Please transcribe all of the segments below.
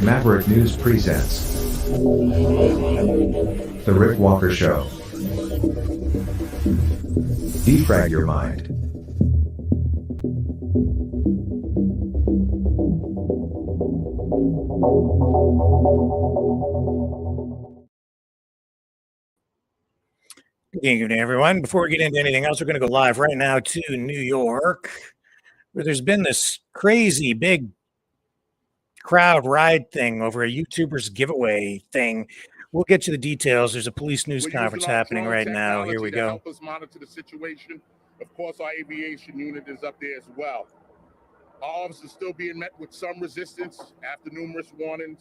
Maverick News presents The Rick Walker Show. Defrag your mind. Good evening, everyone. Before we get into anything else, we're going to go live right now to New York, where there's been this crazy big crowd ride thing over a YouTuber's giveaway thing. We'll get you the details. There's a police news conference happening right now. Here we go. Help us monitor the situation. Of course, our aviation unit is up there as well. Our officers still being met with some resistance after numerous warnings,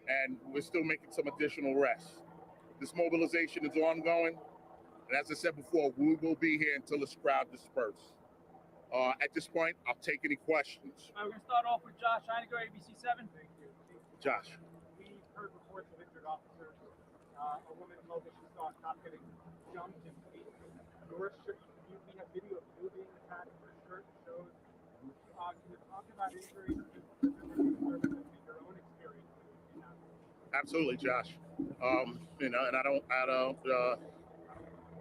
and we're still making some additional arrests. This mobilization is ongoing. And as I said before, we will be here until this crowd disperses. At this point, I'll take any questions. We're going to start off with Josh Einiger, ABC7. Thank you. Josh. We heard reports of injured officers. A woman told us she saw a cop getting jumped and beaten. Your shirt, we have video of you being attacked. Your shirt shows. Can you talk about injuries and your own experience? Absolutely, Josh.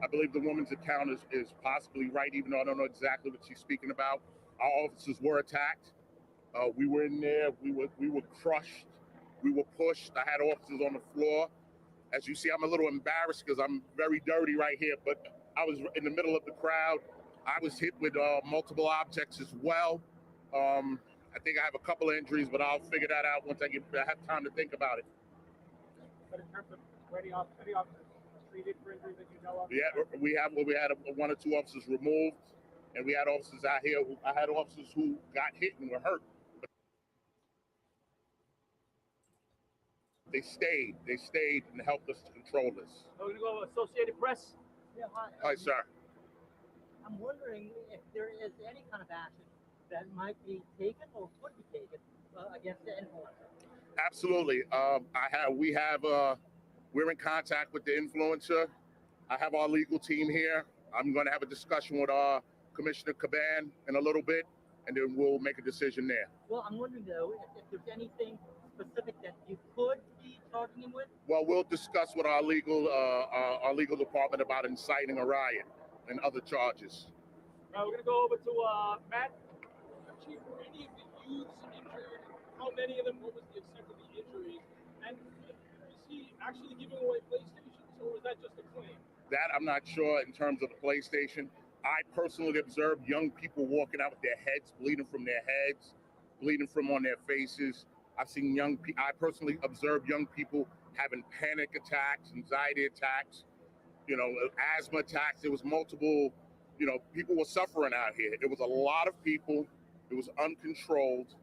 I believe the woman's account is possibly right, even though I don't know exactly what she's speaking about. Our officers were attacked. We were in there. We were crushed. We were pushed. I had officers on the floor. As you see, I'm a little embarrassed because I'm very dirty right here, but I was in the middle of the crowd. I was hit with multiple objects as well. I think I have a couple of injuries, but I'll figure that out once I have time to think about it. But in terms of any officers treated for injuries that you know of? Yeah, we had one or two officers removed, and we had officers out here. I had officers who got hit and were hurt. They stayed and helped us to control this. We're going to go Associated Press. Yeah, hi. Hi, sir. I'm wondering if there is any kind of action that might be taken or could be taken against the influencer. Absolutely. We're in contact with the influencer. I have our legal team here. I'm going to have a discussion with our Commissioner Caban in a little bit, and then we'll make a decision there. Well, I'm wondering, though, if there's anything specific that you could be charging him with? Well, we'll discuss with our legal department about inciting a riot and other charges. We're going to go over to Matt. Chief, were any of the youths injured? How many of them? What was the extent of the injuries? And is he actually giving away PlayStations, or was that just a claim? That I'm not sure in terms of the PlayStation. I personally observed young people walking out with their heads bleeding from their heads, bleeding from on their faces. I've seen I personally observed young people having panic attacks, anxiety attacks, asthma attacks. There was multiple, people were suffering out here. It was a lot of people. It was uncontrolled.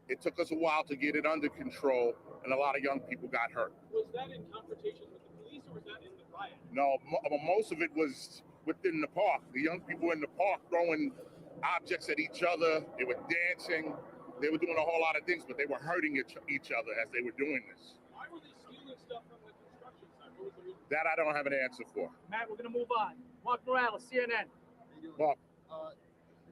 It took us a while to get it under control, and a lot of young people got hurt. Was that in confrontation with the police, or was that in the riot? No, most of it was within the park. The young people in the park throwing objects at each other. They were dancing. They were doing a whole lot of things, but they were hurting each other as they were doing this. Why were they stealing stuff from the construction site? What was the reason? That I don't have an answer for. Matt, we're going to move on. Mark Morales, CNN. Mark.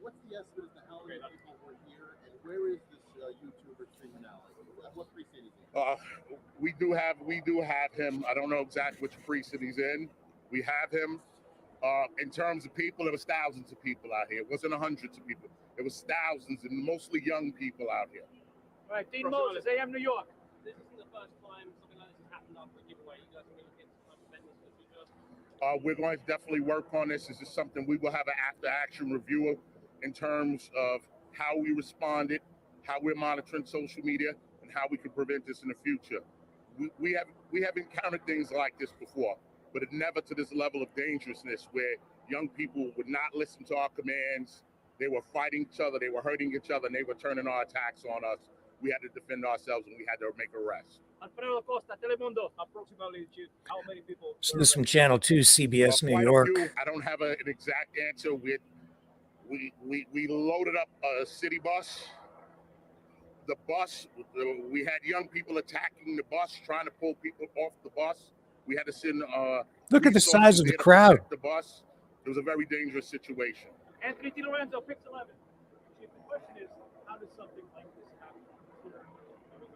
What's the estimate as to how many people were here, and where is this YouTuber streaming now? What precinct is he? We do have him. I don't know exactly which precinct he's in. We have him. In terms of people, there was thousands of people out here. It wasn't hundreds of people. It was thousands, and mostly young people out here. All right, Dean Moses, AM New York. This isn't the first time something like this has happened after a giveaway. You guys are going to get some amendments in the future? We're going to definitely work on this. This is something we will have an after-action review of in terms of how we responded, how we're monitoring social media, and how we can prevent this in the future. We have encountered things like this before, but it never to this level of dangerousness where young people would not listen to our commands. They were fighting each other, they were hurting each other, and they were turning our attacks on us. We had to defend ourselves, and we had to make arrests. Alfredo Costa, Telemundo. Approximately, how many people? So this is from Channel 2, CBS New York. I don't have an exact answer. We loaded up a city bus. The bus, we had young people attacking the bus, trying to pull people off the bus. We had to send. Look at the size of the crowd. The bus. It was a very dangerous situation. Anthony DiLorenzo, Pix 11. Chief, the question is, how does something like this happen?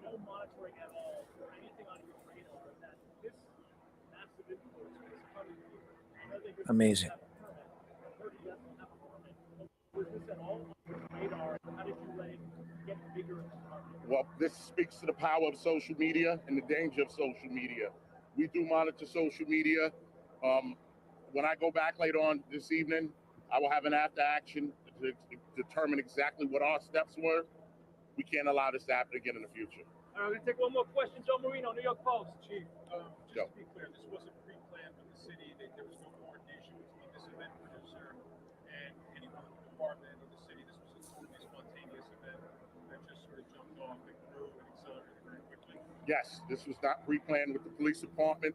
no monitoring at all or anything on your radar that this massive influence was coming here? I know that you're Amazing. have a permit. I heard you guys don't have a permit. Was this at all on your radar? How did you let it get bigger in this market? Well, this speaks to the power of social media and the danger of social media. We do monitor social media. When I go back later on this evening, I will have an after action to determine exactly what our steps were. We can't allow this to happen again in the future. All right, we're going to take one more question. Joe Marino, New York Post. Chief, just Go. to be clear, this wasn't pre-planned with the city. There was no coordination between this event producer and anyone in the department or the city. This was a totally spontaneous event that just sort of jumped off and grew and accelerated very quickly. Yes, this was not pre-planned with the police department.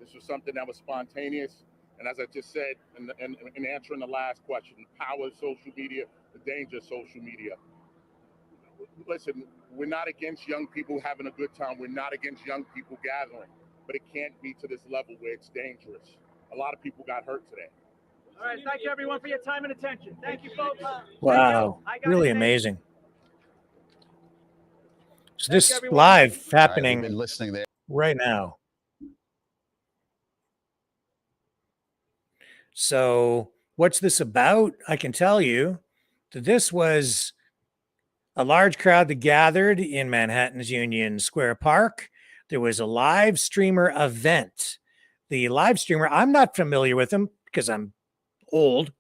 This was something that was spontaneous. And as I just said in answering the last question, the power of social media, the danger of social media. Listen, we're not against young people having a good time. We're not against young people gathering, but it can't be to this level where it's dangerous. A lot of people got hurt today. All right, thank you everyone for your time and attention. Thank you, folks. Wow, really amazing. So this live happening been listening there right now. So what's this about? I can tell you that this was a large crowd that gathered in Manhattan's Union Square Park. There was a live streamer event. The live streamer, I'm not familiar with him because I'm old.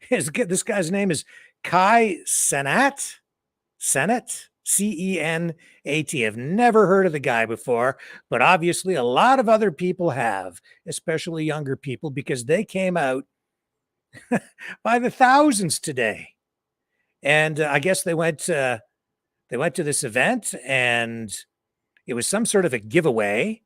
This guy's name is Kai Cenat. Cenat? C-E-N-A-T. I've never heard of the guy before, but obviously a lot of other people have, especially younger people, because they came out by the thousands today. And I guess they went to this event, and it was some sort of a giveaway.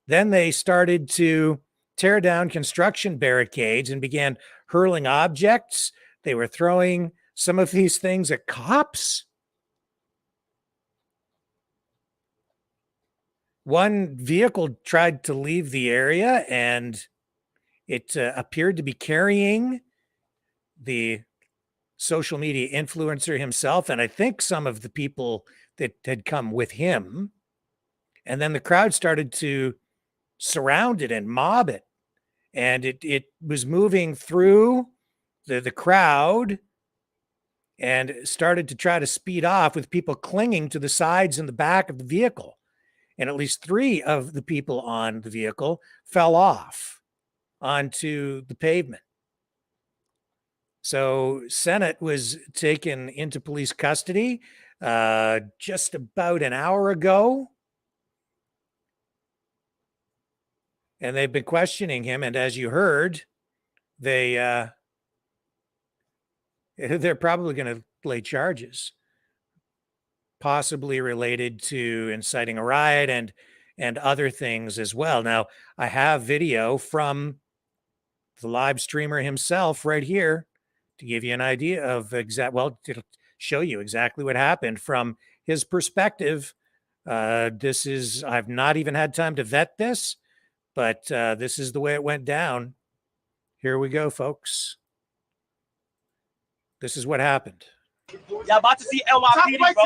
Then they started to tear down construction barricades and began hurling objects. They were throwing some of these things at cops. One vehicle tried to leave the area, and it appeared to be carrying the social media influencer himself, and I think some of the people that had come with him. And then the crowd started to surround it and mob it. And it was moving through the crowd and started to try to speed off with people clinging to the sides and the back of the vehicle. And at least 3 of the people on the vehicle fell off onto the pavement. So Senate was taken into police custody just about an hour ago. And they've been questioning him. And as you heard, they're probably going to lay charges, possibly related to inciting a riot and other things as well. Now, I have video from the live streamer himself right here to give you an idea of it'll show you exactly what happened from his perspective. I've not even had time to vet this, but this is the way it went down. Here we go, folks. This is what happened. Y'all about to see LYPD, bro.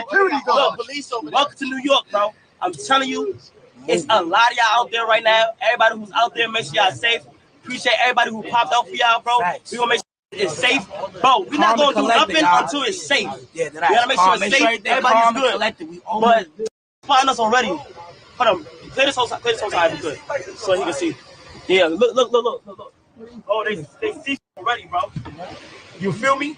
Look, police over there. Welcome to New York, bro. I'm telling you, it's a lot of y'all out there right now. Everybody who's out there, make sure y'all safe. Appreciate everybody who popped out for y'all, bro. We gonna make sure it's safe. Bro, we're not gonna do nothing until it's safe. Yeah, we gotta make sure it's safe. Everybody's good. But find us already. Hold on. Clear this whole side if you could. So you can see. Yeah, look. Oh, they see already, bro. You feel me?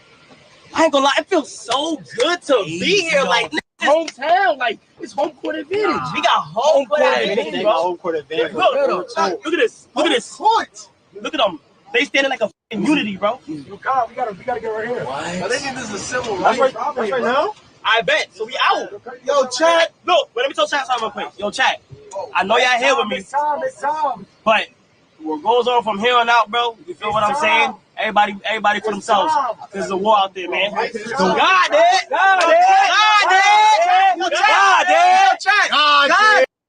I ain't gonna lie, it feels so good to be here. Like, hometown, like, it's home court advantage. We got home court advantage, bro. Home court advantage. Look at this. Look at this. Look at them. They standing like a unity, bro. Yo, God, we gotta get right here. What? They think this is a civil right. That's right now. I bet. So we out. Yo, chat. Look, let me tell chat something real quick. Yo, chat. I know y'all here with me. It's time. But what goes on from here on out, bro? You feel what I'm saying? Everybody for themselves. There's a war out there, man. God damn.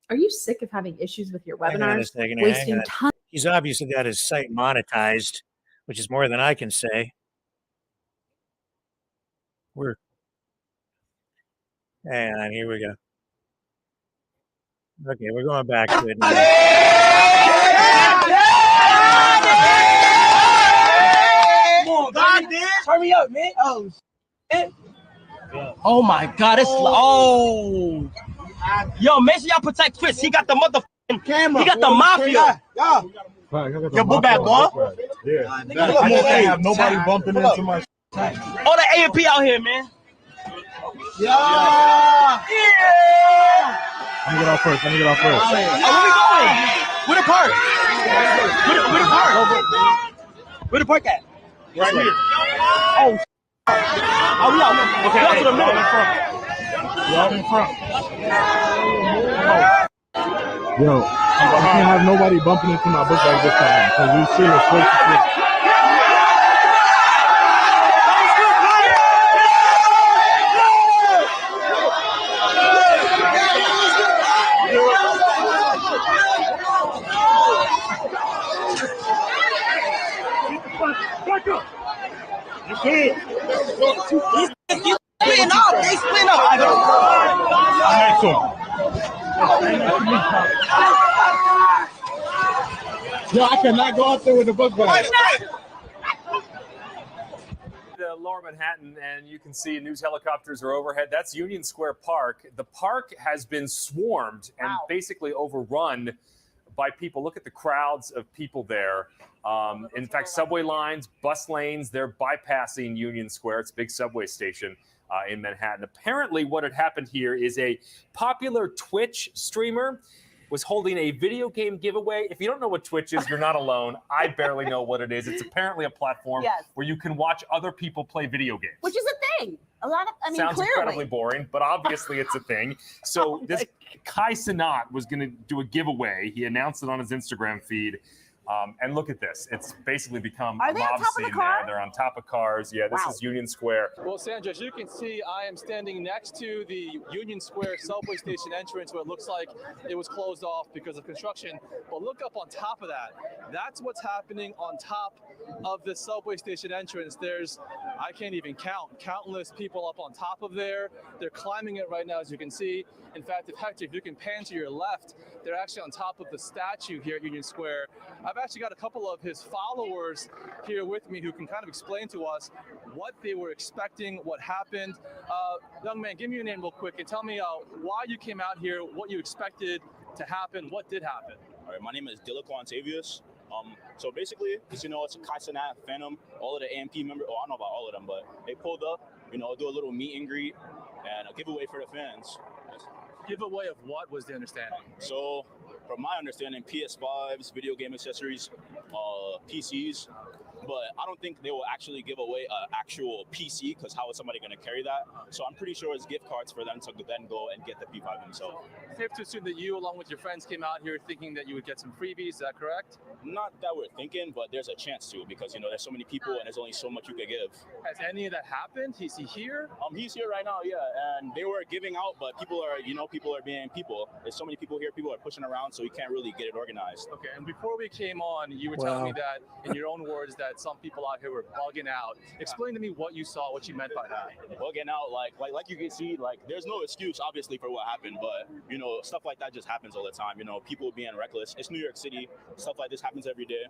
Are you sick of having issues with your webinars? Wasting time. He's obviously got his site monetized, which is more than I can say. Hang on, here we go. Okay, we're going back to it now. Come on, God, turn me up, man. Oh, shit. Oh my God, it's yo, make sure y'all protect Chris. He got the motherfucking camera. He got the mafia. Yeah. Your book bag, boy. Yeah. I can't have nobody bumping into my. All the A&P out here, man. Yeah. Let me get off first. Oh, where we going? Where the park? Where the park at? Right here. Oh, we out. Okay, out to the middle. Y'all in front. Yo, I can't have nobody bumping into my book bag this time because we've seen it close to free. He's splitting up. They splitting up. I'm next to him. Yo, I cannot go out there with the book bag. The lower Manhattan, and you can see news helicopters are overhead. That's Union Square Park. The park has been swarmed and basically overrun by people. Look at the crowds of people there. In fact, subway lines, bus lanes, they're bypassing Union Square. It's a big subway station in Manhattan. Apparently, what had happened here is a popular Twitch streamer was holding a video game giveaway. If you don't know what Twitch is, you're not alone. I barely know what it is. It's apparently a platform where you can watch other people play video games. Which is a thing. A lot of, Sounds clearly. incredibly boring, but obviously it's a thing. So this Kai Cenat was going to do a giveaway. He announced it on his Instagram feed. And look at this. It's basically become a mob scene there. They're on top of cars. Yeah, this is Union Square. Well, Sandra, as you can see, I am standing next to the Union Square subway station entrance where it looks like it was closed off because of construction. But look up on top of that. That's what's happening on top of the subway station entrance. There's, I can't even count, countless people up on top of there. They're climbing it right now, as you can see. In fact, if you can pan to your left, they're actually on top of the statue here at Union Square. I've actually got a couple of his followers here with me who can kind of explain to us what they were expecting, what happened. Young man, give me your name real quick and tell me why you came out here, what you expected to happen, what did happen. All right, my name is Dilakwan Tavius. So basically, it's a Kai Cenat, Phantom, all of the AMP members, I don't know about all of them, but they pulled up, do a little meet and greet and a giveaway for the fans. Giveaway of what was the understanding? So, from my understanding, PS5s, video game accessories, PCs, but I don't think they will actually give away an actual PC because how is somebody going to carry that? So I'm pretty sure it's gift cards for them to then go and get the P5 themselves. Safe to assume that you, along with your friends, came out here thinking that you would get some freebies. Is that correct? Not that we're thinking, but there's a chance to because there's so many people and there's only so much you could give. Has any of that happened? Is he here? He's here right now, yeah. And they were giving out, but people are being people. There's so many people here. People are pushing around, so you can't really get it organized. Okay. And before we came on, you were telling me that, in your own words, that some people out here were bugging out. Explain to me what you saw, what you meant by that. Bugging out, like you can see, there's no excuse, obviously, for what happened, but, stuff like that just happens all the time. People being reckless. It's New York City. Stuff like this happens every day.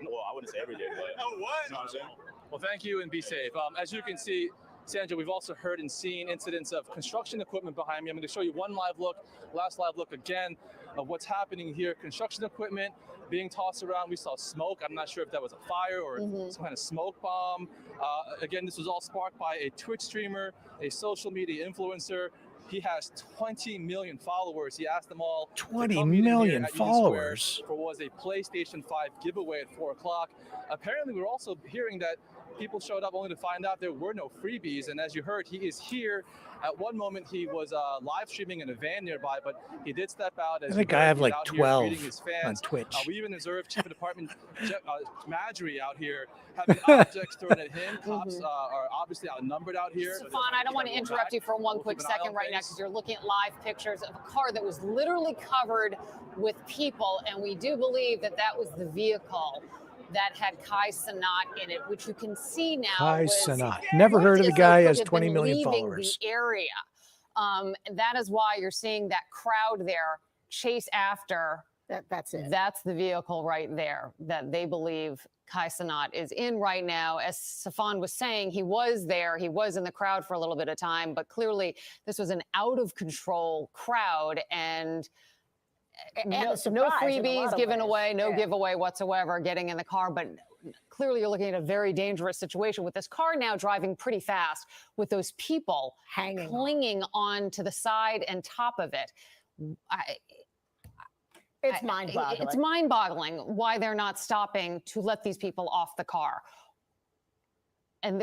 Well, I wouldn't say every day, but... Oh, what? You know what I'm saying? Well, thank you, and be safe. As you can see, Sandra, we've also heard and seen incidents of construction equipment behind me. I'm going to show you one last live look again of what's happening here. Construction equipment being tossed around. We saw smoke. I'm not sure if that was a fire or some kind of smoke bomb. Again, this was all sparked by a Twitch streamer, a social media influencer. He has 20 million followers. He asked them all 20 million followers for what was a PlayStation 5 giveaway at 4 o'clock. Apparently, we're also hearing that people showed up only to find out there were no freebies. And as you heard, he is here. At one moment, he was live streaming in a van nearby, but he did step out. I think I have like 12 on Twitch. We even observed Chief of Department Madry out here having objects thrown at him. Cops are obviously outnumbered out here. Stefan, I don't want to interrupt you for one quick second right now because you're looking at live pictures of a car that was literally covered with people, and we do believe that that was the vehicle that had Kai Cenat in it, which you can see now. Kai Cenat. Never heard of the guy. Has 20 million followers. The area. That is why you're seeing that crowd there chase after. That's it. That's the vehicle right there that they believe Kai Cenat is in right now. As Safan was saying, he was there. He was in the crowd for a little bit of time, but clearly this was an out of control crowd, and no freebies given away, no giveaway whatsoever getting in the car. But clearly you're looking at a very dangerous situation with this car now driving pretty fast with those people clinging on to the side and top of it. It's mind-boggling. It's mind-boggling why they're not stopping to let these people off the car. And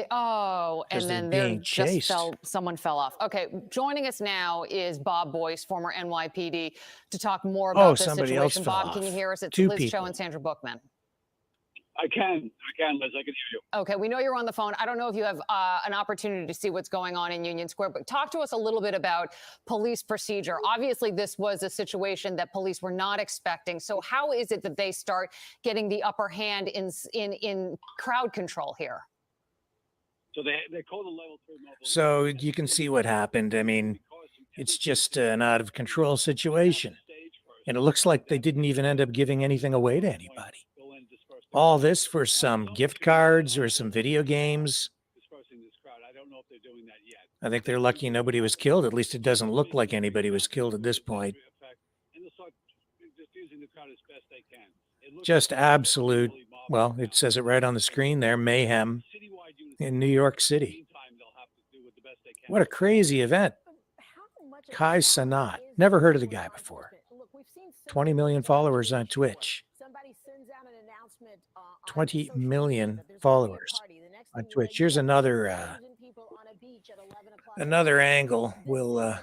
someone fell off. Okay, joining us now is Bob Boyce, former NYPD, to talk more about this situation. Bob, can you hear us? It's Liz Cho and Sandra Bookman. I can, Liz. I can hear you. Okay, we know you're on the phone. I don't know if you have an opportunity to see what's going on in Union Square, but talk to us a little bit about police procedure. Obviously, this was a situation that police were not expecting. So how is it that they start getting the upper hand in crowd control here? So they call the level 3 mobile. So you can see what happened. I mean, it's just an out of control situation. And it looks like they didn't even end up giving anything away to anybody. All this for some gift cards or some video games. I think they're lucky nobody was killed. At least it doesn't look like anybody was killed at this point. Just absolute, well, it says it right on the screen there, mayhem in New York City. What a crazy event. Kai Cenat. Never heard of the guy before. 20 million followers on Twitch. 20 million followers on Twitch. Here's another angle. We'll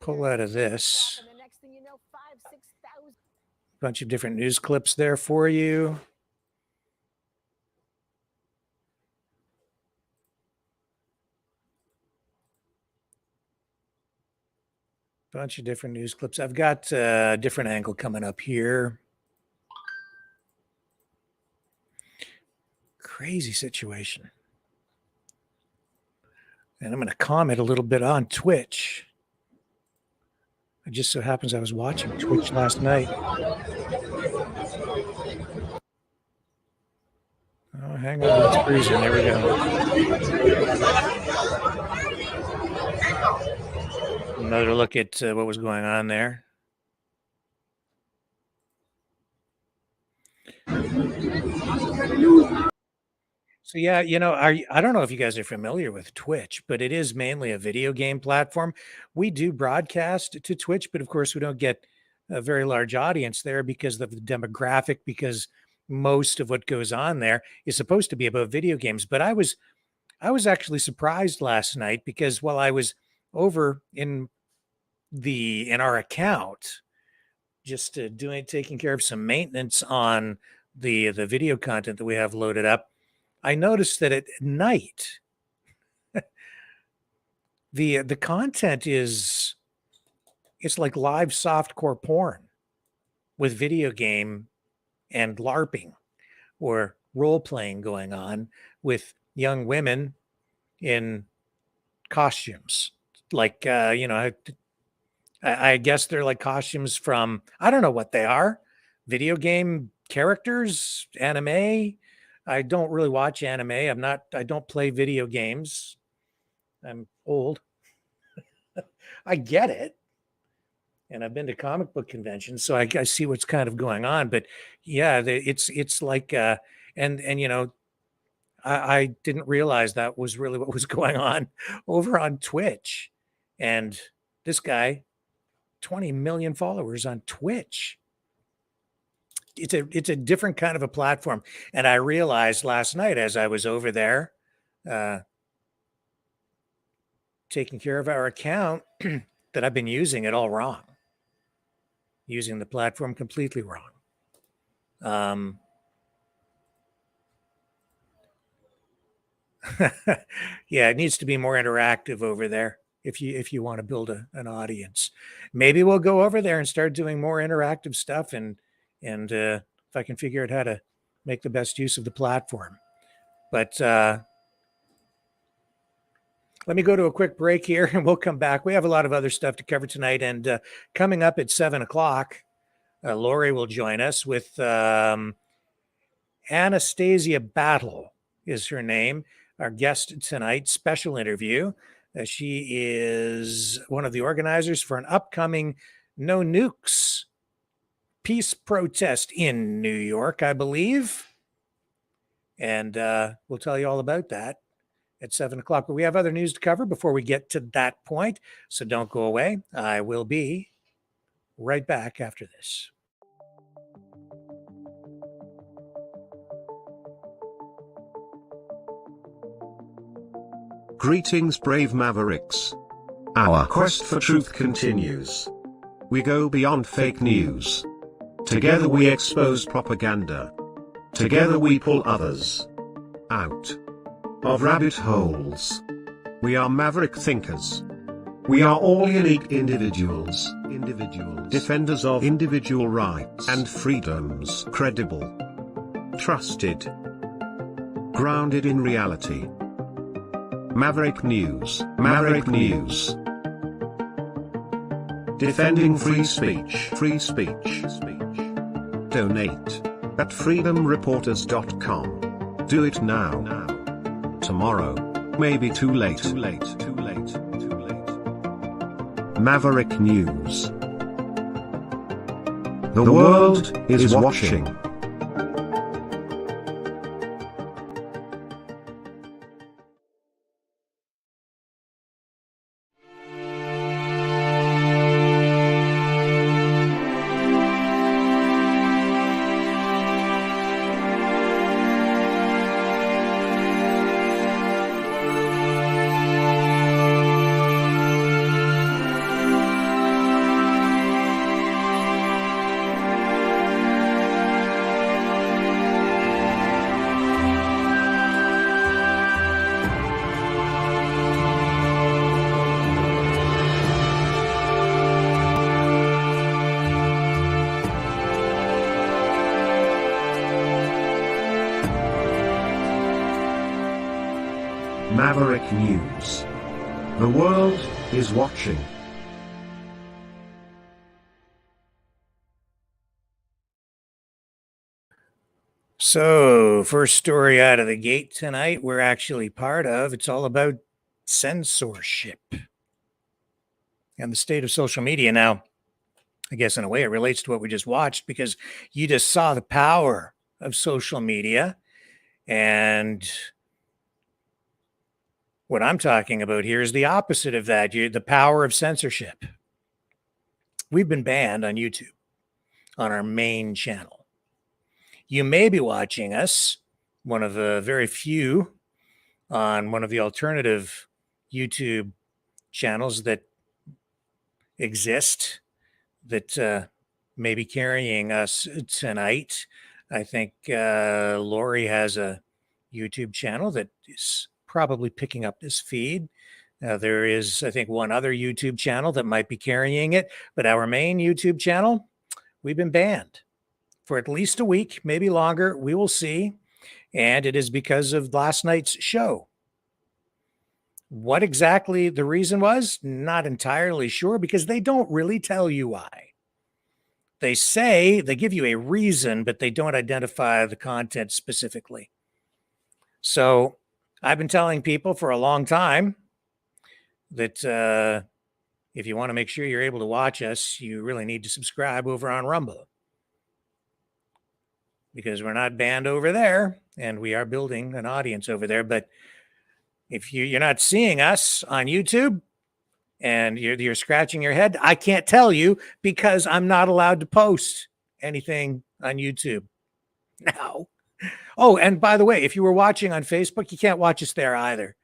pull out of this. Bunch of different news clips there for you. Bunch of different news clips. I've got a different angle coming up here. Crazy situation. And I'm going to comment a little bit on Twitch. It just so happens I was watching Twitch last night. Oh, hang on, it's freezing. There we go. Another look at what was going on there. So yeah, you know, I don't know if you guys are familiar with Twitch, but it is mainly a video game platform. We do broadcast to Twitch, but of course we don't get a very large audience there because of the demographic, because most of what goes on there is supposed to be about video games. But I was actually surprised last night because while I was over in our account, just taking care of some maintenance on the video content that we have loaded up, I noticed that at night, the content it's like live softcore porn with video game and LARPing or role playing going on with young women in costumes. Like, I guess they're like costumes from, I don't know what they are, video game characters, anime. I don't really watch anime. I don't play video games. I'm old. I get it. And I've been to comic book conventions, so I see what's kind of going on. But yeah, it's like, and you know, I didn't realize that was really what was going on over on Twitch. And this guy, 20 million followers on Twitch. It's a different kind of a platform. And I realized last night as I was over there taking care of our account that I've been using it all wrong. Using the platform completely wrong. Yeah, it needs to be more interactive over there if you want to build an audience. Maybe we'll go over there and start doing more interactive stuff and if I can figure out how to make the best use of the platform. But Let me go to a quick break here and we'll come back. We have a lot of other stuff to cover tonight. And coming up at 7 o'clock, Lori will join us with Anastasia Battle is her name. Our guest tonight, special interview. She is one of the organizers for an upcoming No Nukes peace protest in New York, I believe. And we'll tell you all about that at 7 o'clock. But we have other news to cover before we get to that point. So don't go away. I will be right back after this. Greetings, brave Mavericks. Our quest for truth continues. We go beyond fake news. Together we expose propaganda. Together we pull others out of rabbit holes. We are maverick thinkers. We are all unique individuals, defenders of individual rights and freedoms, credible, trusted, grounded in reality. Maverick News, Maverick News. Defending free speech, free speech. Donate at freedomreporters.com. Do it now. Tomorrow may be too late. Maverick News. The world is watching. Maverick News. The world is watching. So, first story out of the gate tonight, we're actually part of. It's all about censorship and the state of social media. Now, I guess in a way it relates to what we just watched because you just saw the power of social media. And what I'm talking about here is the opposite of that, the power of censorship. We've been banned on YouTube on our main channel. You may be watching us, one of the very few on one of the alternative YouTube channels that exist that may be carrying us tonight. I think Lori has a YouTube channel that is probably picking up this feed. There is, I think, one other YouTube channel that might be carrying it, but our main YouTube channel, we've been banned for at least a week, maybe longer. We will see. And it is because of last night's show. What exactly the reason was, not entirely sure, because they don't really tell you why. They say, they give you a reason, but they don't identify the content specifically. So I've been telling people for a long time that if you want to make sure you're able to watch us, you really need to subscribe over on Rumble, because we're not banned over there and we are building an audience over there. But if you're not seeing us on YouTube and you're scratching your head, I can't tell you because I'm not allowed to post anything on YouTube now. Oh, and by the way, if you were watching on Facebook, you can't watch us there either.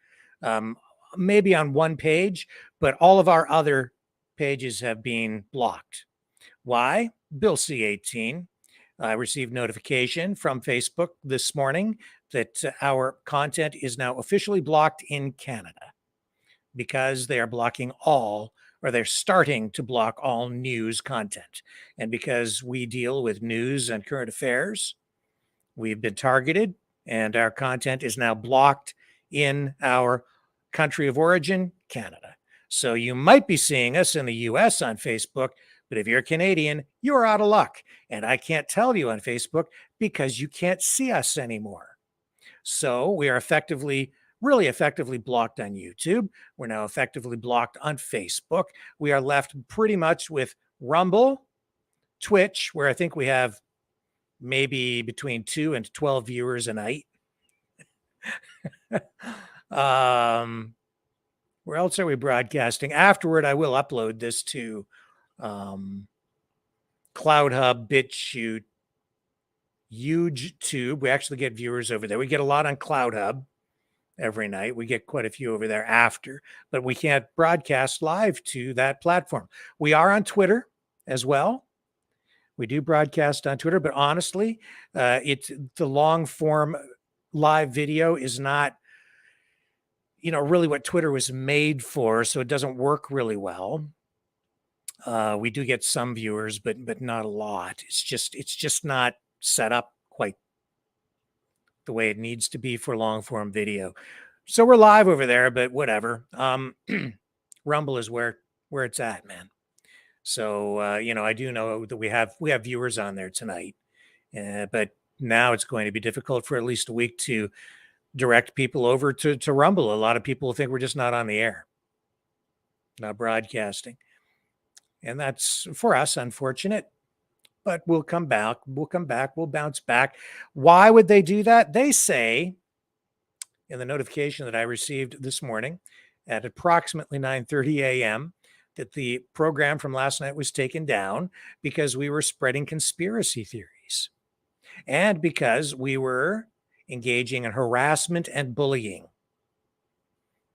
Maybe on one page, but all of our other pages have been blocked. Why? Bill C-18. I received notification from Facebook this morning that our content is now officially blocked in Canada because they are blocking all, or they're starting to block all news content. And because we deal with news and current affairs, we've been targeted and our content is now blocked in our country of origin, Canada. So you might be seeing us in the US on Facebook, but if you're Canadian, you're out of luck. And I can't tell you on Facebook because you can't see us anymore. So we are really effectively blocked on YouTube. We're now effectively blocked on Facebook. We are left pretty much with Rumble, Twitch, where I think we have maybe between 2 and 12 viewers a night. Where else are we broadcasting? Afterward, I will upload this to CloudHub, BitChute, YouTube. We actually get viewers over there. We get a lot on CloudHub every night. We get quite a few over there after, but we can't broadcast live to that platform. We are on Twitter as well. We do broadcast on Twitter, but honestly, the long form live video is not, really what Twitter was made for. So it doesn't work really well. We do get some viewers, but not a lot. It's just not set up quite the way it needs to be for long form video. So we're live over there, but whatever. Rumble is where it's at, man. So, I do know that we have viewers on there tonight, but now it's going to be difficult for at least a week to direct people over to Rumble. A lot of people think we're just not on the air, not broadcasting. And that's, for us, unfortunate, but we'll come back. We'll bounce back. Why would they do that? They say in the notification that I received this morning at approximately 9:30 a.m., that the program from last night was taken down because we were spreading conspiracy theories and because we were engaging in harassment and bullying.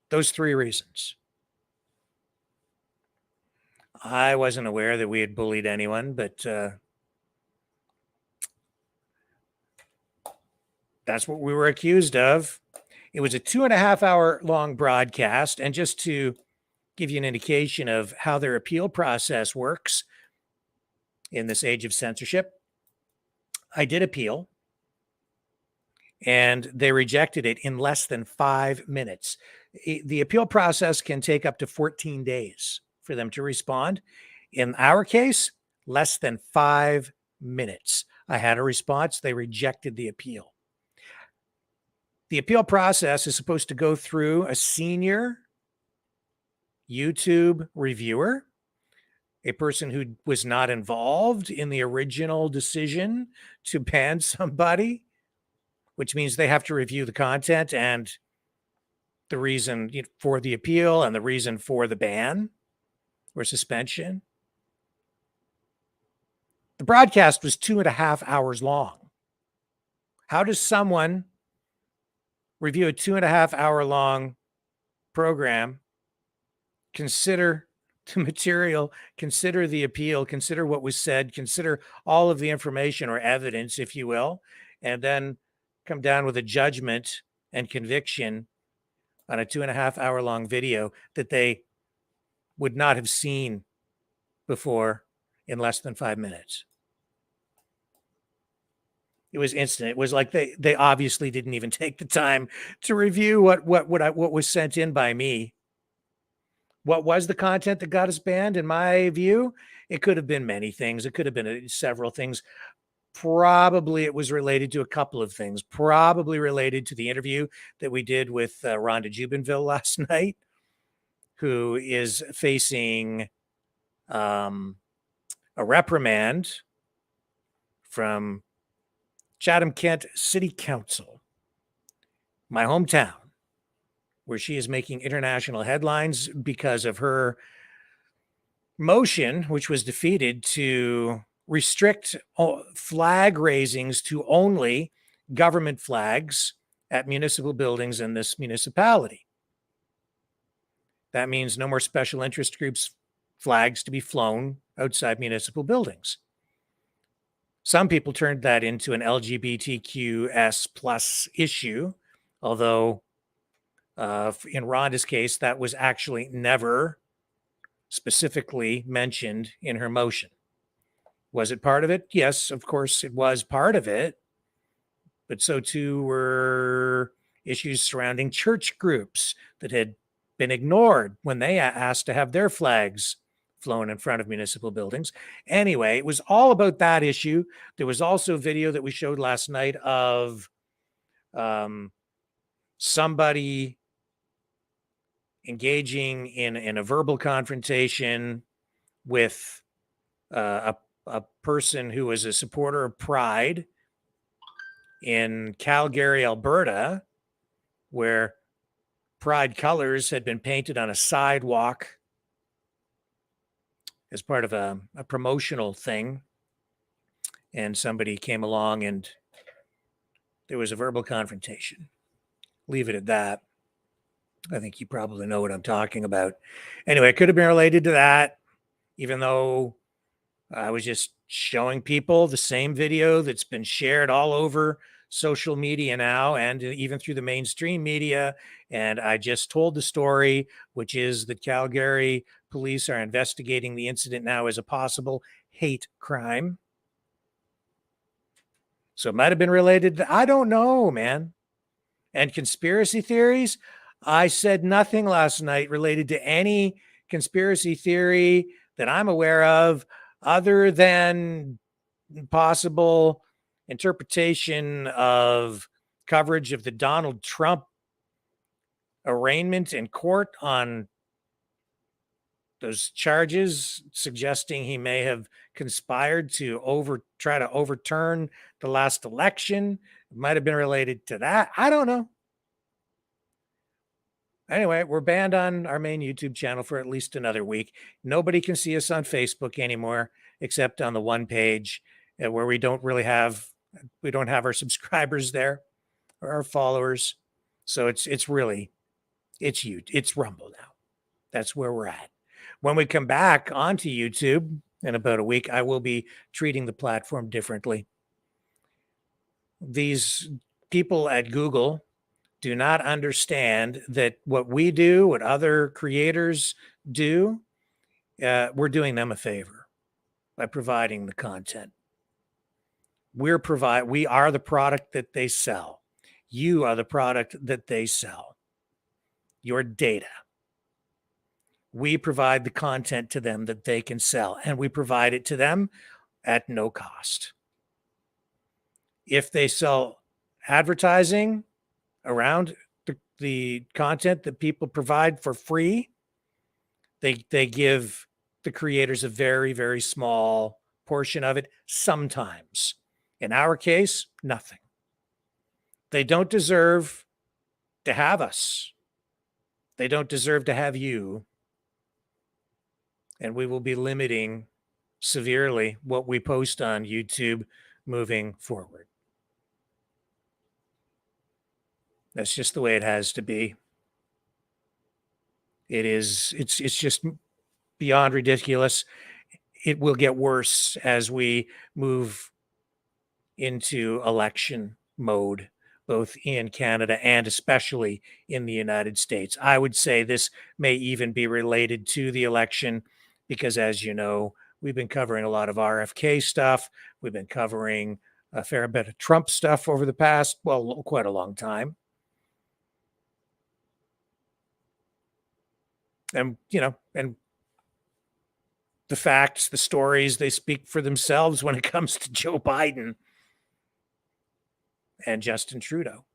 Those 3 reasons. I wasn't aware that we had bullied anyone, but that's what we were accused of. It was a 2.5-hour long broadcast, and just to give you an indication of how their appeal process works in this age of censorship, I did appeal, and they rejected it in less than 5 minutes. The appeal process can take up to 14 days for them to respond. In our case, less than 5 minutes. I had a response. They rejected the appeal. The appeal process is supposed to go through a senior YouTube reviewer, a person who was not involved in the original decision to ban somebody, which means they have to review the content and the reason for the appeal and the reason for the ban or suspension. The broadcast was 2.5 hours long. How does someone review a 2.5 hour long program, consider the material, consider the appeal, consider what was said, consider all of the information or evidence, if you will, and then come down with a judgment and conviction on a 2.5 hour long video that they would not have seen before in less than 5 minutes? It was instant. It was like they obviously didn't even take the time to review what was sent in by me. What was the content that got us banned? In my view, it could have been many things. It could have been several things. Probably it was related to a couple of things. Probably related to the interview that we did with Rhonda Jubinville last night, who is facing a reprimand from Chatham-Kent City Council, my hometown, where she is making international headlines because of her motion, which was defeated, to restrict flag raisings to only government flags at municipal buildings in this municipality. That means no more special interest groups' flags to be flown outside municipal buildings. Some people turned that into an LGBTQS plus issue, although in Rhonda's case, that was actually never specifically mentioned in her motion. Was it part of it? Yes, of course it was part of it, but so too were issues surrounding church groups that had been ignored when they asked to have their flags flown in front of municipal buildings. Anyway, it was all about that issue. There was also a video that we showed last night of somebody engaging in a verbal confrontation with a person who was a supporter of Pride in Calgary, Alberta, where Pride colors had been painted on a sidewalk as part of a promotional thing. And somebody came along and there was a verbal confrontation. Leave it at that. I think you probably know what I'm talking about. Anyway, it could have been related to that, even though I was just showing people the same video that's been shared all over social media now and even through the mainstream media. And I just told the story, which is that Calgary police are investigating the incident now as a possible hate crime. So it might have been related to, I don't know, man. And conspiracy theories, I said nothing last night related to any conspiracy theory that I'm aware of other than possible interpretation of coverage of the Donald Trump arraignment in court on those charges, suggesting he may have conspired to try to overturn the last election. It might have been related to that. I don't know. Anyway, we're banned on our main YouTube channel for at least another week. Nobody can see us on Facebook anymore, except on the one page where we don't have our subscribers there or our followers. So it's Rumble now. That's where we're at. When we come back onto YouTube in about a week, I will be treating the platform differently. These people at Google do not understand that what we do, what other creators do, we're doing them a favor by providing the content. We are the product that they sell. You are the product that they sell. Your data. We provide the content to them that they can sell, and we provide it to them at no cost. If they sell advertising around the content that people provide for free, they give the creators a very, very small portion of it sometimes. In our case, nothing. They don't deserve to have us. They don't deserve to have you. And we will be limiting severely what we post on YouTube moving forward. That's just the way it has to be. It's just beyond ridiculous. It will get worse as we move into election mode, both in Canada and especially in the United States. I would say this may even be related to the election because, as you know, we've been covering a lot of RFK stuff. We've been covering a fair bit of Trump stuff over the past, quite a long time. And, and the facts, the stories, they speak for themselves when it comes to Joe Biden and Justin Trudeau.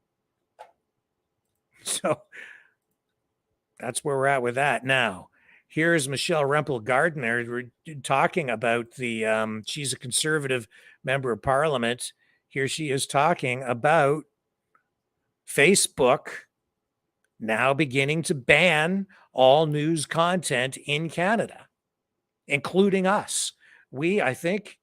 So that's where we're at with that. Now, here's Michelle Rempel-Gardner. We're talking about she's a conservative member of parliament. Here she is talking about Facebook now beginning to ban all news content in Canada, including us. I think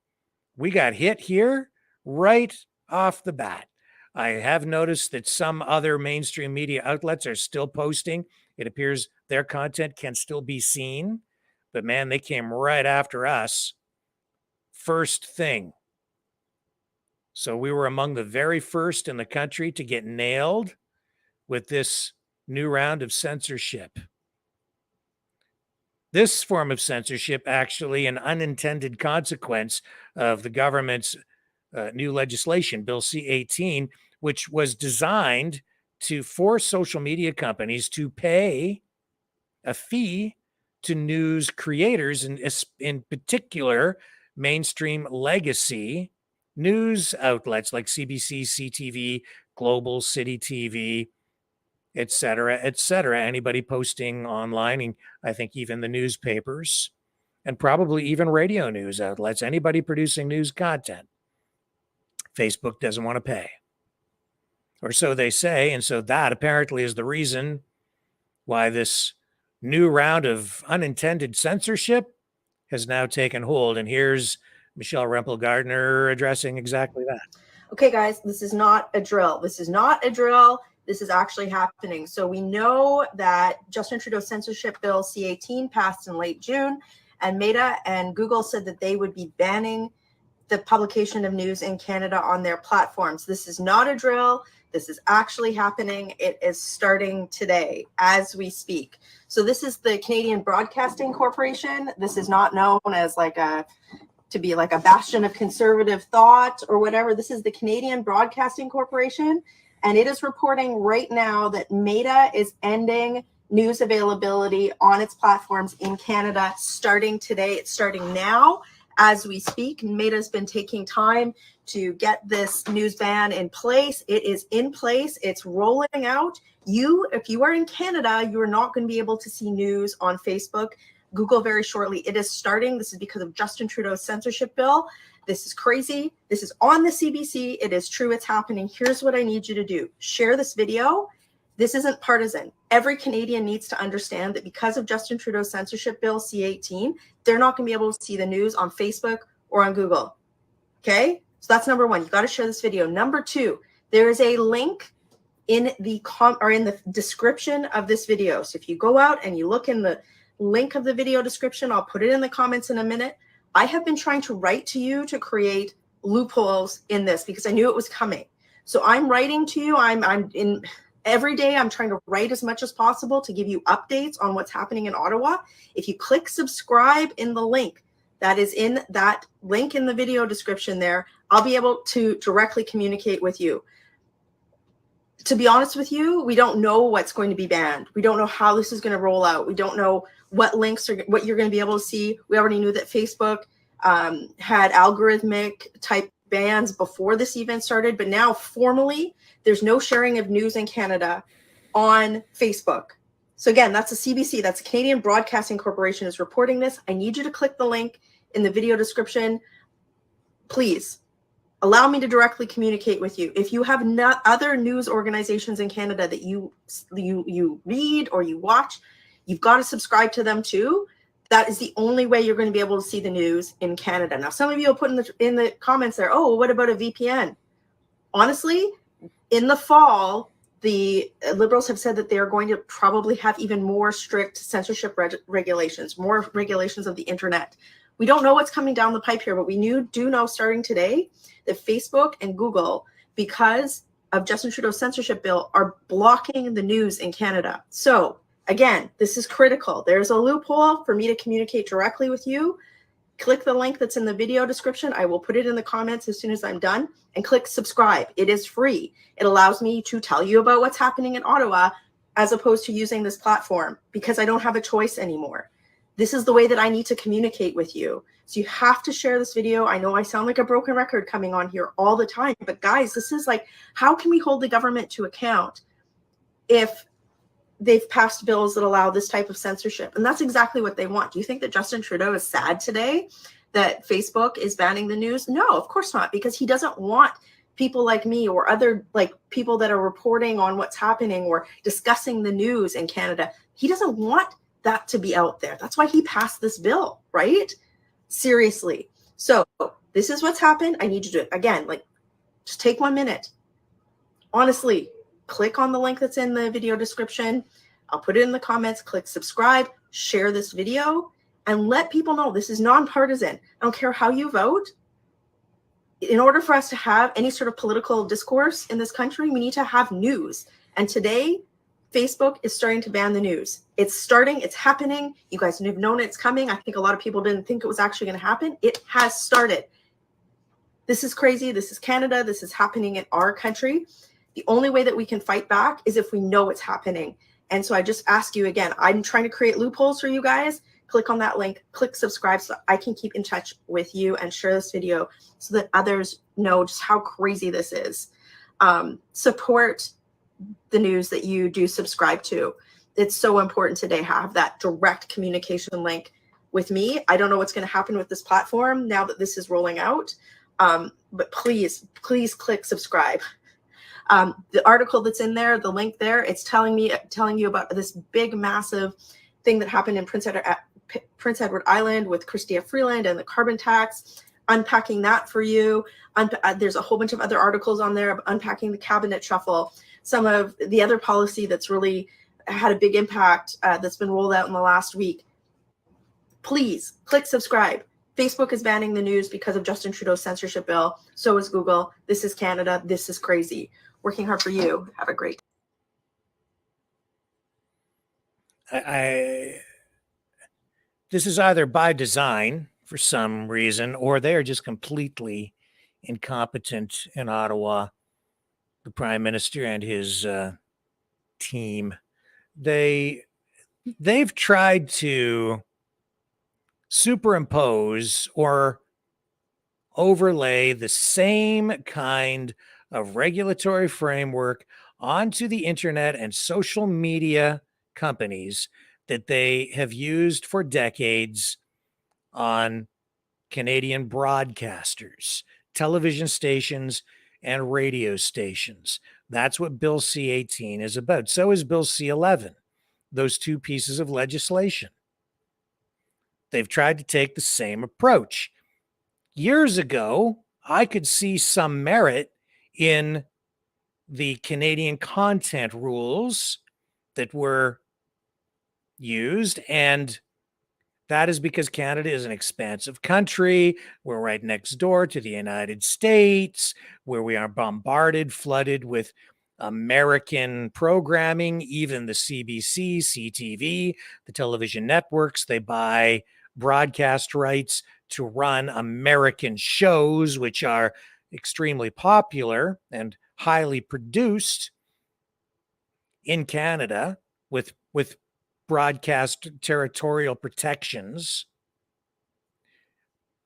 we got hit here right off the bat. I have noticed that some other mainstream media outlets are still posting. It appears their content can still be seen, but man, they came right after us. First thing. So we were among the very first in the country to get nailed with this new round of censorship. This form of censorship, actually an unintended consequence of the government's new legislation, Bill C-18, which was designed to force social media companies to pay a fee to news creators, and in particular, mainstream legacy news outlets like CBC, CTV, Global, City TV, et cetera, et cetera. Anybody posting online, and I think even the newspapers, and probably even radio news outlets, anybody producing news content. Facebook doesn't want to pay. Or so they say. And so that apparently is the reason why this new round of unintended censorship has now taken hold. And here's Michelle Rempel-Gardner addressing exactly that. Okay, guys, this is not a drill. This is not a drill. This is actually happening. So we know that Justin Trudeau's censorship bill C-18 passed in late June, and Meta and Google said that they would be banning the publication of news in Canada on their platforms. This is not a drill. This is actually happening. It is starting today as we speak. So this is the Canadian Broadcasting Corporation. This is not known as to be like a bastion of conservative thought or whatever. This is the Canadian Broadcasting Corporation, and it is reporting right now that Meta is ending news availability on its platforms in Canada starting today. It's starting now as we speak. Meta's been taking time to get this news ban in place. It is in place. It's rolling out. If you are in Canada, you are not going to be able to see news on Facebook, Google very shortly. It is starting. This is because of Justin Trudeau's censorship bill. This is crazy. This is on the CBC. It is true. It's happening. Here's what I need you to do. Share this video. This isn't partisan. Every Canadian needs to understand that because of Justin Trudeau's censorship bill C-18, they're not going to be able to see the news on Facebook or on Google. Okay? So that's number one. You got to share this video. Number two, there is a link in the description of this video. So if you go out and you look in the link of the video description, I'll put it in the comments in a minute. I have been trying to write to you to create loopholes in this because I knew it was coming. So I'm writing to you. Every day I'm trying to write as much as possible to give you updates on what's happening in Ottawa. If you click subscribe in the link that is in that link in the video description there, I'll be able to directly communicate with you. To be honest with you, we don't know what's going to be banned. We don't know how this is going to roll out. We don't know what links are what you're going to be able to see. We already knew that Facebook had algorithmic type bans before this even started, but now formally there's no sharing of news in Canada on Facebook. So again, that's a CBC, that's a Canadian Broadcasting Corporation is reporting this. I need you to click the link in the video description. Please allow me to directly communicate with you. If you have other news organizations in Canada that you read or you watch, you've got to subscribe to them too. That is the only way you're going to be able to see the news in Canada. Now, some of you will put in the comments there, oh, what about a VPN? Honestly, in the fall, the Liberals have said that they are going to probably have even more strict censorship regulations, more regulations of the internet. We don't know what's coming down the pipe here, but we do know starting today that Facebook and Google, because of Justin Trudeau's censorship bill, are blocking the news in Canada. So again, this is critical. There's a loophole for me to communicate directly with you. Click the link that's in the video description. I will put it in the comments as soon as I'm done, and click subscribe. It is free. It allows me to tell you about what's happening in Ottawa as opposed to using this platform because I don't have a choice anymore. This is the way that I need to communicate with you. So you have to share this video. I know I sound like a broken record coming on here all the time, but guys, this is like, how can we hold the government to account if they've passed bills that allow this type of censorship? And that's exactly what they want. Do you think that Justin Trudeau is sad today that Facebook is banning the news? No, of course not, because he doesn't want people like me or other people that are reporting on what's happening or discussing the news in Canada. He doesn't want that to be out there. That's why he passed this bill, right? Seriously. So this is what's happened. I need you to, again, just take 1 minute. Honestly, click on the link that's in the video description. I'll put it in the comments. Click subscribe, share this video, and let people know this is nonpartisan. I don't care how you vote. In order for us to have any sort of political discourse in this country, we need to have news. And today, Facebook is starting to ban the news. It's starting. It's happening. You guys have known it's coming. I think a lot of people didn't think it was actually going to happen. It has started. This is crazy. This is Canada. This is happening in our country. The only way that we can fight back is if we know it's happening. And so I just ask you again, I'm trying to create loopholes for you guys. Click on that link, click subscribe so I can keep in touch with you and share this video so that others know just how crazy this is. Support the news that you do subscribe to. It's so important today to have that direct communication link with me. I don't know what's going to happen with this platform now that this is rolling out, but please click subscribe. The article that's in there, the link there, it's telling you about this big, massive thing that happened in Prince Edward Island with Chrystia Freeland and the carbon tax, unpacking that for you. There's a whole bunch of other articles on there unpacking the cabinet shuffle, some of the other policy that's really had a big impact that's been rolled out in the last week. Please click subscribe. Facebook is banning the news because of Justin Trudeau's censorship bill. So is Google. This is Canada. This is crazy. Working hard for you. Have a great day. This is either by design for some reason, or they are just completely incompetent in Ottawa, the Prime Minister and his team. They've tried to superimpose or overlay the same kind of regulatory framework onto the internet and social media companies that they have used for decades on Canadian broadcasters, television stations, and radio stations. That's what Bill C-18 is about. So is Bill C-11, those two pieces of legislation. They've tried to take the same approach. Years ago, I could see some merit in the Canadian content rules that were used, and that is because Canada is an expansive country. We're right next door to the United States, where we are bombarded, flooded with American programming, even the CBC, CTV, the television networks. They buy broadcast rights to run American shows, which are extremely popular and highly produced in Canada with broadcast territorial protections.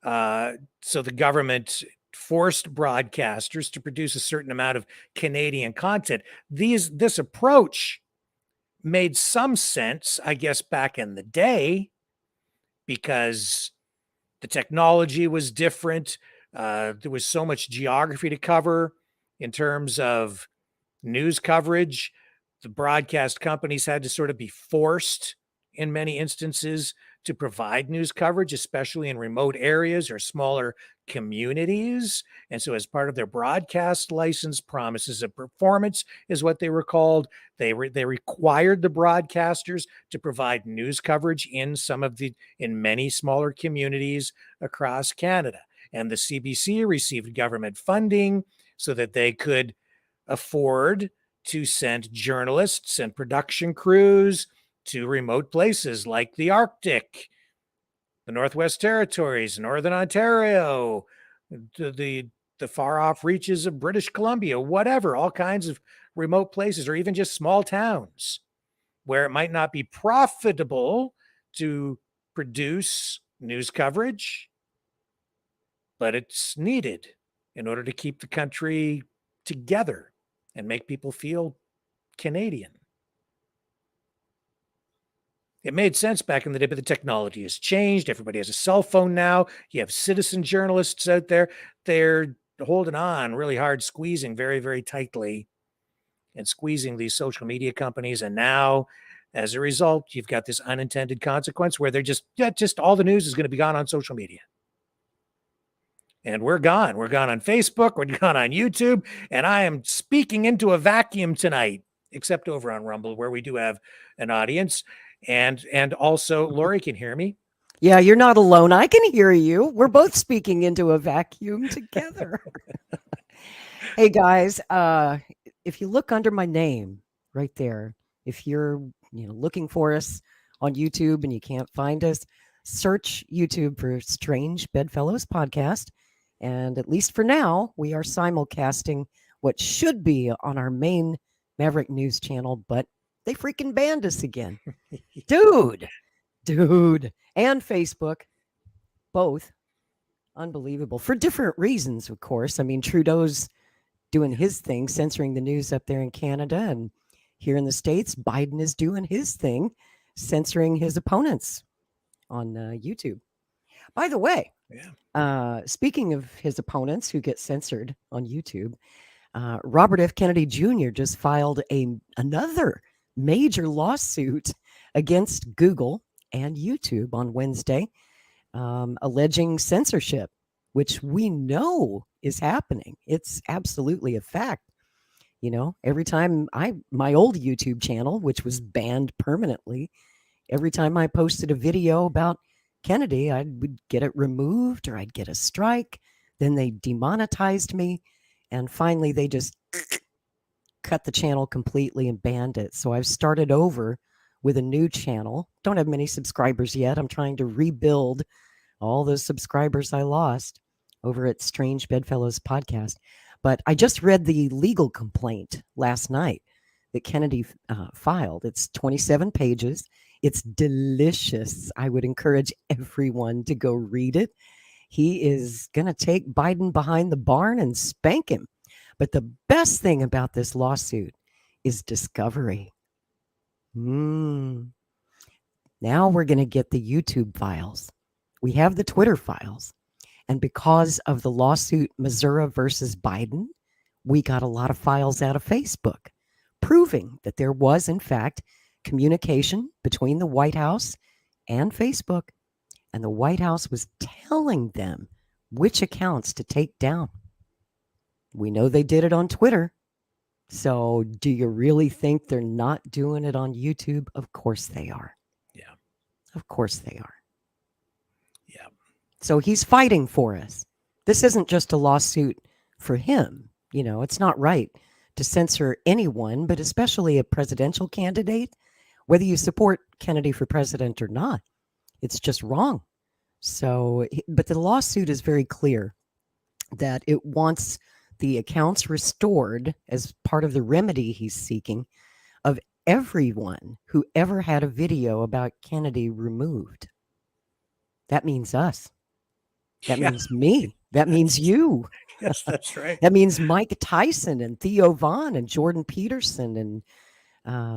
So the government forced broadcasters to produce a certain amount of Canadian content. This approach made some sense, I guess, back in the day, because the technology was different. There was so much geography to cover in terms of news coverage. The broadcast companies had to sort of be forced in many instances to provide news coverage, especially in remote areas or smaller communities. And so as part of their broadcast license, promises of performance is what they were called. They required the broadcasters to provide news coverage in many smaller communities across Canada. And the CBC received government funding so that they could afford to send journalists and production crews to remote places like the Arctic, the Northwest Territories, Northern Ontario, the far off reaches of British Columbia, whatever, all kinds of remote places, or even just small towns where it might not be profitable to produce news coverage, but it's needed in order to keep the country together and make people feel Canadian. It made sense back in the day, but the technology has changed. Everybody has a cell phone now. You have citizen journalists out there. They're holding on really hard, squeezing very, very tightly and squeezing these social media companies. And now, as a result, you've got this unintended consequence where they're just all the news is going to be gone on social media. And we're gone. We're gone on Facebook. We're gone on YouTube. And I am speaking into a vacuum tonight, except over on Rumble, where we do have an audience. And also, Lori can hear me. Yeah, you're not alone. I can hear you. We're both speaking into a vacuum together. Hey, guys, if you look under my name right there, if you're looking for us on YouTube and you can't find us, search YouTube for Strange Bedfellows Podcast. And at least for now, we are simulcasting what should be on our main Maverick News channel, but They freaking banned us again. Dude. And Facebook. Both. Unbelievable. For different reasons, of course. I mean, Trudeau's doing his thing, censoring the news up there in Canada, and here in the States, Biden is doing his thing, censoring his opponents on YouTube. By the way, speaking of his opponents who get censored on YouTube, Robert F. Kennedy Jr. just filed another major lawsuit against Google and YouTube on Wednesday, alleging censorship, which we know is happening. It's absolutely a fact. You know, every time my old YouTube channel, which was banned permanently, every time I posted a video about Kennedy, I would get it removed or I'd get a strike. Then they demonetized me. And finally, they just cut the channel completely and banned it. So I've started over with a new channel. Don't have many subscribers yet. I'm trying to rebuild all those subscribers I lost over at Strange Bedfellows podcast. But I just read the legal complaint last night that Kennedy filed. It's 27 pages. It's delicious. I would encourage everyone to go read it. He is going to take Biden behind the barn and spank him. But the best thing about this lawsuit is discovery. Now we're going to get the YouTube files. We have the Twitter files. And because of the lawsuit Missouri versus Biden, we got a lot of files out of Facebook, proving that there was, in fact, communication between the White House and Facebook. And the White House was telling them which accounts to take down. We know they did it on Twitter. So do you really think they're not doing it on YouTube? Of course they are. Yeah. Of course they are. Yeah. So he's fighting for us. This isn't just a lawsuit for him. You know, it's not right to censor anyone, but especially a presidential candidate, whether you support Kennedy for president or not. It's just wrong. So, but the lawsuit is very clear that it wants the accounts restored as part of the remedy he's seeking of everyone who ever had a video about Kennedy removed. That means us. That means me. That means you. Yes, that's right. That means Mike Tyson and Theo Vaughn and Jordan Peterson and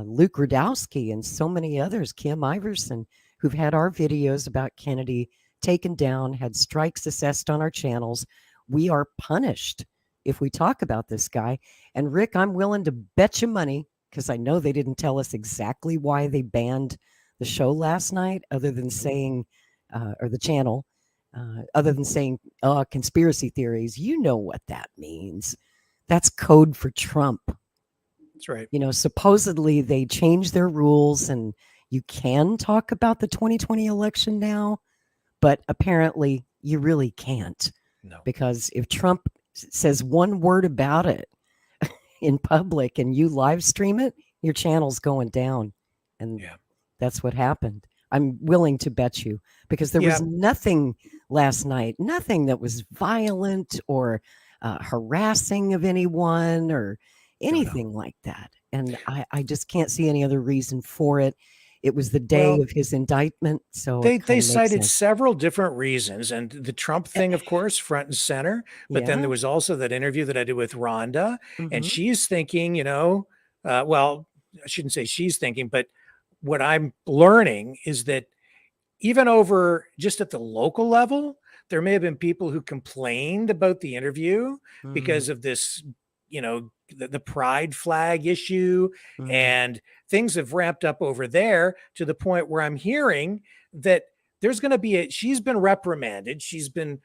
Luke Radowski and so many others, Kim Iverson, who've had our videos about Kennedy taken down, had strikes assessed on our channels. We are punished if we talk about this guy. And Rick, I'm willing to bet you money, because I know they didn't tell us exactly why they banned the show last night, other than saying, or the channel, other than saying conspiracy theories. You know what that means. That's code for Trump. That's right. You know, supposedly they changed their rules and you can talk about the 2020 election now, but apparently you really can't. No. Because if Trump says one word about it in public and you live stream it, your channel's going down. And that's what happened. I'm willing to bet you, because there was nothing last night, nothing that was violent or harassing of anyone or anything like that. And I just can't see any other reason for it. It was the day of his indictment. So they cited several different reasons, and the Trump thing, of course, front and center. But then there was also that interview that I did with Rhonda, and she's thinking, you know, well, I shouldn't say she's thinking, but what I'm learning is that even over just at the local level, there may have been people who complained about the interview because of this, you know, the pride flag issue, and things have ramped up over there to the point where I'm hearing that there's going to be she's been reprimanded. She's been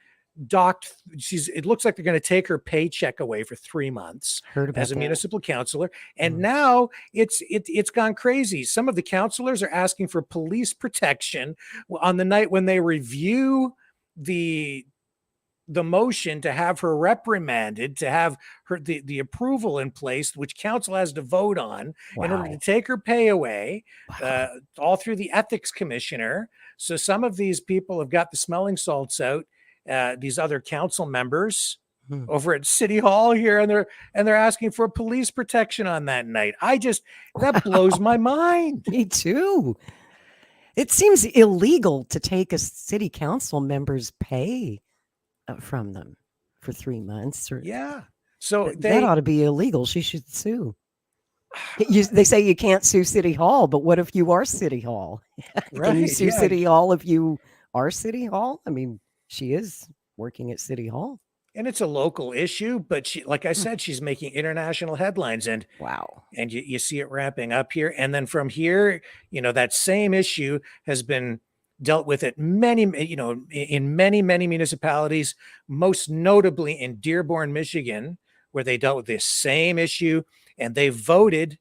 docked. It looks like they're going to take her paycheck away for 3 months as a municipal councilor. And now it's gone crazy. Some of the councilors are asking for police protection on the night when they review the motion to have her reprimanded, to have her the approval in place, which council has to vote on in order to take her pay away, all through the ethics commissioner. So some of these people have got the smelling salts out, these other council members over at City Hall here, and they're asking for police protection on that night. That blows my mind. Me too. It seems illegal to take a city council member's pay from them for 3 months. Yeah. So that ought to be illegal. She should sue. They say you can't sue City Hall, but what if you are City Hall? Can you sue City Hall if you are City Hall? I mean, she is working at City Hall. And it's a local issue, but she, like I said, she's making international headlines, and wow. And you see it ramping up here. And then from here, that same issue has been dealt with at many, in many, many municipalities, most notably in Dearborn, Michigan, where they dealt with this same issue, and they voted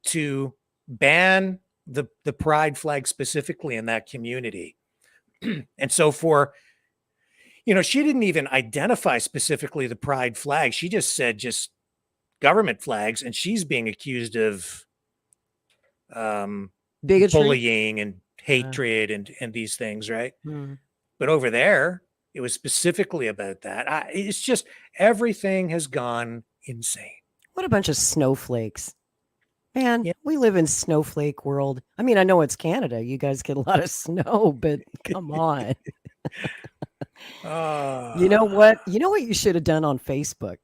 to ban the pride flag specifically in that community. And so she didn't even identify specifically the pride flag. She just said government flags, and she's being accused of bigotry, bullying, and hatred, and these things, right? Mm. But over there, it was specifically about that. It's just everything has gone insane. What a bunch of snowflakes. Man, we live in snowflake world. I mean, I know it's Canada. You guys get a lot of snow, but come on. You know what? You know what you should have done on Facebook?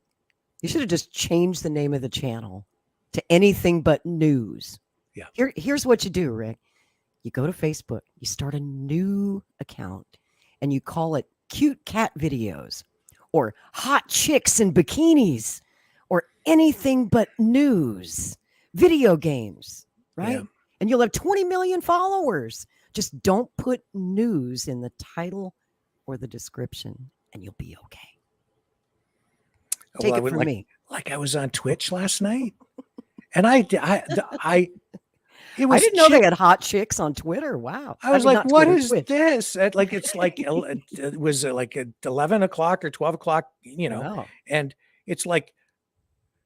You should have just changed the name of the channel to anything but news. Yeah. Here's what you do, Rick. You go to Facebook, you start a new account, and you call it Cute Cat Videos or Hot Chicks in Bikinis or anything but news, video games, right? Yeah. And you'll have 20 million followers. Just don't put news in the title or the description, and you'll be okay. Take it from me. Like I was on Twitch last night, and I didn't know they had hot chicks on Twitter. Wow. I was like, what is this? It's like it was like at 11 o'clock or 12 o'clock, and it's like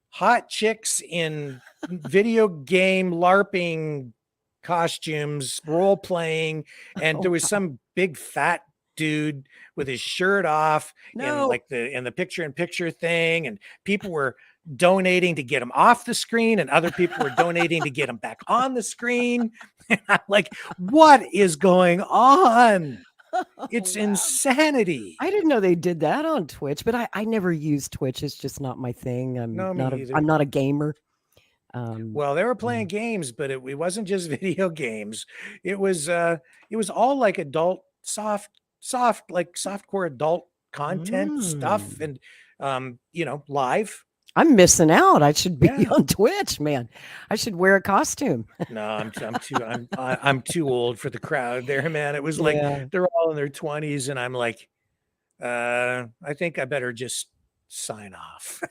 hot chicks in video game LARPing costumes, role playing, and there was some big fat dude with his shirt off in the picture-in-picture thing, and people were donating to get him off the screen, and other people were donating to get him back on the screen. And I'm like, what is going on? It's insanity. I didn't know they did that on Twitch, but I never use Twitch. It's just not my thing. I'm not a gamer. Well, they were playing games, but it wasn't just video games. It was all like adult softcore adult content stuff, and live. I'm missing out. I should be on Twitch, man. I should wear a costume. No, I'm too old for the crowd there, man. It was like they're all in their 20s, and I'm like, I think I better just sign off.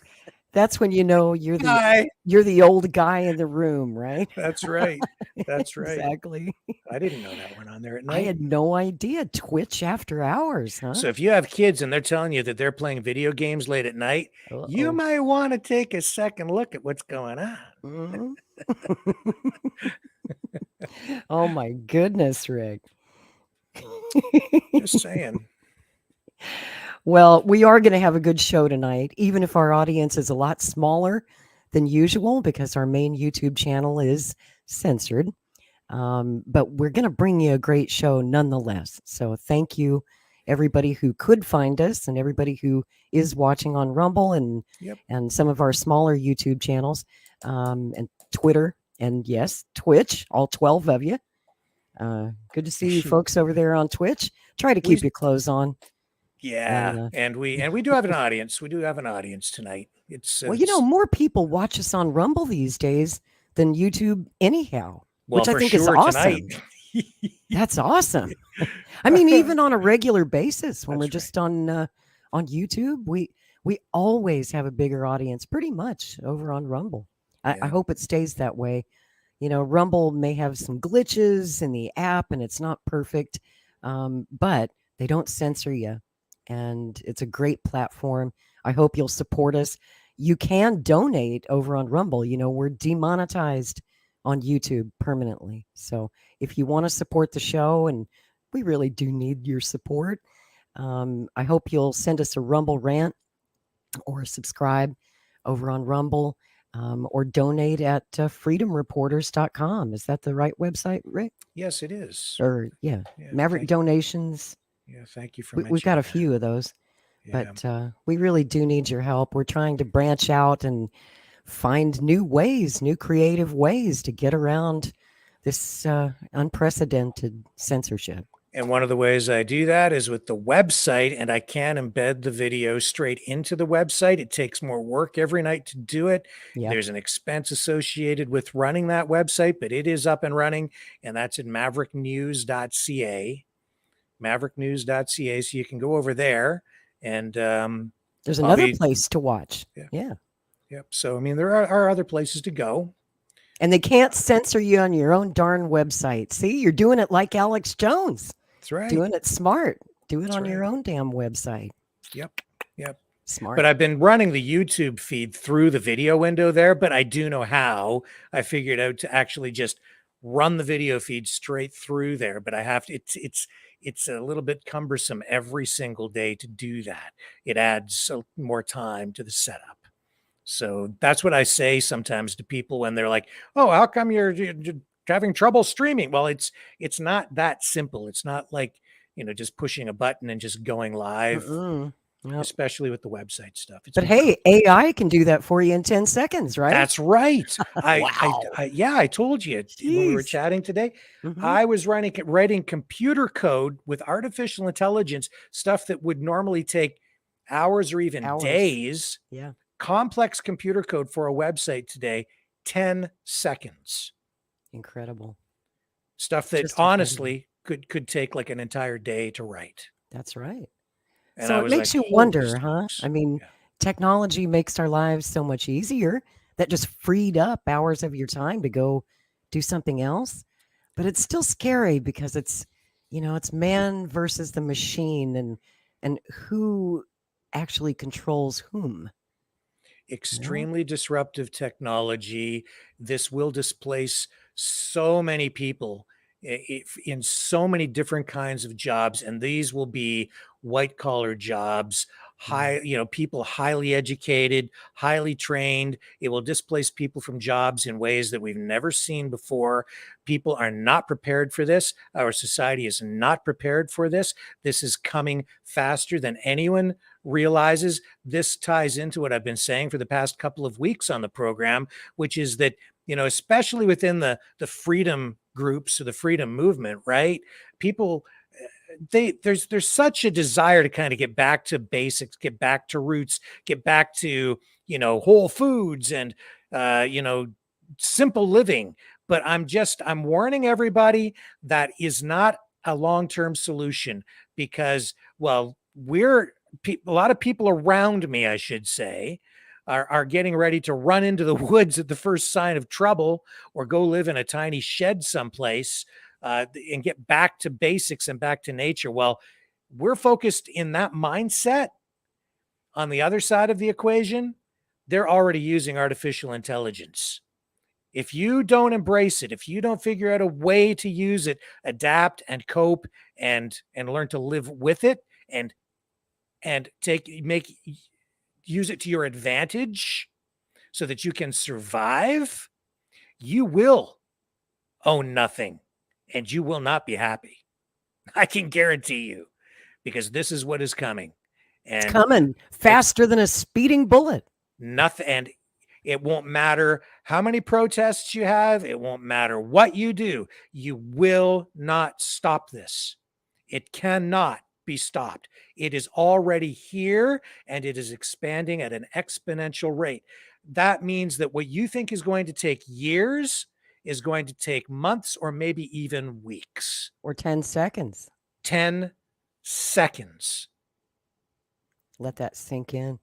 That's when you know you're the old guy in the room, right? That's right. That's right. Exactly. I didn't know that went on there at night. I had no idea. Twitch after hours, huh? So if you have kids and they're telling you that they're playing video games late at night, you might want to take a second look at what's going on. Oh my goodness, Rick. Just saying. Well, we are going to have a good show tonight, even if our audience is a lot smaller than usual because our main YouTube channel is censored. But we're going to bring you a great show nonetheless. So thank you, everybody who could find us and everybody who is watching on Rumble and some of our smaller YouTube channels and Twitter and yes, Twitch, all 12 of you. Good to see you folks over there on Twitch. Try to keep your clothes on. Yeah, and we do have an audience. We do have an audience tonight. It's more people watch us on Rumble these days than YouTube anyhow, which I think is awesome. That's awesome. I mean, even on a regular basis, when we're just on YouTube, we always have a bigger audience, pretty much over on Rumble. I hope it stays that way. Rumble may have some glitches in the app, and it's not perfect, but they don't censor you. And it's a great platform. I hope you'll support us. You can donate over on Rumble. We're demonetized on YouTube permanently. So if you want to support the show, and we really do need your support, I hope you'll send us a Rumble rant or subscribe over on Rumble, or donate at freedomreporters.com. Is that the right website, Rick? Yes, it is. Or Maverick donations. Yeah, thank you for We've got a few of those, but we really do need your help. We're trying to branch out and find new ways, new creative ways to get around this unprecedented censorship. And one of the ways I do that is with the website, and I can embed the video straight into the website. It takes more work every night to do it. Yep. There's an expense associated with running that website, but it is up and running, and that's at mavericknews.ca. Mavericknews.ca. So you can go over there, and there's another place to watch. Yeah. Yep. So, I mean, there are other places to go. And they can't censor you on your own darn website. See, you're doing it like Alex Jones. That's right. Doing it smart. Do it on your own damn website. Yep. Smart. But I've been running the YouTube feed through the video window there, but I do know how. I figured out to actually just run the video feed straight through there, but I have to, it's a little bit cumbersome every single day to do that. It adds more time to the setup. So that's what I say sometimes to people when they're like, "Oh, how come you're having trouble streaming?" Well, it's not that simple. It's not like, just pushing a button and just going live, especially with the website stuff. But hey, AI can do that for you in 10 seconds, right? That's right. Wow. I told you when we were chatting today, I was writing computer code with artificial intelligence, stuff that would normally take hours or even days. Yeah. Complex computer code for a website today, 10 seconds. Incredible. Stuff that honestly could take like an entire day to write. That's right. And so it makes you wonder, huh? I mean, technology makes our lives so much easier. That just freed up hours of your time to go do something else. But it's still scary because it's man versus the machine, and who actually controls whom. Extremely disruptive technology. This will displace so many people in so many different kinds of jobs, and these will be white collar jobs, people highly educated, highly trained. It will displace people from jobs in ways that we've never seen before. People are not prepared for this. Our society is not prepared for this. This is coming faster than anyone realizes. This ties into what I've been saying for the past couple of weeks on the program, which is that, especially within the freedom groups or the freedom movement, right? People, there's such a desire to kind of get back to basics, get back to roots, get back to, whole foods and, simple living. But I'm warning everybody that is not a long-term solution because, well, a lot of people around me, I should say, are getting ready to run into the woods at the first sign of trouble or go live in a tiny shed someplace and get back to basics and back to nature. Well, we're focused in that mindset. On the other side of the equation, they're already using artificial intelligence. If you don't embrace it, if you don't figure out a way to use it, adapt and cope and learn to live with it and use it to your advantage so that you can survive, you will own nothing and you will not be happy. I can guarantee you, because this is what is coming. And it's coming faster than a speeding bullet. Nothing. And it won't matter how many protests you have. It won't matter what you do. You will not stop this. It cannot be stopped. It is already here and it is expanding at an exponential rate. That means that what you think is going to take years is going to take months or maybe even weeks. Or 10 seconds. 10 seconds. Let that sink in.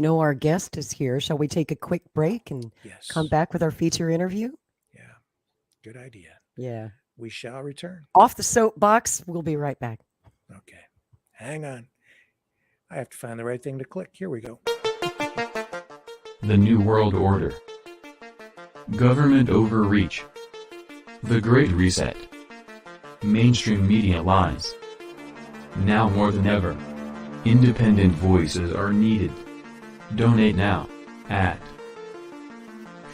Our guest is here. Shall we take a quick break and come back with our feature interview? Yeah, good idea. Yeah. We shall return. Off the soapbox. We'll be right back. Okay. Hang on. I have to find the right thing to click. Here we go. The New World Order. Government overreach. The Great Reset. Mainstream media lies. Now more than ever. Independent voices are needed. Donate now at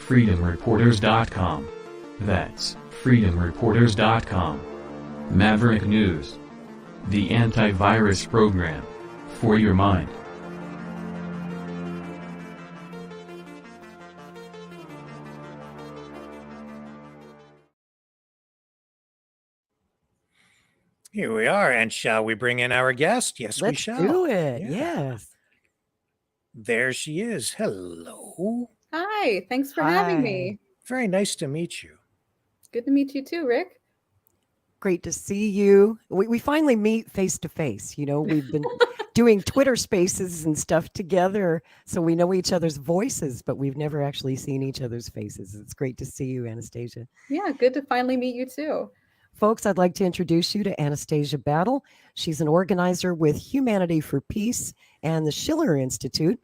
freedomreporters.com. That's freedomreporters.com. Maverick News, the antivirus program for your mind. Here we are, and shall we bring in our guest? Yes, we Let's shall. do it. Yeah. Yes. There she is. Hello. Hi, thanks for having me. Very nice to meet you. Good to meet you too, Rick. Great to see you. We finally meet face to face. You know, we've been doing Twitter spaces and stuff together, so we know each other's voices, but we've never actually seen each other's faces. It's great to see you, Anastasia. Yeah, good to finally meet you too. Folks, I'd like to introduce you to Anastasia Battle. She's an organizer with Humanity for Peace and the Schiller Institute.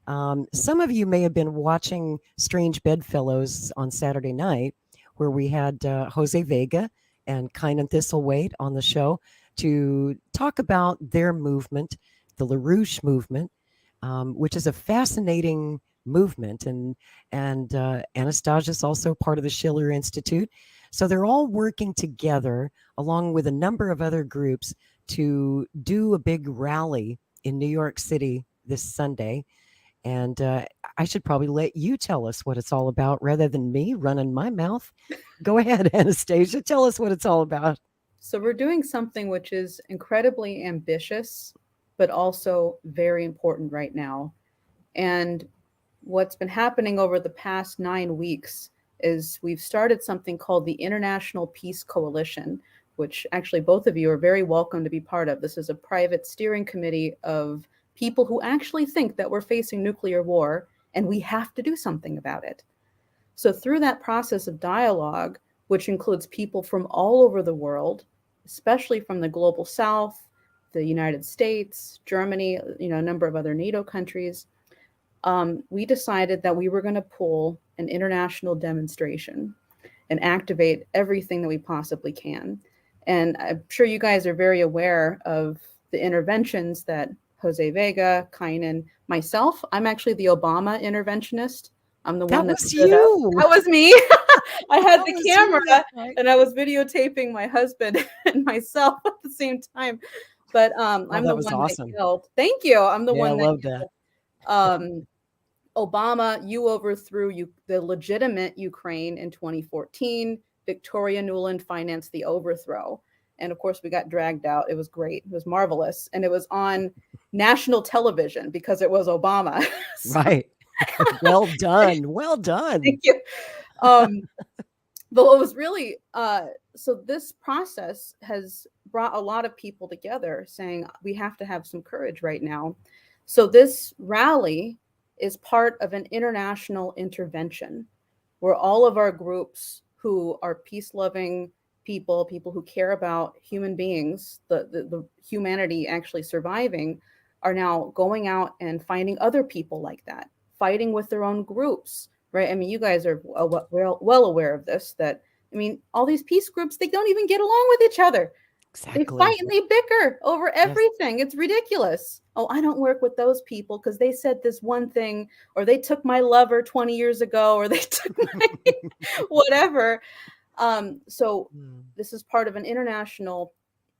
Some of you may have been watching Strange Bedfellows on Saturday night, where we had Jose Vega and Kynan Thistlethwaite on the show to talk about their movement, the LaRouche movement, which is a fascinating movement. And Anastasia is also part of the Schiller Institute. So they're all working together along with a number of other groups to do a big rally in New York City this Sunday. And I should probably let you tell us what it's all about rather than me running my mouth. Go ahead, Anastasia. Tell us what it's all about. So we're doing something which is incredibly ambitious, but also very important right now. And what's been happening over the past 9 weeks is we've started something called the International Peace Coalition, which actually both of you are very welcome to be part of. This is a private steering committee of people who actually think that we're facing nuclear war and we have to do something about it. So through that process of dialogue, which includes people from all over the world, especially from the global south, the United States, Germany, a number of other NATO countries, we decided that we were going to pull an international demonstration and activate everything that we possibly can. And I'm sure you guys are very aware of the interventions that Jose Vega, Kynan, myself. I'm actually the Obama interventionist. I'm the one that was you. That was me. I had the camera and I was videotaping my husband and myself at the same time. But I'm the one awesome. that yelled. Thank you. I'm the one I that love that. Obama, you overthrew the legitimate Ukraine in 2014. Victoria Nuland financed the overthrow. And of course, we got dragged out. It was great. It was marvelous. And it was on national television because it was Obama. Right. Well done. Well done. Thank you. But what was really, so this process has brought a lot of people together saying we have to have some courage right now. So this rally is part of an international intervention where all of our groups who are peace-loving people who care about human beings, the humanity actually surviving, are now going out and finding other people like that, fighting with their own groups, right? I mean, you guys are well aware of this, that, I mean, all these peace groups, they don't even get along with each other. Exactly. They fight and they bicker over everything. Yes. It's ridiculous. Oh, I don't work with those people because they said this one thing, or they took my lover 20 years ago, or they took my whatever. So this is part of an international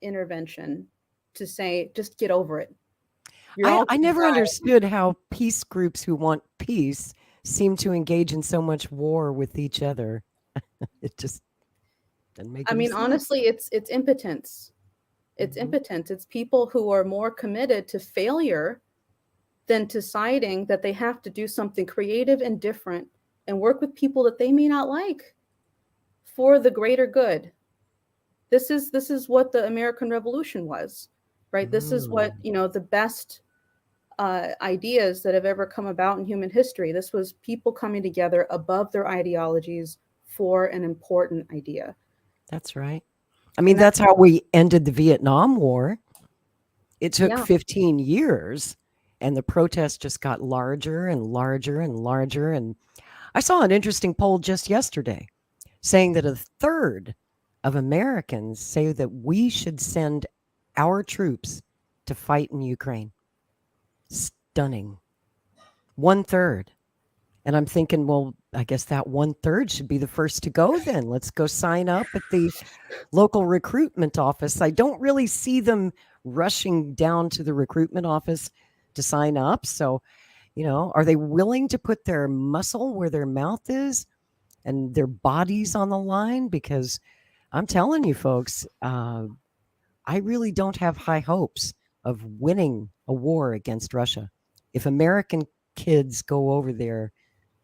intervention to say, just get over it. I never understood how peace groups who want peace seem to engage in so much war with each other. It just doesn't make any sense. Honestly, it's impotence. It's impotence. It's people who are more committed to failure than deciding that they have to do something creative and different and work with people that they may not like for the greater good. This is what the American Revolution was, right? This is what, the best ideas that have ever come about in human history. This was people coming together above their ideologies for an important idea. That's right. I mean, that's how we ended the Vietnam War. It took 15 years, and the protests just got larger and larger and larger. And I saw an interesting poll just yesterday saying that 1/3 of Americans say that we should send our troops to fight in Ukraine. Stunning. 1/3. And I'm thinking, well, I guess that 1/3 should be the first to go then. Let's go sign up at the local recruitment office. I don't really see them rushing down to the recruitment office to sign up. So, are they willing to put their muscle where their mouth is and their bodies on the line? Because I'm telling you, folks, I really don't have high hopes of winning a war against Russia. If American kids go over there,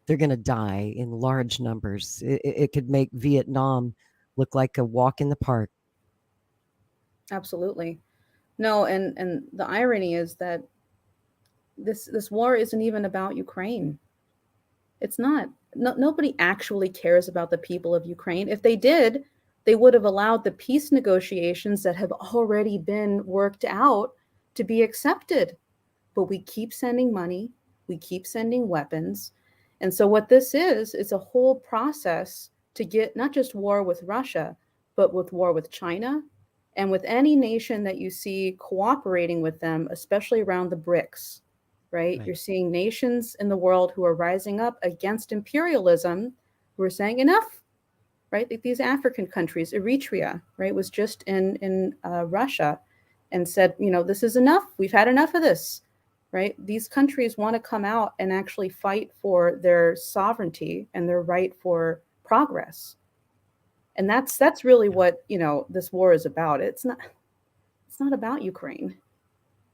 they're going to die in large numbers. It could make Vietnam look like a walk in the park. Absolutely. No, and the irony is that this war isn't even about Ukraine. It's not. Nobody actually cares about the people of Ukraine. If they did, they would have allowed the peace negotiations that have already been worked out to be accepted. But we keep sending money, we keep sending weapons. And so what this is, it's a whole process to get not just war with Russia, but with war with China and with any nation that you see cooperating with them, especially around the BRICS, right? You're seeing nations in the world who are rising up against imperialism, who are saying enough, right? Like these African countries, Eritrea, right, was just in Russia and said, this is enough. We've had enough of this. Right? These countries want to come out and actually fight for their sovereignty and their right for progress. And that's really what, this war is about. It's not about Ukraine.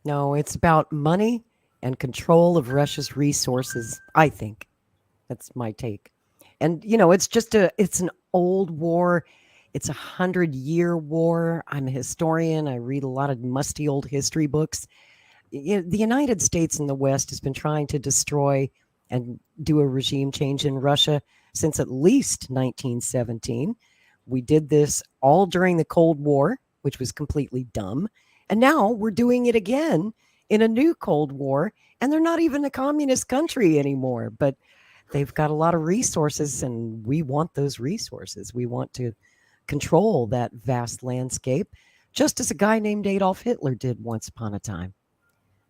No, it's about money and control of Russia's resources, I think. That's my take. And, it's an old war. It's 100-year war. I'm a historian. I read a lot of musty old history books. The United States and the West has been trying to destroy and do a regime change in Russia since at least 1917. We did this all during the Cold War, which was completely dumb. And now we're doing it again in a new Cold War. And they're not even a communist country anymore, but they've got a lot of resources and we want those resources. We want to control that vast landscape, just as a guy named Adolf Hitler did once upon a time.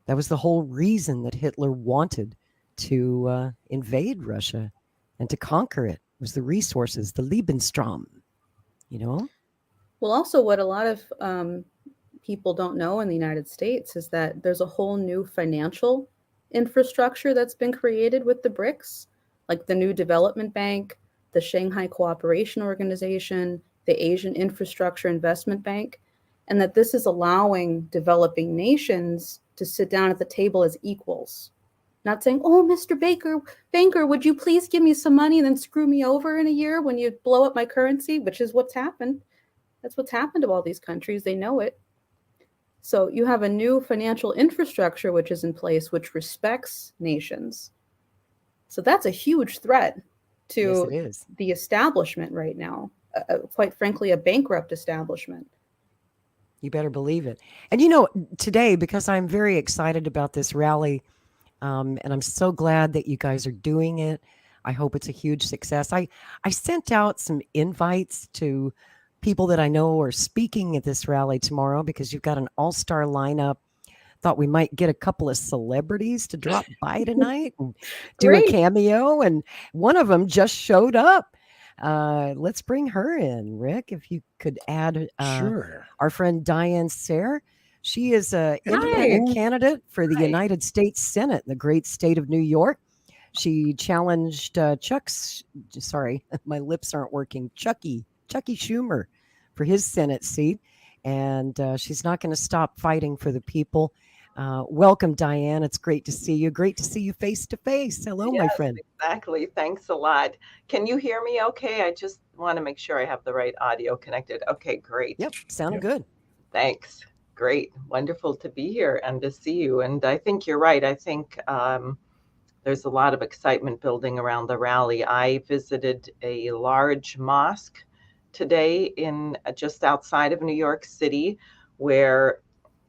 That was the whole reason that Hitler wanted to invade Russia and to conquer it, was the resources, the Lebensraum, Well, also what a lot of people don't know in the United States is that there's a whole new financial infrastructure that's been created with the BRICS, like the new development bank, the Shanghai Cooperation Organization, the Asian Infrastructure Investment Bank, and that this is allowing developing nations to sit down at the table as equals, not saying, oh, Mr. Banker, would you please give me some money and then screw me over in a year when you blow up my currency, which is what's happened. That's what's happened to all these countries. They know it. So you have a new financial infrastructure which is in place, which respects nations. So that's a huge threat to the establishment right now, quite frankly, a bankrupt establishment. You better believe it. And today, because I'm very excited about this rally, and I'm so glad that you guys are doing it. I hope it's a huge success. I sent out some invites to people that I know are speaking at this rally tomorrow because you've got an all-star lineup. Thought we might get a couple of celebrities to drop by tonight and do a cameo. And one of them just showed up. Let's bring her in, Rick, if you could add our friend Diane Sare. She is an independent candidate for the United States Senate in the great state of New York. She challenged my lips aren't working, Chucky Schumer for his Senate seat. And she's not going to stop fighting for the people. Welcome, Diane. It's great to see you. Great to see you face to face. Hello, my friend. Exactly. Thanks a lot. Can you hear me okay? I just want to make sure I have the right audio connected. Okay, great. Yep, sounded good. Thanks. Great. Wonderful to be here and to see you. And I think you're right. I think there's a lot of excitement building around the rally. I visited a large mosque today in just outside of New York City, where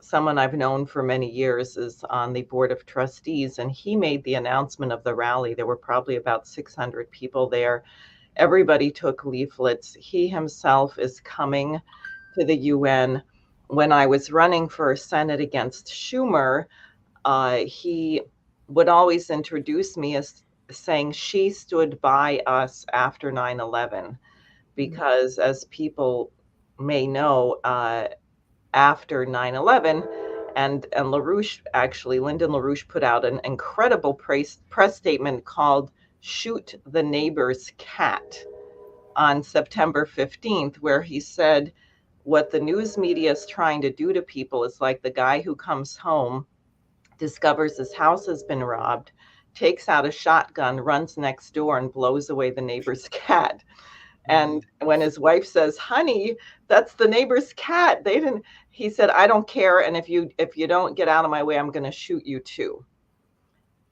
someone I've known for many years is on the board of trustees, and he made the announcement of the rally. There were probably about 600 people there. Everybody took leaflets. He himself is coming to the UN. When I was running for Senate against Schumer, he would always introduce me as saying she stood by us after 9/11, because as people may know, after 9/11, and LaRouche, actually, Lyndon LaRouche put out an incredible press statement called "Shoot the Neighbor's Cat" on September 15th, where he said what the news media is trying to do to people is like the guy who comes home, discovers his house has been robbed, takes out a shotgun, runs next door, and blows away the neighbor's cat. And when his wife says, "Honey, that's the neighbor's cat," he said, "I don't care. And if you don't get out of my way, I'm going to shoot you too."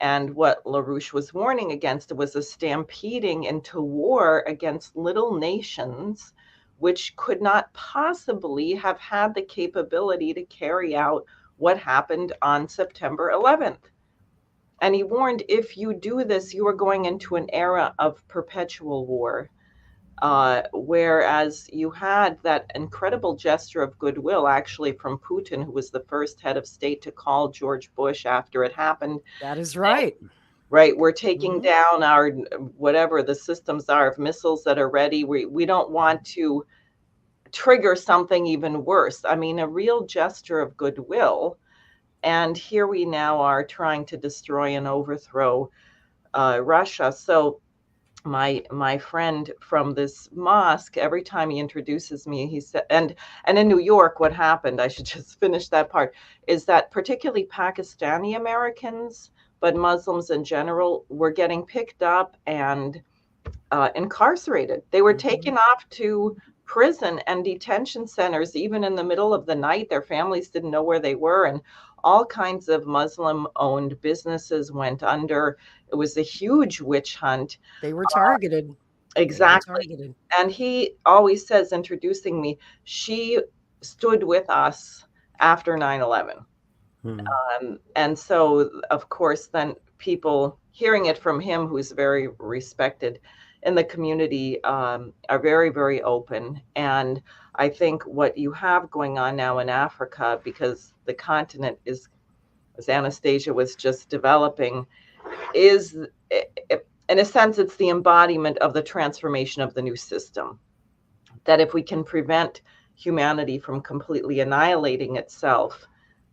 And what LaRouche was warning against was a stampeding into war against little nations, which could not possibly have had the capability to carry out what happened on September 11th. And he warned, if you do this, you are going into an era of perpetual war. Whereas you had that incredible gesture of goodwill, actually, from Putin, who was the first head of state to call George Bush after it happened. That is right. Right. We're taking down our, whatever the systems are of missiles that are ready. We don't want to trigger something even worse. I mean, a real gesture of goodwill. And here we now are trying to destroy and overthrow Russia. So my friend from this mosque, every time he introduces me, he said, and in New York, what happened, I should just finish that part, is that particularly Pakistani Americans, but Muslims in general, were getting picked up and incarcerated. They were taken off to prison and detention centers, even in the middle of the night. Their families didn't know where they were, and all kinds of Muslim-owned businesses went under. It was a huge witch hunt. They were targeted. Exactly. They were targeted. And he always says, introducing me, she stood with us after 9/11. And so, of course, then people hearing it from him, who's very respected in the community, are very, very open. And I think what you have going on now in Africa, because the continent is, as Anastasia was just developing, is, in a sense, it's the embodiment of the transformation of the new system. That if we can prevent humanity from completely annihilating itself,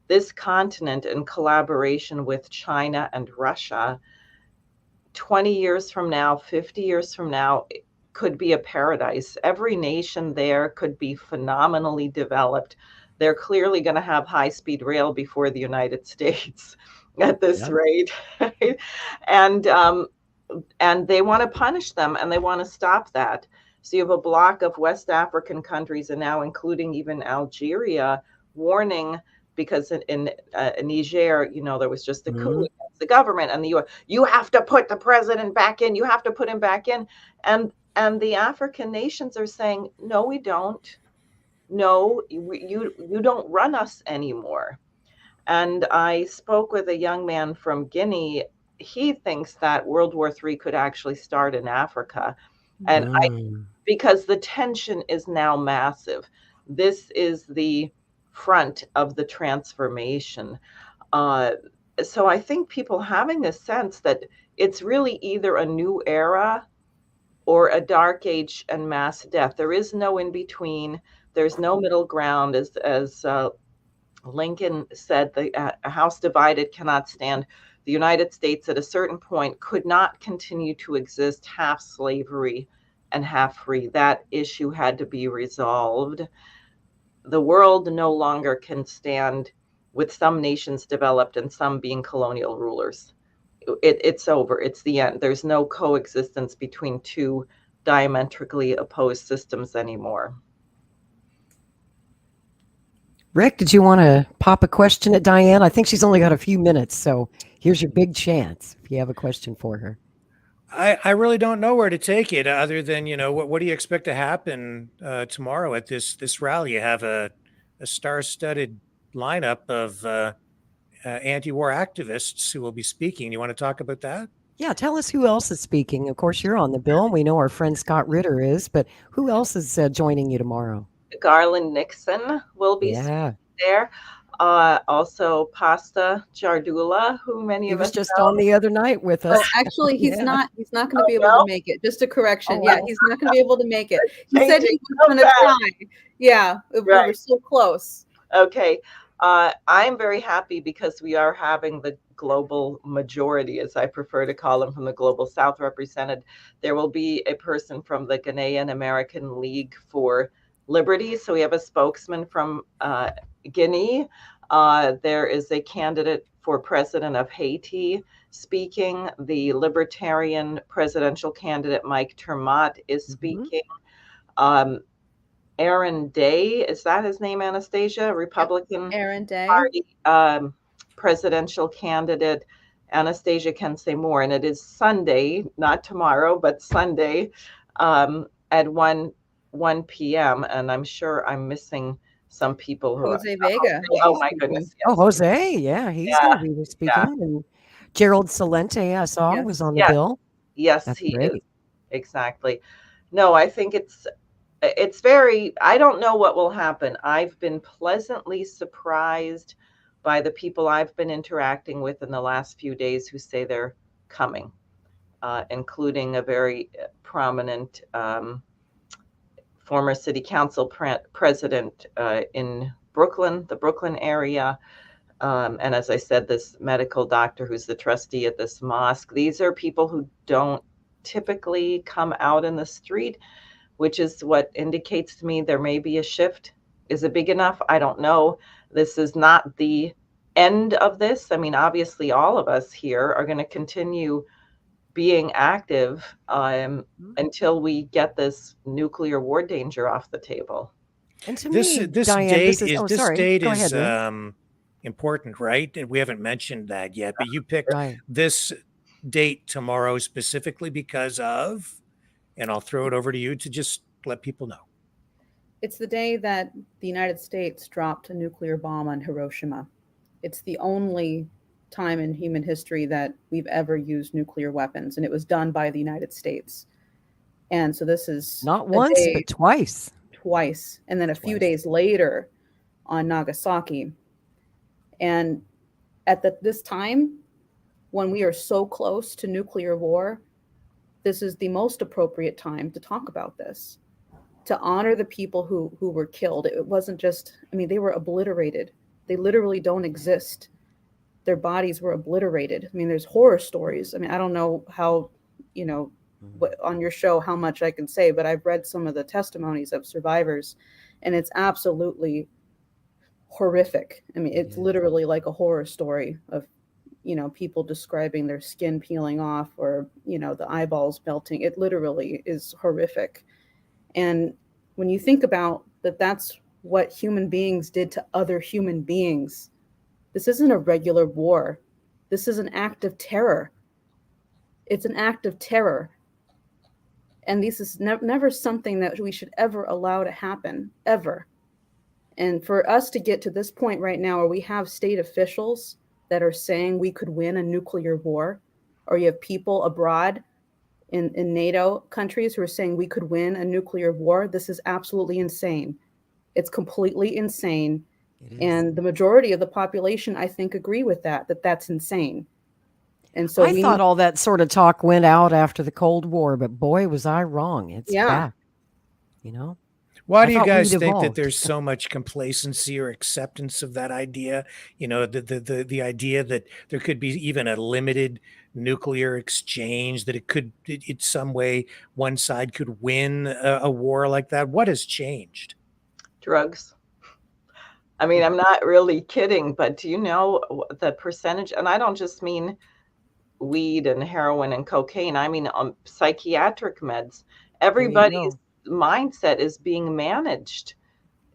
this continent, in collaboration with China and Russia, 20 years from now, 50 years from now, could be a paradise. Every nation there could be phenomenally developed. They're clearly going to have high-speed rail before the United States at this rate. And they want to punish them, and they want to stop that. So you have a block of West African countries, and now including even Algeria, warning, because in Niger, there was just a coup against the government, and the U.S., you have to put the president back in. You have to put him back in. And the African nations are saying, no, we don't. No, you don't run us anymore. And I spoke with a young man from Guinea. He thinks that World War III could actually start in Africa. And because the tension is now massive. This is the front of the transformation. So I think people having this sense that it's really either a new era or a dark age and mass death. There is no in between. There's no middle ground. As Lincoln said, a house divided cannot stand. The United States at a certain point could not continue to exist half slavery and half free. That issue had to be resolved. The world no longer can stand with some nations developed and some being colonial rulers. It's over. It's the end. There's no coexistence between two diametrically opposed systems anymore. Rick, did you want to pop a question at Diane? I think she's only got a few minutes, so here's your big chance if you have a question for her. I really don't know where to take it other than, what do you expect to happen tomorrow at this rally? You have a star-studded lineup of anti-war activists who will be speaking. You want to talk about that? Yeah, tell us who else is speaking. Of course, you're on the bill. We know our friend Scott Ritter is, but who else is joining you tomorrow? Garland Nixon will be there. Also Pasta Jardula, who many He of was us just know. on the other night with us. Oh, actually, he's Yeah. not. He's not going to Oh, be able no? to make it. Just a correction. Oh, Yeah, wow. he's not going to be able to make it. He said he Changing was so going to fast. try. Yeah, we were Right. so close. Okay. I'm very happy because we are having the global majority, as I prefer to call them, from the global South represented. There will be a person from the Ghanaian American League for Liberty. So we have a spokesman from Guinea. There is a candidate for president of Haiti speaking. The Libertarian presidential candidate, Mike Termott, is speaking. Aaron Day, is that his name, Anastasia? Republican Aaron Day. Party presidential candidate. Anastasia can say more. And it is Sunday, not tomorrow, but Sunday at 1 p.m. And I'm sure I'm missing some people who Jose Vega. Oh my goodness. Yes. Oh, Jose. Yeah, he's going to be there speaking. Yeah. And Gerald Celente, I saw, was on the Yes. bill. Yes, That's he great. is. Exactly. No, I think it's very, I don't know what will happen. I've been pleasantly surprised by the people I've been interacting with in the last few days who say they're coming, including a very prominent former city council president in Brooklyn, the Brooklyn area. And as I said, this medical doctor who's the trustee at this mosque. These are people who don't typically come out in the street, which is what indicates to me there may be a shift. Is it big enough? I don't know. This is not the end of this. I mean, obviously, all of us here are going to continue being active until we get this nuclear war danger off the table. And to This me, this Diane, date this is, is oh, this sorry. date Go is ahead, Lynn. important, right? And we haven't mentioned that yet, but you picked Right. this date tomorrow specifically because of, and I'll throw it over to you to just let people know. It's the day that the United States dropped a nuclear bomb on Hiroshima. It's the only time in human history that we've ever used nuclear weapons, and it was done by the United States. And so this is Not once, but twice. Twice. And then a few days later on Nagasaki. And at this time, when we are so close to nuclear war, this is the most appropriate time to talk about this, to honor the people who were killed. It wasn't just, I mean, they were obliterated. They literally don't exist. Their bodies were obliterated. I mean, there's horror stories. I mean, I don't know how, you know, what, on your show, how much I can say, but I've read some of the testimonies of survivors, and it's absolutely horrific. I mean, it's literally like a horror story of, you know, people describing their skin peeling off or, you know, the eyeballs melting. It literally is horrific. And when you think about that, that's what human beings did to other human beings. This isn't a regular war. This is an act of terror. It's an act of terror. And this is never something that we should ever allow to happen, ever. And for us to get to this point right now where we have state officials that are saying we could win a nuclear war, or you have people abroad in NATO countries who are saying we could win a nuclear war, this is absolutely insane. It's completely insane. And the majority of the population, I think, agree with that's insane. And so I thought all that sort of talk went out after the Cold War, but boy, was I wrong. It's back, you know? Why I do you thought guys we'd think that evolved. there's so much complacency or acceptance of that idea? You know, the idea that there could be even a limited nuclear exchange, that it some way one side could win a war like that. What has changed? Drugs. I mean, I'm not really kidding, but do you know the percentage? And I don't just mean weed and heroin and cocaine. I mean, psychiatric meds. Everybody's mindset is being managed.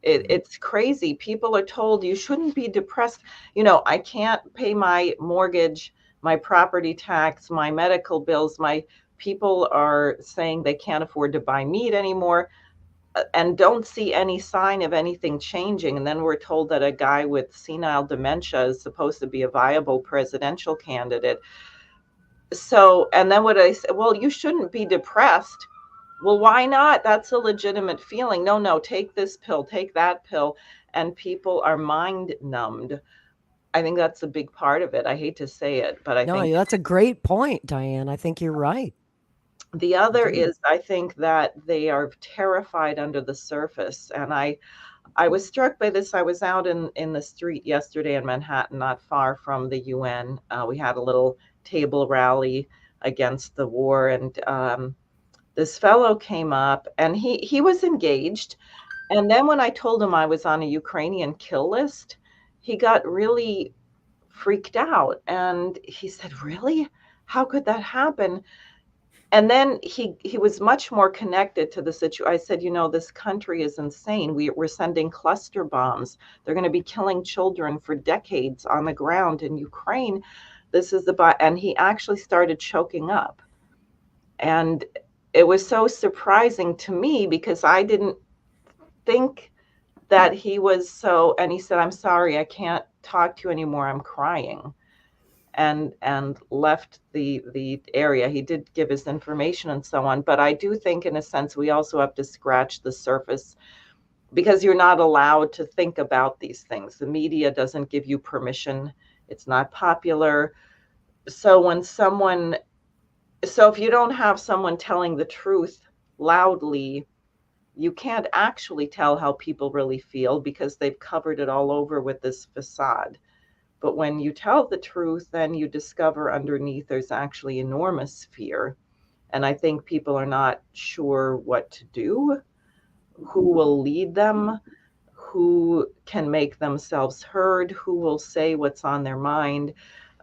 It's crazy. People are told you shouldn't be depressed. You know, I can't pay my mortgage, my property tax, my medical bills. My people are saying they can't afford to buy meat anymore and don't see any sign of anything changing. And then we're told that a guy with senile dementia is supposed to be a viable presidential candidate. So, and then what I say, well, you shouldn't be depressed. Well, why not? That's a legitimate feeling. No, take this pill, take that pill. and people are mind numbed. I think that's a big part of it. I hate to say it, but I think that's a great point, Diane. I think you're right. the other is, I think that they are terrified under the surface. And I was struck by this. I was out in the street yesterday in Manhattan, not far from the UN. We had a little table rally against the war, and this fellow came up, and he was engaged. And then when I told him I was on a Ukrainian kill list, he got really freaked out. And he said, really? How could that happen? And then he was much more connected to the situation. I said, this country is insane. We're sending cluster bombs. They're going to be killing children for decades on the ground in Ukraine. This is and he actually started choking up. And it was so surprising to me because I didn't think that he was so, and he said, I'm sorry, I can't talk to you anymore. I'm crying. And left the area. He did give his information and so on. But I do think, in a sense, we also have to scratch the surface because you're not allowed to think about these things. The media doesn't give you permission. It's not popular. So if you don't have someone telling the truth loudly, you can't actually tell how people really feel because they've covered it all over with this facade. But when you tell the truth, then you discover underneath there's actually enormous fear. And I think people are not sure what to do, who will lead them, who can make themselves heard, who will say what's on their mind.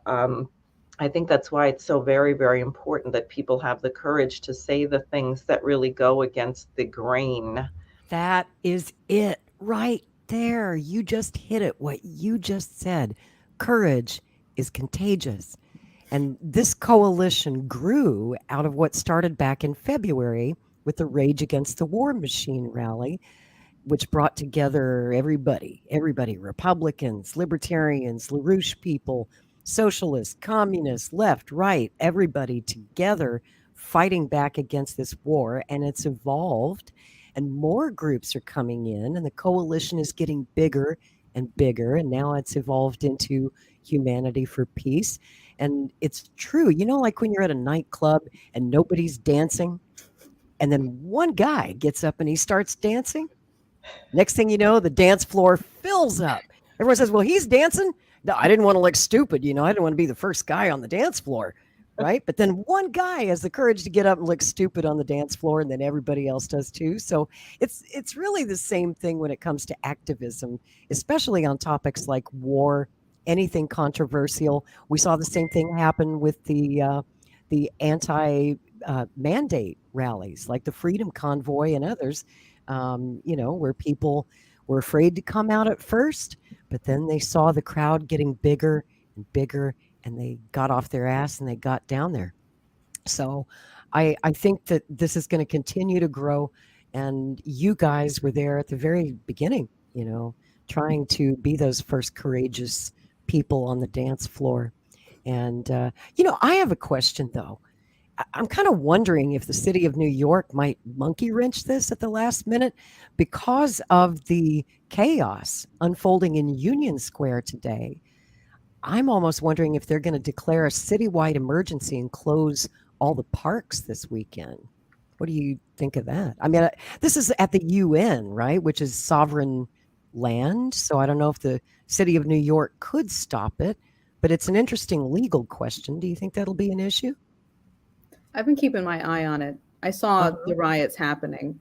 I think that's why it's so very, very important that people have the courage to say the things that really go against the grain. That is it right there. You just hit it, what you just said. Courage is contagious. And this coalition grew out of what started back in February with the Rage Against the War Machine rally, which brought together everybody, Republicans, libertarians, LaRouche people, socialists, communists, left, right, everybody together fighting back against this war. And it's evolved, and more groups are coming in, and the coalition is getting bigger and bigger, and now it's evolved into Humanity for Peace. And it's true, like when you're at a nightclub and nobody's dancing, and then one guy gets up and he starts dancing. Next thing you know, the dance floor fills up. Everyone says, well, he's dancing. No, I didn't want to look stupid. I didn't want to be the first guy on the dance floor. Right. But then one guy has the courage to get up and look stupid on the dance floor, and then everybody else does too. So it's really the same thing when it comes to activism, especially on topics like war, anything controversial. We saw the same thing happen with the anti-mandate rallies, like the Freedom Convoy and others, where people were afraid to come out at first, but then they saw the crowd getting bigger and bigger, and they got off their ass and they got down there. So I think that this is going to continue to grow. And you guys were there at the very beginning, trying to be those first courageous people on the dance floor. And, I have a question, though. I'm kind of wondering if the city of New York might monkey wrench this at the last minute because of the chaos unfolding in Union Square today. I'm almost wondering if they're going to declare a citywide emergency and close all the parks this weekend. What do you think of that? I mean, this is at the UN, right, which is sovereign land. So I don't know if the city of New York could stop it, but it's an interesting legal question. Do you think that'll be an issue? I've been keeping my eye on it. I saw the riots happening,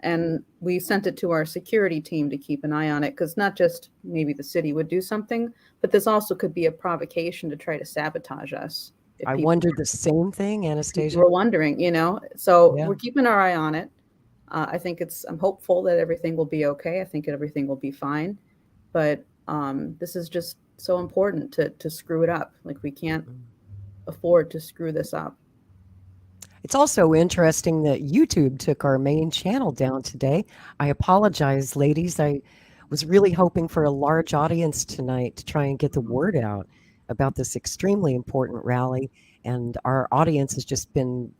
and we sent it to our security team to keep an eye on it, because not just maybe the city would do something, but this also could be a provocation to try to sabotage us. I wondered the same thing, Anastasia. We're wondering, so we're keeping our eye on it. I'm hopeful that everything will be okay. I think everything will be fine, but this is just so important to screw it up. Like, we can't afford to screw this up. It's also interesting that YouTube took our main channel down today. I apologize, ladies. I was really hoping for a large audience tonight to try and get the word out about this extremely important rally. And our audience has just been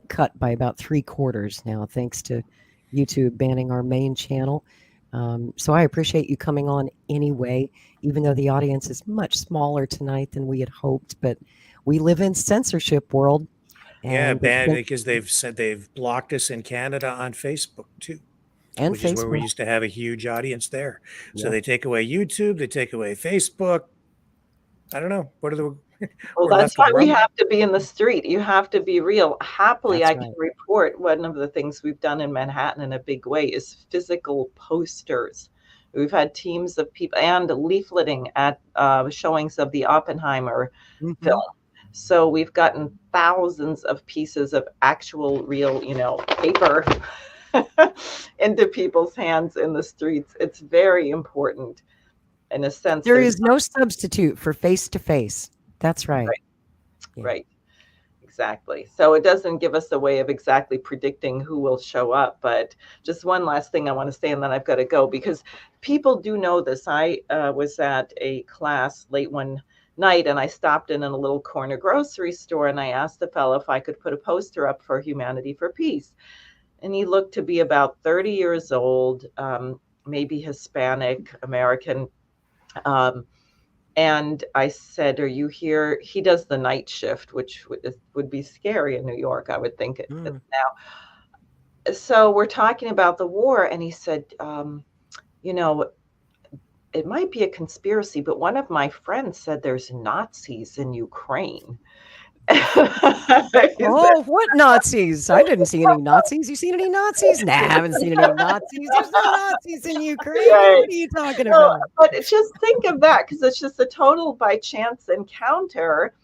cut by about 3/4 now, thanks to YouTube banning our main channel. So I appreciate you coming on anyway, even though the audience is much smaller tonight than we had hoped. But we live in censorship world. Yeah, And bad because they've said they've blocked us in Canada on Facebook too, and which is where we Facebook. used to have a huge audience there. So Yeah. they take away YouTube, they take away Facebook. I don't know. What are the Well, we're that's left with why we Rumble. have to be in the street. You have to be real. Happily, That's I can report one of the things we've done in Manhattan in a big way is physical posters. We've had teams of people and leafleting at showings of the Oppenheimer film. So we've gotten thousands of pieces of actual, real, paper into people's hands in the streets. It's very important in a sense. There is no substitute for face-to-face. That's right. Right. Exactly. So it doesn't give us a way of exactly predicting who will show up. But just one last thing I want to say, and then I've got to go, because people do know this. I was at a class late one night, and I stopped in a little corner grocery store, and I asked the fellow if I could put a poster up for Humanity for Peace. And he looked to be about 30 years old, maybe Hispanic, American. And I said, are you here? He does the night shift, which would be scary in New York, I would think now. So we're talking about the war, and he said, it might be a conspiracy, but one of my friends said there's Nazis in Ukraine. Oh, what Nazis? I didn't see any Nazis. You seen any Nazis? Nah, I haven't seen any Nazis. There's no Nazis in Ukraine. Right. What are you talking about? But just think of that, because it's just a total by chance encounter.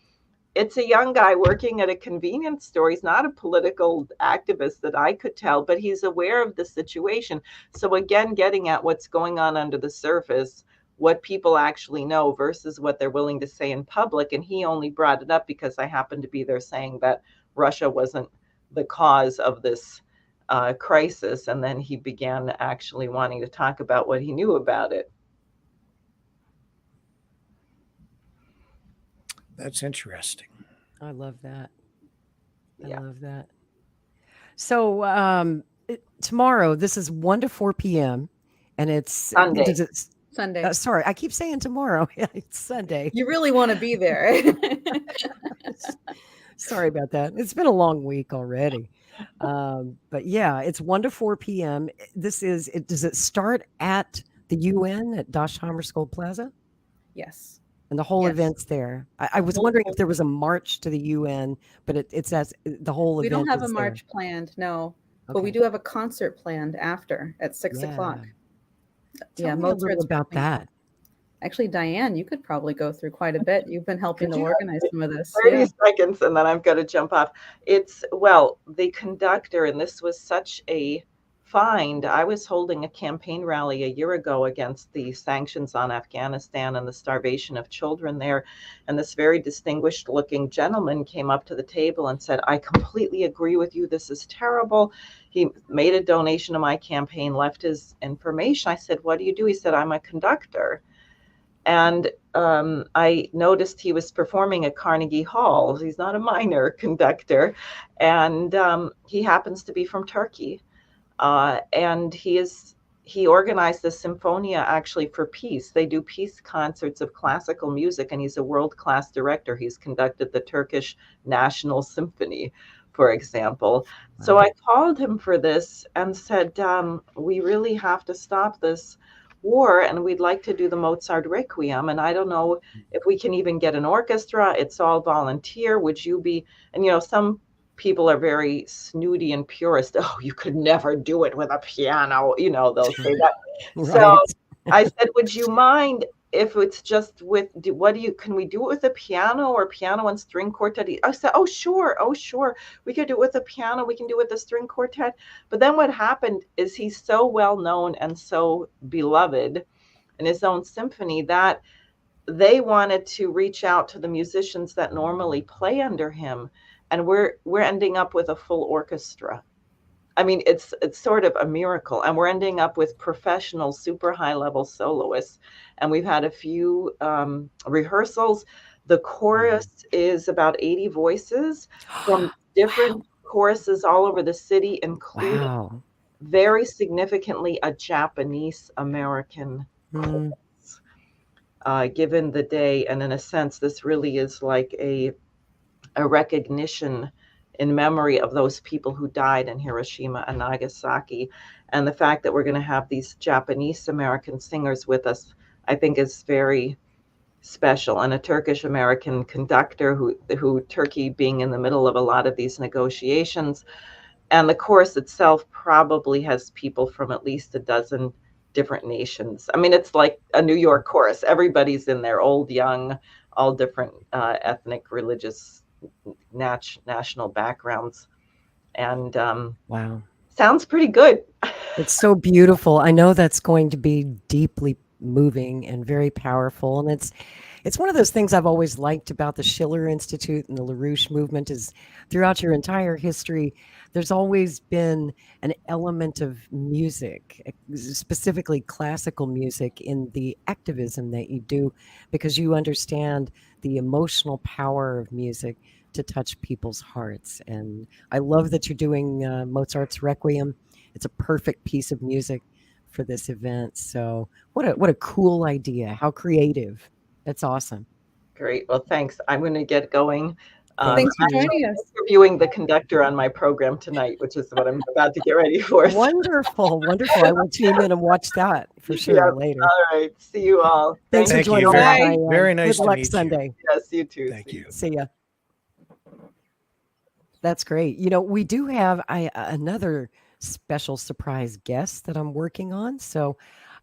It's a young guy working at a convenience store. He's not a political activist that I could tell, but he's aware of the situation. So again, getting at what's going on under the surface, what people actually know versus what they're willing to say in public. And he only brought it up because I happened to be there saying that Russia wasn't the cause of this crisis. And then he began actually wanting to talk about what he knew about it. That's interesting. I love that. I love that. So tomorrow, this is 1 to 4 p.m. and it's Sunday. Sunday. Sorry, I keep saying tomorrow. It's Sunday. You really want to be there. Sorry about that. It's been a long week already. But yeah, it's 1 to 4 p.m. Does it start at the UN at Das Hammarskjöld Plaza? Yes. And the whole event's there. I was wondering if there was a march to the UN, but it's as the whole We event. don't have a is march there. planned, no. But Okay. we do have a concert planned after at 6 o'clock. Tell me a little about that. Actually, Diane, you could probably go through quite a bit. You've been helping to organize some of this. 30 seconds, and then I've got to jump off. The conductor, and this was such a find. I was holding a campaign rally a year ago against the sanctions on Afghanistan and the starvation of children there. And this very distinguished looking gentleman came up to the table and said, I completely agree with you. This is terrible. He made a donation to my campaign, left his information. I said, what do you do? He said, I'm a conductor. And I noticed he was performing at Carnegie Hall. He's not a minor conductor. And he happens to be from Turkey. And he organized the Symphonia actually for peace. They do peace concerts of classical music, and he's a world-class director. He's conducted the Turkish National Symphony, for example. Wow. So I called him for this and said, we really have to stop this war, and we'd like to do the Mozart Requiem. And I don't know if we can even get an orchestra. It's all volunteer. Would you be, and some people are very snooty and purist. Oh, you could never do it with a piano. They'll say that. Right. So I said, would you mind if it's just with, can we do it with a piano or piano and string quartet? I said, oh, sure. We could do it with a piano. We can do it with a string quartet. But then what happened is he's so well known and so beloved in his own symphony that they wanted to reach out to the musicians that normally play under him. And we're ending up with a full orchestra. I mean, it's sort of a miracle. And we're ending up with professional, super high level soloists. And we've had a few rehearsals. The chorus is about 80 voices from different choruses all over the city, including very significantly a Japanese American chorus, given the day. And in a sense, this really is like a recognition in memory of those people who died in Hiroshima and Nagasaki. And the fact that we're going to have these Japanese American singers with us, I think is very special. And a Turkish American conductor who Turkey being in the middle of a lot of these negotiations. And the chorus itself probably has people from at least a dozen different nations. I mean, it's like a New York chorus. Everybody's in there, old, young, all different ethnic, religious, national backgrounds. And wow, sounds pretty good. It's so beautiful. I know that's going to be deeply moving and very powerful. And it's one of those things I've always liked about the Schiller Institute and the LaRouche movement is throughout your entire history, there's always been an element of music, specifically classical music, in the activism that you do, because you understand the emotional power of music to touch people's hearts. And I love that you're doing Mozart's Requiem. It's a perfect piece of music for this event. So what a cool idea. How creative. That's awesome. Great. Well, thanks. I'm going to get going. Thanks for joining us. Interviewing the conductor on my program tonight, which is what I'm about to get ready for. Wonderful, wonderful. I will tune in and watch that for sure later. All right. See you all. Thanks for joining us. Very nice Good to luck meet Sunday. you. Yes, you too. Thank you. See ya. That's great. You know, we do have another special surprise guest that I'm working on. So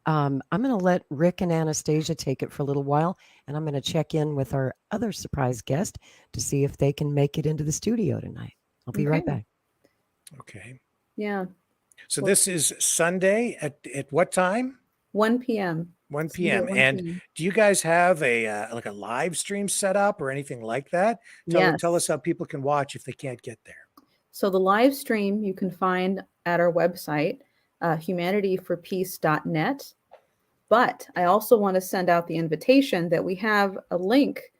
I'm going to let Rick and Anastasia take it for a little while, and I'm going to check in with our other surprise guest to see if they can make it into the studio tonight. I'll be right back. Okay. Yeah. So this is Sunday at what time? 1 p.m. 1 p.m. And do you guys have a like a live stream set up or anything like that? Tell us how people can watch if they can't get there. So the live stream you can find at our website, humanityforpeace.net. But I also want to send out the invitation that we have a link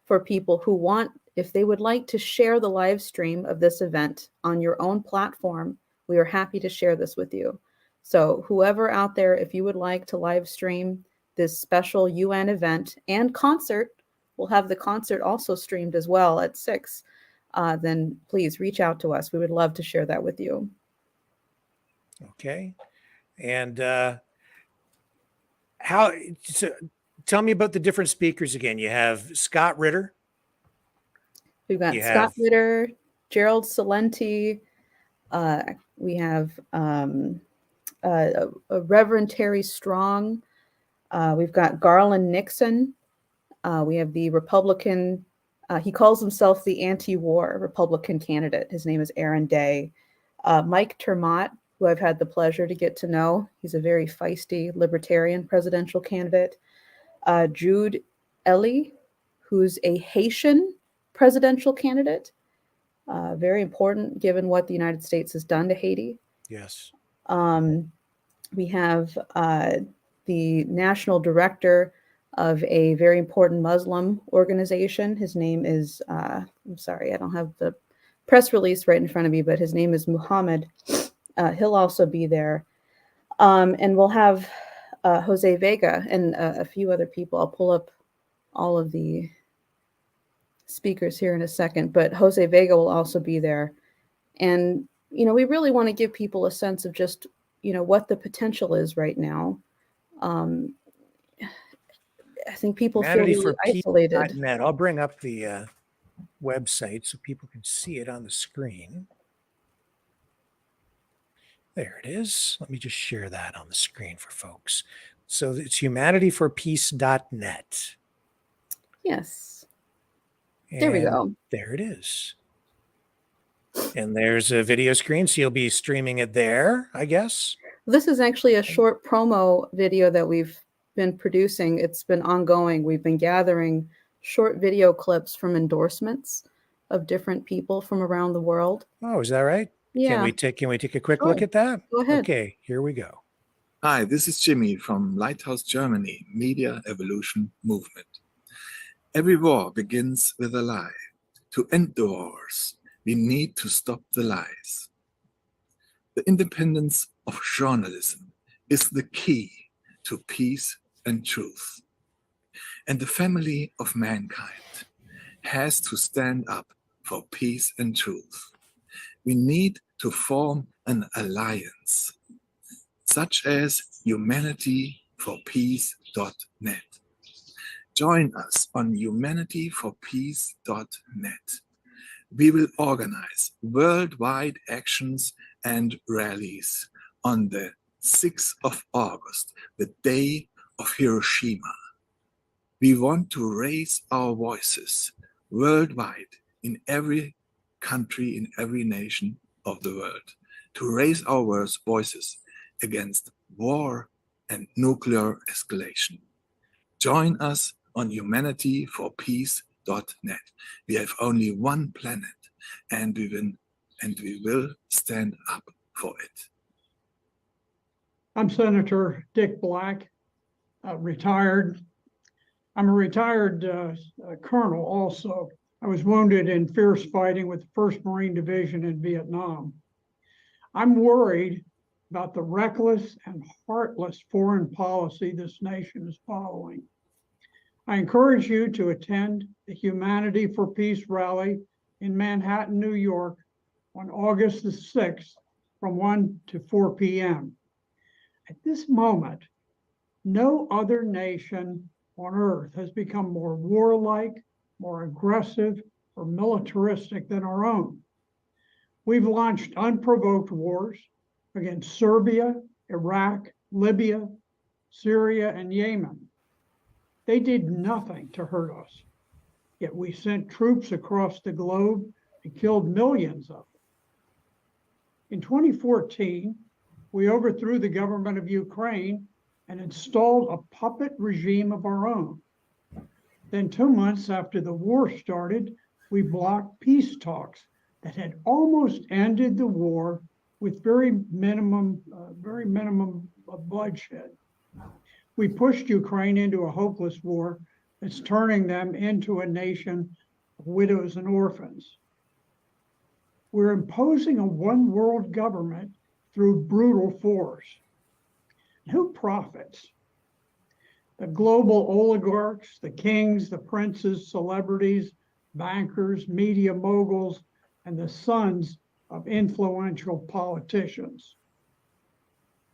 for people who want, if they would like to share the live stream of this event on your own platform, we are happy to share this with you. So whoever out there, if you would like to live stream this special UN event and concert, we'll have the concert also streamed as well at 6, then please reach out to us. We would love to share that with you. Okay. And tell me about the different speakers again. You have Scott Ritter. We've got Scott Ritter, Gerald Celente. We have a Reverend Terri Strong. We've got Garland Nixon. We have the Republican, he calls himself the anti-war Republican candidate. His name is Aaron Day. Mike Termott, who I've had the pleasure to get to know. He's a very feisty libertarian presidential candidate. Jude Ellie, who's a Haitian presidential candidate. Very important given what the United States has done to Haiti. Yes. We have the national director of a very important Muslim organization. His name is, I'm sorry, I don't have the press release right in front of me, but his name is Muhammad. He'll also be there. And we'll have Jose Vega and a few other people. I'll pull up all of the speakers here in a second, but Jose Vega will also be there. And, you know, we really want to give people a sense of just, you know, what the potential is right now. I think people feel really isolated. I'll bring up the website so people can see it on the screen. There it is. Let me just share that on the screen for folks. So it's humanityforpeace.net. Yes. There we go. There it is. And there's a video screen, so you'll be streaming it there, I guess. This is actually a short promo video that we've been producing. It's been ongoing. We've been gathering short video clips from endorsements of different people from around the world. Oh, is that right? Yeah. Can we take a quick look at that? Go ahead. Okay, here we go. Hi, this is Jimmy from Lighthouse Germany, Media Evolution Movement. Every war begins with a lie. To end the wars, we need to stop the lies. The independence of journalism is the key to peace and truth. And the family of mankind has to stand up for peace and truth. We need to form an alliance, such as humanityforpeace.net. Join us on humanityforpeace.net. We will organize worldwide actions and rallies on the 6th of August, the day of Hiroshima. We want to raise our voices worldwide in every country, in every nation of the world, to raise our voices against war and nuclear escalation. Join us on humanityforpeace.net. We have only one planet, and we will stand up for it. I'm Senator Dick Black, retired. I'm a retired colonel also. I was wounded in fierce fighting with the 1st Marine Division in Vietnam. I'm worried about the reckless and heartless foreign policy this nation is following. I encourage you to attend the Humanity for Peace rally in Manhattan, New York on August the 6th from 1 to 4 p.m. At this moment, no other nation on earth has become more warlike, more aggressive, or militaristic than our own. We've launched unprovoked wars against Serbia, Iraq, Libya, Syria, and Yemen. They did nothing to hurt us, yet we sent troops across the globe and killed millions of them. In 2014, we overthrew the government of Ukraine and installed a puppet regime of our own. Then 2 months after the war started, we blocked peace talks that had almost ended the war with very minimum bloodshed. We pushed Ukraine into a hopeless war that's turning them into a nation of widows and orphans. We're imposing a one world government through brutal force. Who profits? The global oligarchs, the kings, the princes, celebrities, bankers, media moguls, and the sons of influential politicians.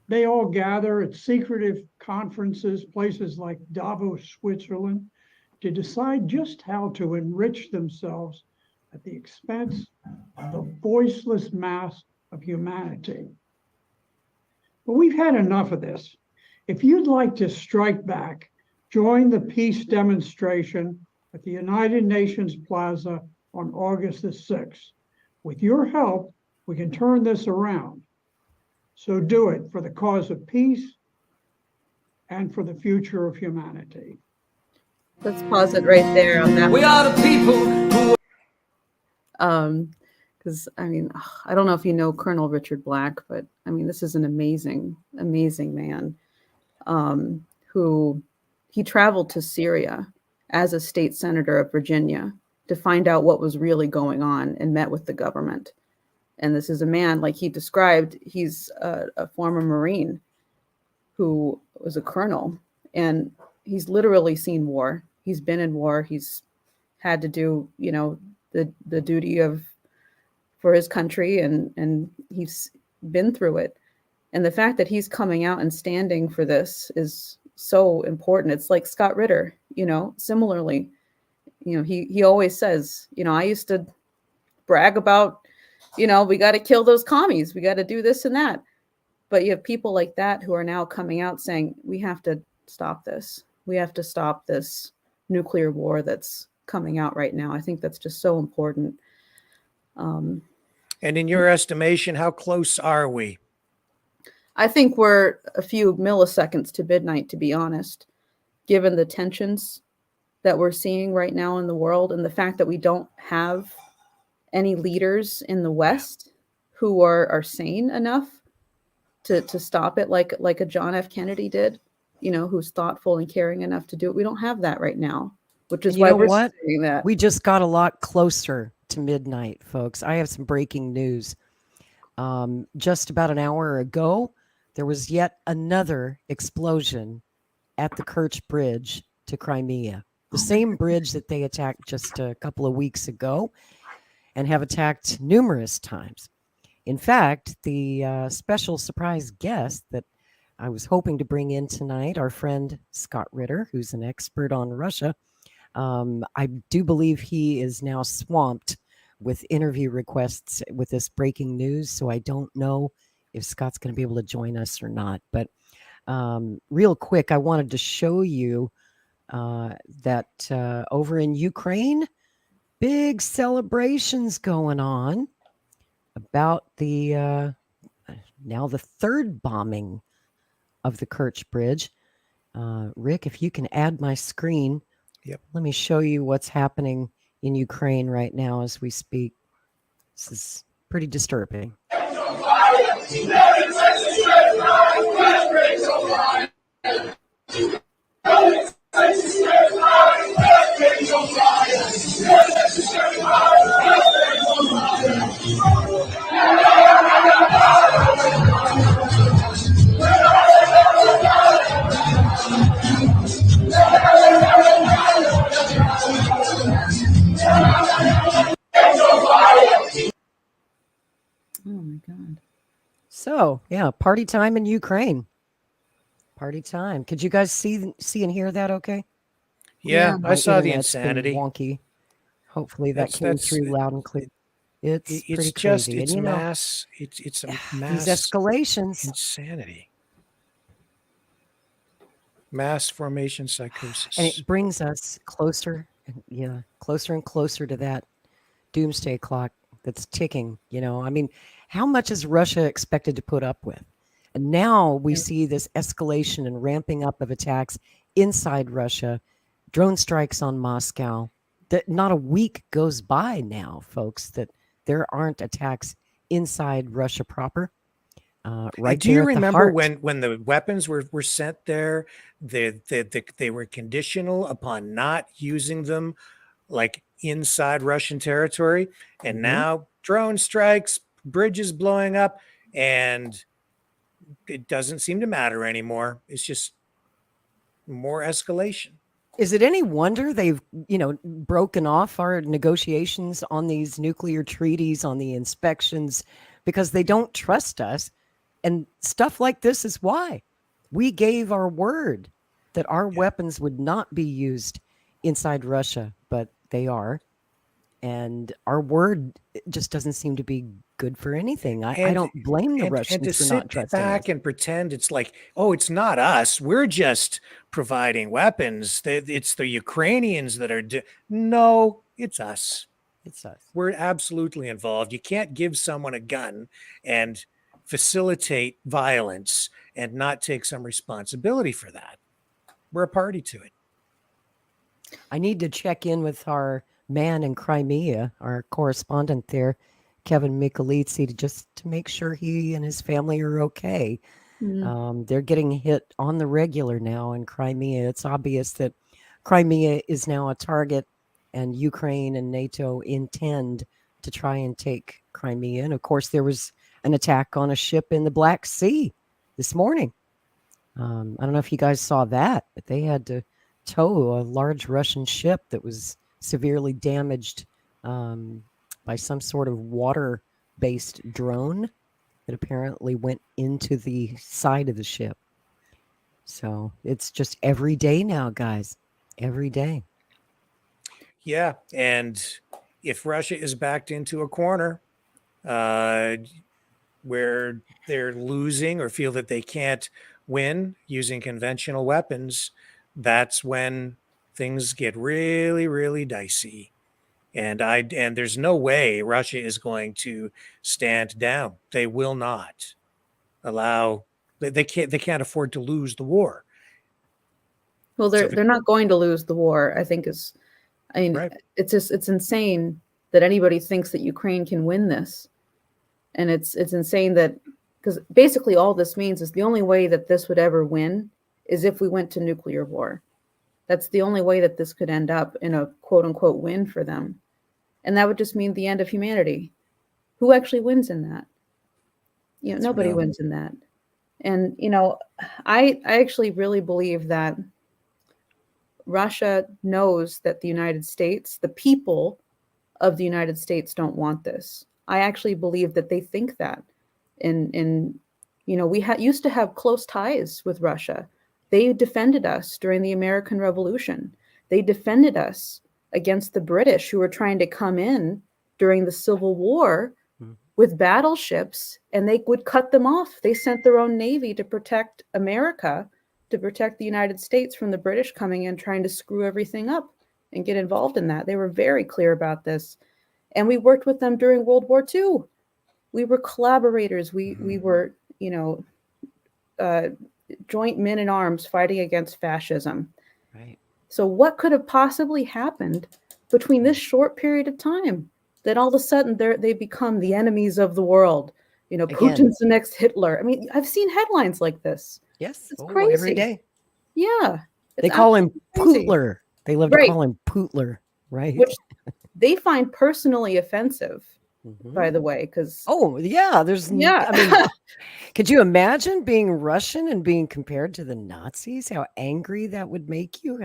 They all gather at secretive conferences, places like Davos, Switzerland, to decide just how to enrich themselves at the expense of the voiceless mass of humanity. But we've had enough of this. If you'd like to strike back, join the peace demonstration at the United Nations Plaza on August the 6th. With your help, we can turn this around. So do it for the cause of peace and for the future of humanity. Let's pause it right there on that. We are the people who. Because I mean, I don't know if you know Colonel Richard Black, but I mean, this is an amazing, amazing man who he traveled to Syria as a state senator of Virginia to find out what was really going on and met with the government. And this is a man, like he described, he's a former Marine who was a colonel, and he's literally seen war. He's been in war. He's had to do, you know, the duty for his country, and he's been through it. And the fact that he's coming out and standing for this is so important. It's like Scott Ritter, you know, similarly, you know, he always says, you know, I used to brag about, you know, we got to kill those commies. We got to do this and that. But you have people like that who are now coming out saying, we have to stop this. We have to stop this nuclear war that's coming out right now. I think that's just so important. And in your estimation, how close are we? I think we're a few milliseconds to midnight, to be honest, given the tensions that we're seeing right now in the world and the fact that we don't have any leaders in the West who are sane enough to stop it like a John F. Kennedy did, you know, who's thoughtful and caring enough to do it. We don't have that right now, which is why we're saying that. We just got a lot closer to midnight, folks. I have some breaking news. Just about an hour ago, there was yet another explosion at the Kerch Bridge to Crimea, the same bridge that they attacked just a couple of weeks ago and have attacked numerous times. In fact, the special surprise guest that I was hoping to bring in tonight, our friend Scott Ritter, who's an expert on Russia, I do believe he is now swamped with interview requests with this breaking news, so I don't know if Scott's going to be able to join us or not. But real quick, I wanted to show you that over in Ukraine, big celebrations going on about the now the third bombing of the Kerch Bridge. Rick, if you can add my screen, let me show you what's happening in Ukraine right now as we speak. This is pretty disturbing. Oh my God. So, yeah, party time in Ukraine. Party time. Could you guys see and hear that okay? Yeah, I My saw the internet's been insanity. wonky. Hopefully that That's- came that's- through loud and clear. It's It's pretty just crazy. it's and, you know, mass. It's a mass these escalations. insanity. Mass formation psychosis. And it brings us closer, closer and closer to that doomsday clock that's ticking. You know, I mean, how much is Russia expected to put up with? And now we see this escalation and ramping up of attacks inside Russia, drone strikes on Moscow. That not a week goes by now, folks, that there aren't attacks inside Russia proper. Right Do you there at the remember heart. when the weapons were sent there? They were conditional upon not using them like inside Russian territory, and Mhm. now drone strikes, bridges blowing up, and it doesn't seem to matter anymore. It's just more escalation. Is it any wonder they've, broken off our negotiations on these nuclear treaties, on the inspections, because they don't trust us? And stuff like this is why we gave our word that our weapons would not be used inside Russia, but they are. And our word just doesn't seem to be good for anything. I don't blame the Russians and to for not sit trusting us. back and pretend it's like, oh, it's not us. We're just providing weapons. It's the Ukrainians that are. No, it's us. It's us. We're absolutely involved. You can't give someone a gun and facilitate violence and not take some responsibility for that. We're a party to it. I need to check in with our man in Crimea, our correspondent there, Kevin Michelizzi, to make sure he and his family are okay. They're getting hit on the regular now in Crimea. It's obvious that Crimea is now a target, and Ukraine and NATO intend to try and take Crimea. And of course, there was an attack on a ship in the Black Sea this morning. I don't know if you guys saw that, but they had to tow a large Russian ship that was severely damaged by some sort of water-based drone that apparently went into the side of the ship. So it's just every day now, guys. Every day. Yeah, and if Russia is backed into a corner where they're losing or feel that they can't win using conventional weapons, that's when things get really, really dicey. And there's no way Russia is going to stand down. They will not allow. They can't afford to lose the war. Well, they're not going to lose the war. It's insane that anybody thinks that Ukraine can win this, and it's insane that, because basically all this means is the only way that this would ever win is if we went to nuclear war. That's the only way that this could end up in a quote unquote win for them, and that would just mean the end of humanity. Who actually wins in that? Nobody wins in that. And, I actually really believe that Russia knows that the United States, the people of the United States don't want this. I actually believe that they think that. And we used to have close ties with Russia. They defended us during the American Revolution. They defended us against the British who were trying to come in during the Civil War with battleships, and they would cut them off. They sent their own navy to protect America, to protect the United States from the British coming in, trying to screw everything up and get involved in that. They were very clear about this. And we worked with them during World War II. We were collaborators. We were, joint men in arms fighting against fascism. Right. So what could have possibly happened between this short period of time that all of a sudden they become the enemies of the world? Putin's the next Hitler. I mean, I've seen headlines like this. Yes. It's crazy. Every day. Yeah. They call him crazy. Pootler. They love to call him Pootler, right? Which they find personally offensive, by the way, because I mean, could you imagine being Russian and being compared to the Nazis? How angry that would make you?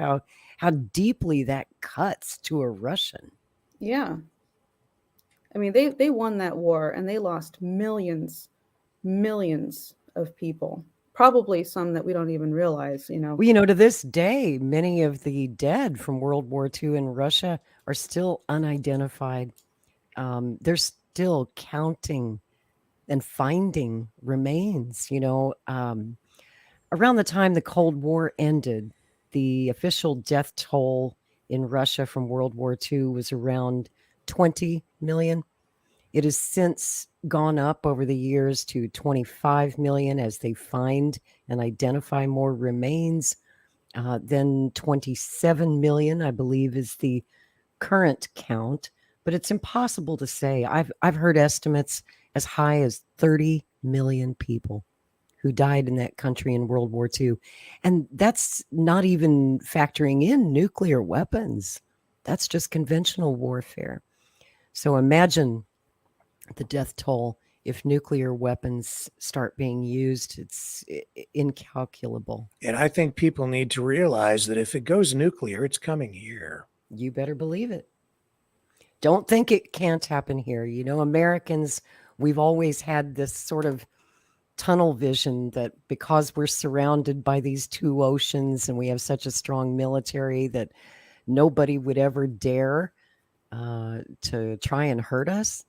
How deeply that cuts to a Russian? Yeah. I mean, they won that war and they lost millions of people. Probably some that we don't even realize, Well, to this day, many of the dead from World War II in Russia are still unidentified. They're still counting and finding remains. Around the time the Cold War ended, the official death toll in Russia from World War II was around 20 million. It has since gone up over the years to 25 million as they find and identify more remains. Then 27 million, I believe, is the current count. But it's impossible to say. I've heard estimates as high as 30 million people who died in that country in World War II. And that's not even factoring in nuclear weapons. That's just conventional warfare. So imagine the death toll if nuclear weapons start being used. It's incalculable. And I think people need to realize that if it goes nuclear, it's coming here. You better believe it. Don't think it can't happen here. Americans, we've always had this sort of tunnel vision that because we're surrounded by these two oceans and we have such a strong military that nobody would ever dare to try and hurt us.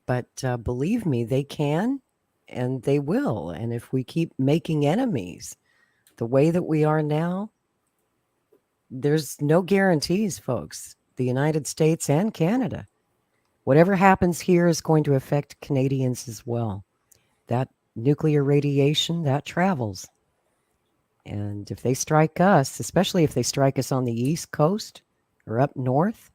But believe me, they can and they will. And if we keep making enemies the way that we are now, there's no guarantees, folks. The United States and Canada. Whatever happens here is going to affect Canadians as well. That nuclear radiation, that travels. And if they strike us, especially if they strike us on the East Coast or up north,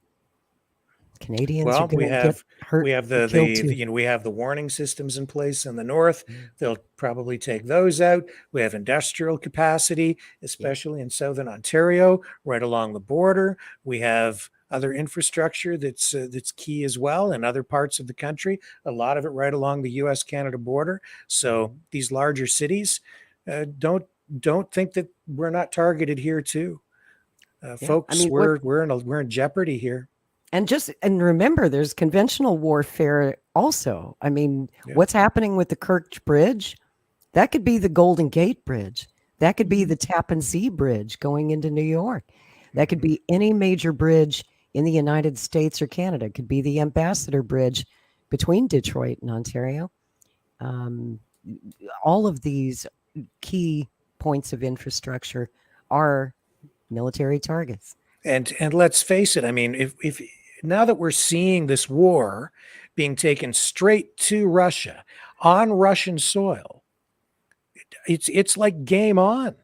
Canadians are going to get hurt. We have we have the warning systems in place in the north. They'll probably take those out. We have industrial capacity, especially in southern Ontario, right along the border. We have other infrastructure that's key as well in other parts of the country. A lot of it right along the U.S.-Canada border. So these larger cities, don't think that we're not targeted here too, folks. We're in jeopardy here. And remember, there's conventional warfare also. I mean, what's happening with the Kerch Bridge? That could be the Golden Gate Bridge. That could be the Tappan Zee Bridge going into New York. That could be any major bridge in the United States or Canada. It could be the Ambassador Bridge between Detroit and Ontario. All of these key points of infrastructure are military targets. And let's face it. I mean, if now that we're seeing this war being taken straight to Russia on Russian soil, it's like game on.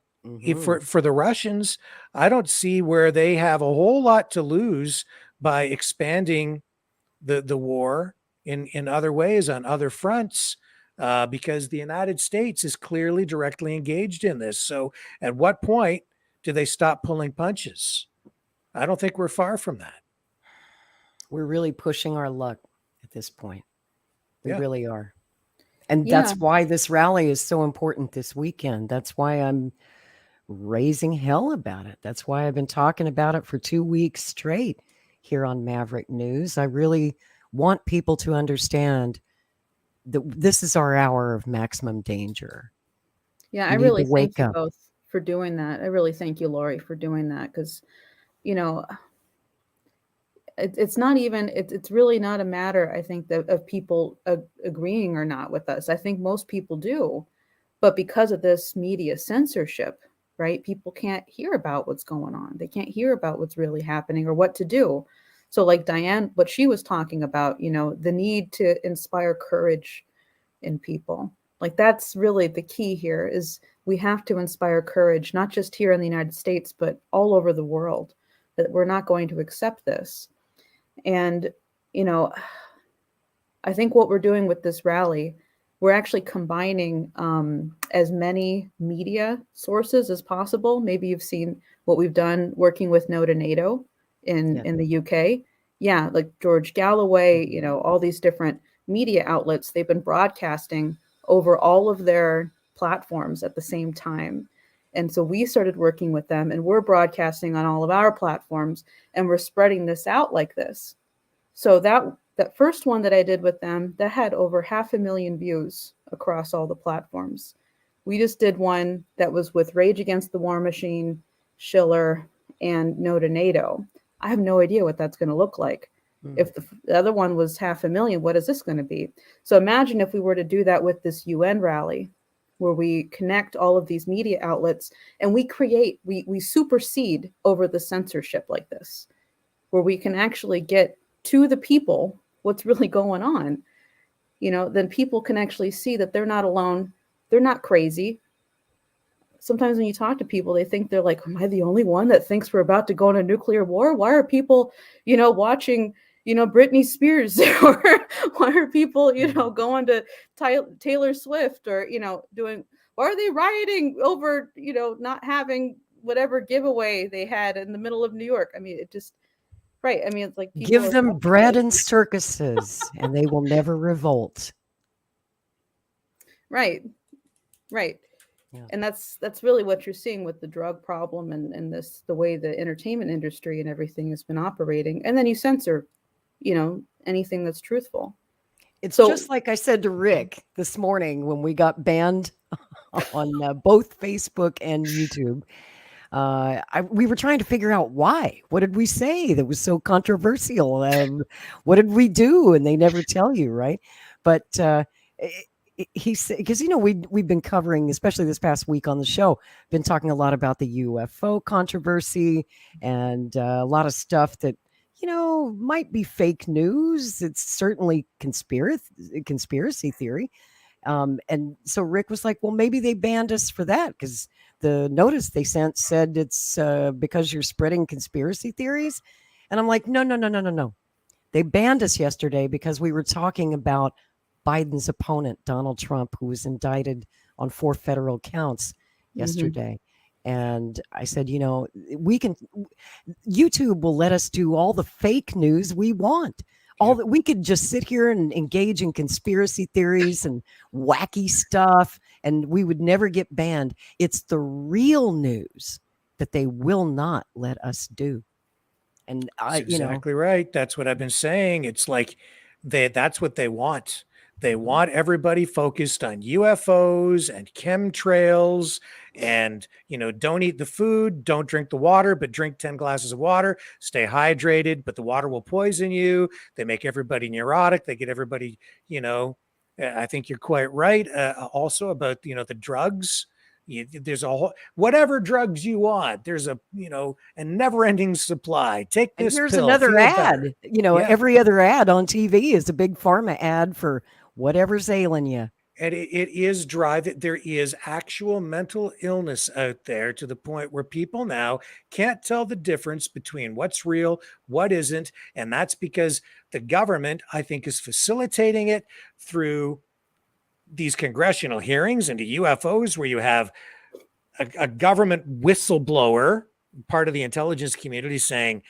For the Russians, I don't see where they have a whole lot to lose by expanding the war in other ways on other fronts, because the United States is clearly directly engaged in this. So at what point do they stop pulling punches? I don't think we're far from that. We're really pushing our luck at this point. We really are. And Yeah. that's why this rally is so important this weekend. That's why I'm raising hell about it. That's why I've been talking about it for 2 weeks straight here on Maverick News. I really want people to understand that this is our hour of maximum danger. Yeah, We I need really to wake thank you up. both for doing that. I really thank you, Lori, for doing that, because, you know, it's not even, it's really not a matter, I think, of people agreeing or not with us. I think most people do. But because of this media censorship, right, people can't hear about what's going on. They can't hear about what's really happening or what to do. So like Diane, what she was talking about, you know, the need to inspire courage in people. Like that's really the key here is we have to inspire courage, not just here in the United States, but all over the world, that we're not going to accept this. And, you know, I think what we're doing with this rally, we're actually combining as many media sources as possible. Maybe you've seen what we've done working with No to NATO in the UK. Yeah, like George Galloway, you know, all these different media outlets, they've been broadcasting over all of their platforms at the same time. And so we started working with them and we're broadcasting on all of our platforms and we're spreading this out like this. So that first one that I did with them, that had over 500,000 views across all the platforms. We just did one that was with Rage Against the War Machine, Schiller, and No to NATO. I have no idea what that's going to look like. If the other one was 500,000, what is this going to be? So imagine if we were to do that with this UN rally, where we connect all of these media outlets and we supersede over the censorship like this, where we can actually get to the people what's really going on, you know, then people can actually see that they're not alone. They're not crazy. Sometimes when you talk to people, they think they're like, am I the only one that thinks we're about to go into nuclear war? Why are people, you know, watching, you know, Britney Spears? Or why are people, you know, going to Taylor Swift or, you know, why are they rioting over, you know, not having whatever giveaway they had in the middle of New York? I mean, it just, right. I mean, it's like people Give them bread and circuses and they will never revolt. Right. Right. Yeah. And that's really what you're seeing with the drug problem and the way the entertainment industry and everything has been operating. And then you censor, you know, anything that's truthful. It's just like I said to Rick this morning when we got banned on both Facebook and YouTube. We were trying to figure out why. What did we say that was so controversial? What did we do? And they never tell you, right? But he said, because, you know, we've been covering, especially this past week on the show, been talking a lot about the UFO controversy and a lot of stuff that, you know, might be fake news. It's certainly conspiracy theory. And so Rick was like, well, maybe they banned us for that because the notice they sent said it's because you're spreading conspiracy theories. And I'm like, no. They banned us yesterday because we were talking about Biden's opponent, Donald Trump, who was indicted on 4 federal counts yesterday. And I said, you know, YouTube will let us do all the fake news we want. All that we could just sit here and engage in conspiracy theories and wacky stuff, and we would never get banned. It's the real news that they will not let us do. And That's exactly right. That's what I've been saying. It's like that's what they want. They want everybody focused on UFOs and chemtrails and, you know, don't eat the food, don't drink the water, but drink 10 glasses of water, stay hydrated, but the water will poison you. They make everybody neurotic. They get everybody, you know, I think you're quite right. Also about, you know, the drugs. There's a whole, whatever drugs you want, there's a, you know, a never ending supply. Take this here's pill, another feel ad. better. You know, every other ad on TV is a big pharma ad for whatever's ailing you. And it is there is actual mental illness out there to the point where people now can't tell the difference between what's real, what isn't. And that's because the government, I think, is facilitating it through these congressional hearings into UFOs, where you have a government whistleblower, part of the intelligence community, saying,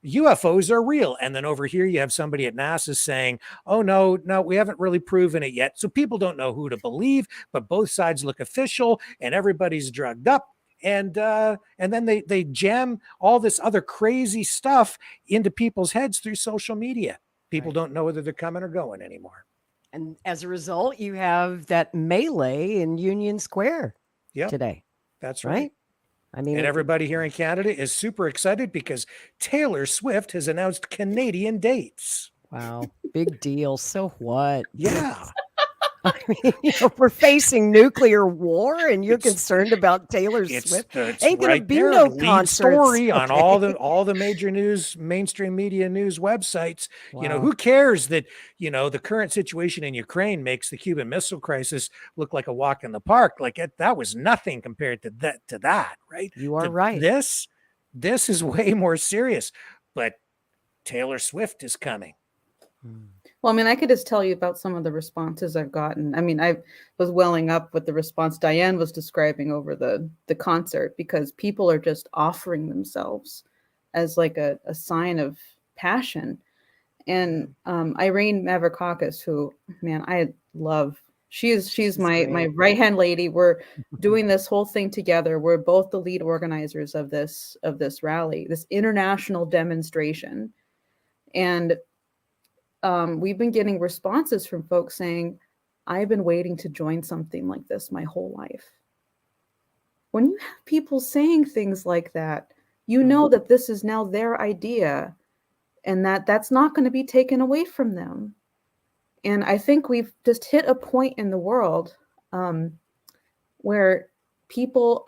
UFOs are real. And then over here, you have somebody at NASA saying, oh, no, we haven't really proven it yet. So people don't know who to believe, but both sides look official and everybody's drugged up. And then they jam all this other crazy stuff into people's heads through social media. People don't know whether they're coming or going anymore. And as a result, you have that melee in Union Square today. That's right. I mean, and everybody here in Canada is super excited because Taylor Swift has announced Canadian dates. Wow, big deal. So what? Yeah. I mean, we're facing nuclear war, and you're concerned about Taylor Swift. Ain't gonna be there, no lead concerts. story on all the major mainstream media news websites. Wow. Who cares that the current situation in Ukraine makes the Cuban Missile Crisis look like a walk in the park? Like that was nothing compared to that, right? You are right. This is way more serious, but Taylor Swift is coming. Well, I mean, I could just tell you about some of the responses I've gotten. I mean, I was welling up with the response Diane was describing over the concert, because people are just offering themselves as like a sign of passion. And Irene Maverick, who, man, I love. She's my right-hand lady. We're doing this whole thing together. We're both the lead organizers of this rally, this international demonstration. And we've been getting responses from folks saying, I've been waiting to join something like this my whole life. When you have people saying things like that, you know that this is now their idea and that's not going to be taken away from them. And I think we've just hit a point in the world where people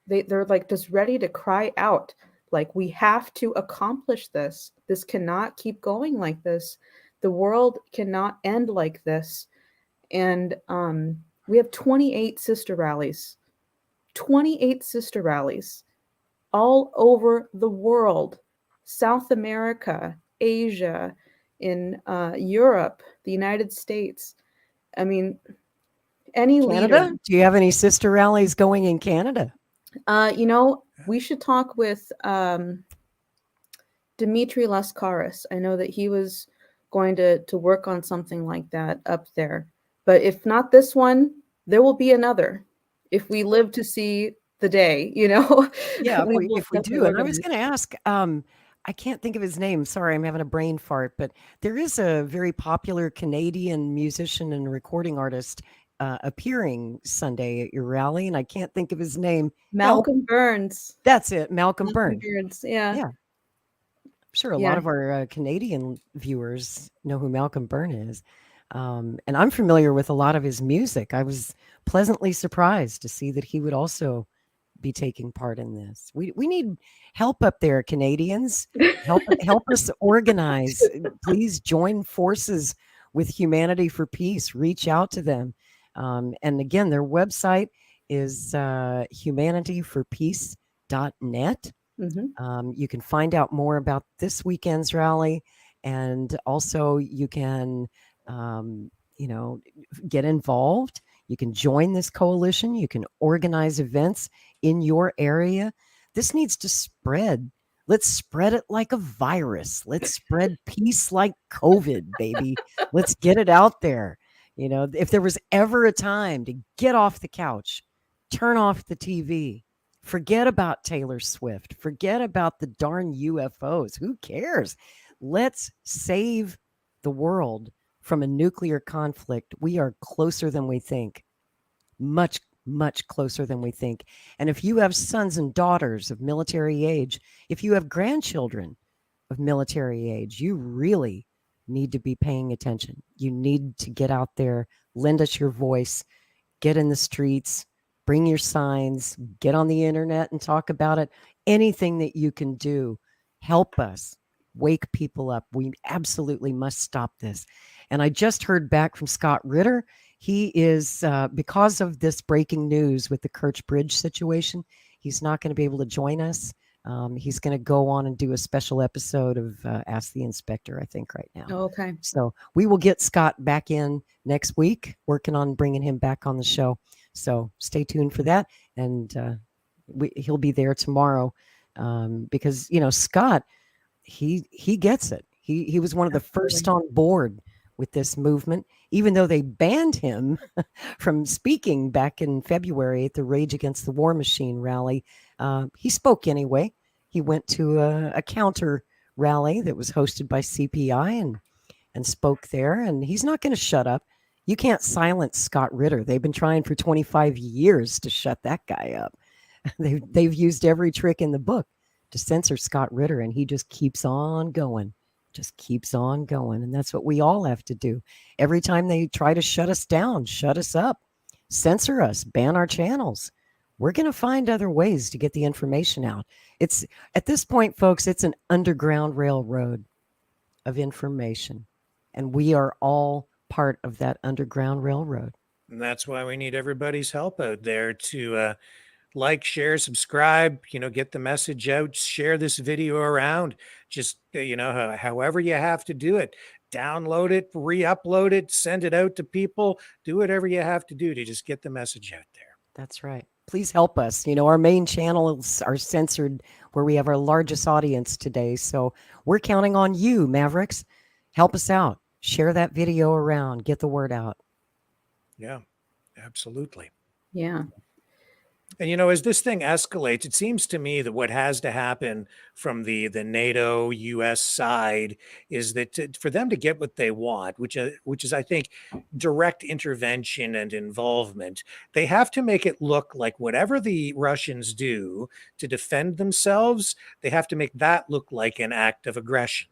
they're like just ready to cry out, like, we have to accomplish this. This cannot keep going like this. The world cannot end like this. And we have 28 sister rallies, all over the world, South America, Asia, in Europe, the United States. I mean, any Canada? leader. Do you have any sister rallies going in Canada? We should talk with Dimitri Laskaris. I know that he was going to work on something like that up there. But if not this one, there will be another if we live to see the day, Yeah, if we do. And I was going to ask, I can't think of his name. Sorry, I'm having a brain fart. But there is a very popular Canadian musician and recording artist appearing Sunday at your rally, and I can't think of his name. Malcolm Burns. That's it, Malcolm Burns. Yeah. I'm sure a lot of our Canadian viewers know who Malcolm Burn is. And I'm familiar with a lot of his music. I was pleasantly surprised to see that he would also be taking part in this. We need help up there, Canadians. Help us organize. Please join forces with Humanity for Peace. Reach out to them. And again, their website is humanityforpeace.net. You can find out more about this weekend's rally, and also you can, get involved. You can join this coalition. You can organize events in your area. This needs to spread. Let's spread it like a virus. Let's spread peace like COVID, baby. Let's get it out there. If there was ever a time to get off the couch, turn off the TV, forget about Taylor Swift, forget about the darn UFOs. Who cares? Let's save the world from a nuclear conflict. We are closer than we think. Much, much closer than we think. And if you have sons and daughters of military age, if you have grandchildren of military age, you really need to be paying attention. You need to get out there, lend us your voice, get in the streets, bring your signs, get on the internet and talk about it. Anything that you can do, help us wake people up. We absolutely must stop this. And I just heard back from Scott Ritter. He is, because of this breaking news with the Kirch Bridge situation, he's not going to be able to join us. He's going to go on and do a special episode of Ask the Inspector, I think, right now. Okay. So we will get Scott back in next week, working on bringing him back on the show. So stay tuned for that. And he'll be there tomorrow because, Scott he gets it. He was one of the first on board with this movement, even though they banned him from speaking back in February at the Rage Against the War Machine rally. He spoke anyway. He went to a counter rally that was hosted by CPI and spoke there, and he's not going to shut up. You can't silence Scott Ritter. They've been trying for 25 years to shut that guy up. They've used every trick in the book to censor Scott Ritter, and he just keeps on going. And that's what we all have to do. Every time they try to shut us down, shut us up, censor us, ban our channels, we're going to find other ways to get the information out. It's at this point, folks, it's an underground railroad of information, and we are all part of that underground railroad. And that's why we need everybody's help out there to like, share, subscribe, get the message out, share this video around, just, however you have to do it, download it, re-upload it, send it out to people, do whatever you have to do to just get the message out there. That's right. Please help us. Our main channels are censored where we have our largest audience today. So we're counting on you, Mavericks. Help us out. Share that video around, get the word out. Yeah, absolutely. Yeah. And, as this thing escalates, it seems to me that what has to happen from the NATO US side is that for them to get what they want, which is, I think, direct intervention and involvement, they have to make it look like whatever the Russians do to defend themselves, they have to make that look like an act of aggression.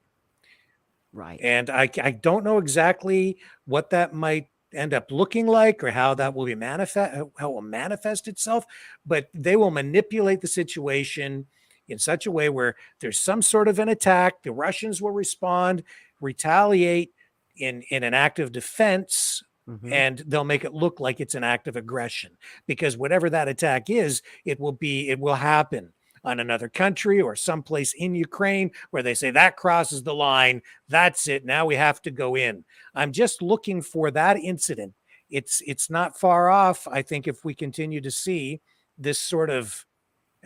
Right. And I don't know exactly what that might end up looking like or how that will be how it will manifest itself, but they will manipulate the situation in such a way where there's some sort of an attack, the Russians will respond, retaliate in an act of defense, and they'll make it look like it's an act of aggression, because whatever that attack is, it will happen on another country or someplace in Ukraine where they say that crosses the line. That's it. Now we have to go in. I'm just looking for that incident. It's not far off. I think if we continue to see this sort of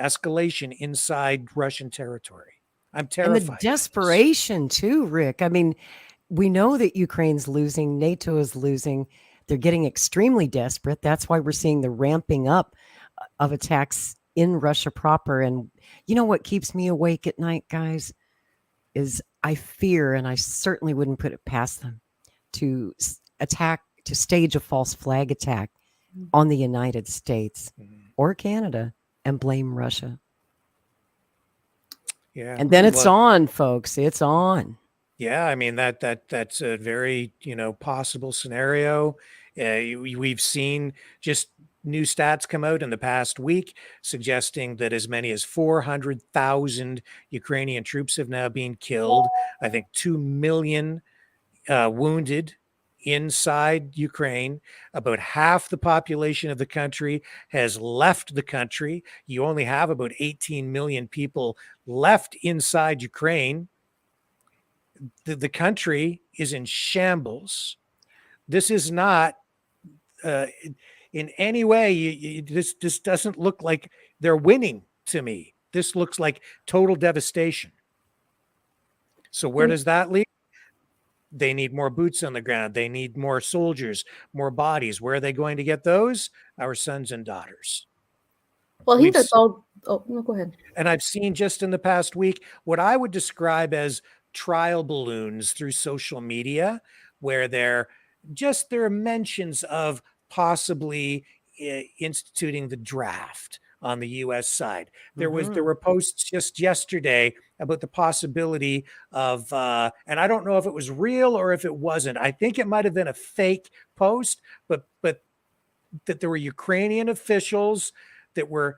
escalation inside Russian territory, I'm terrified. And the desperation too, Rick. I mean, we know that Ukraine's losing. NATO is losing. They're getting extremely desperate. That's why we're seeing the ramping up of attacks in Russia proper. And what keeps me awake at night, guys, is I fear, and I certainly wouldn't put it past them, to stage a false flag attack on the United States or Canada and blame Russia. Yeah. And then it's on, folks. It's on. Yeah, I mean that's a very possible scenario. We've seen just new stats come out in the past week suggesting that as many as 400,000 Ukrainian troops have now been killed. I think 2 million wounded inside Ukraine. About half the population of the country has left the country. You only have about 18 million people left inside Ukraine. The country is in shambles. This is not in any way, this doesn't look like they're winning to me. This looks like total devastation. So where does that lead? They need more boots on the ground. They need more soldiers, more bodies. Where are they going to get those? Our sons and daughters. Well, I think that's all. Oh, no, go ahead. And I've seen just in the past week what I would describe as trial balloons through social media, where there are mentions of possibly instituting the draft on the U.S. side. There were posts just yesterday about the possibility of, and I don't know if it was real or if it wasn't. I think it might have been a fake post, but that there were Ukrainian officials that were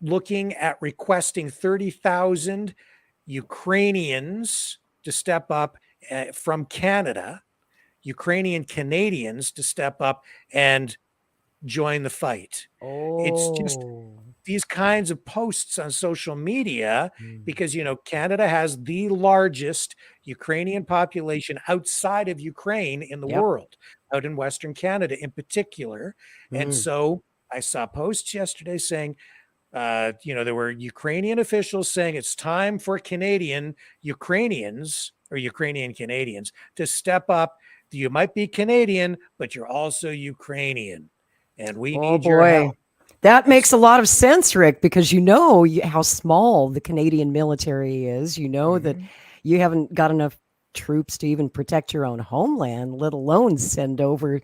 looking at requesting 30,000 Ukrainians to step up from Canada, Ukrainian Canadians to step up and join the fight. It's just these kinds of posts on social media because, Canada has the largest Ukrainian population outside of Ukraine in the world, out in Western Canada in particular. And so I saw posts yesterday saying, There were Ukrainian officials saying it's time for Ukrainians or Ukrainian Canadians to step up. You might be Canadian, but you're also Ukrainian, and we need your help. That makes a lot of sense, Rick, because how small the Canadian military is. You know that you haven't got enough troops to even protect your own homeland, let alone send over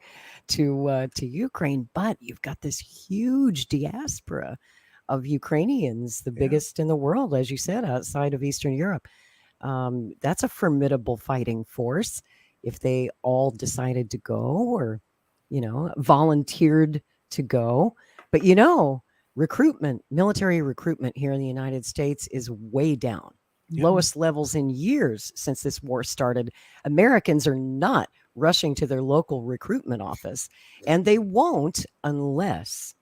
to Ukraine. But you've got this huge diaspora of Ukrainians, the biggest in the world, as you said, outside of Eastern Europe. That's a formidable fighting force. If they all decided to go or, volunteered to go. But, recruitment, military recruitment here in the United States is way down. Lowest levels in years since this war started. Americans are not rushing to their local recruitment office, and they won't unless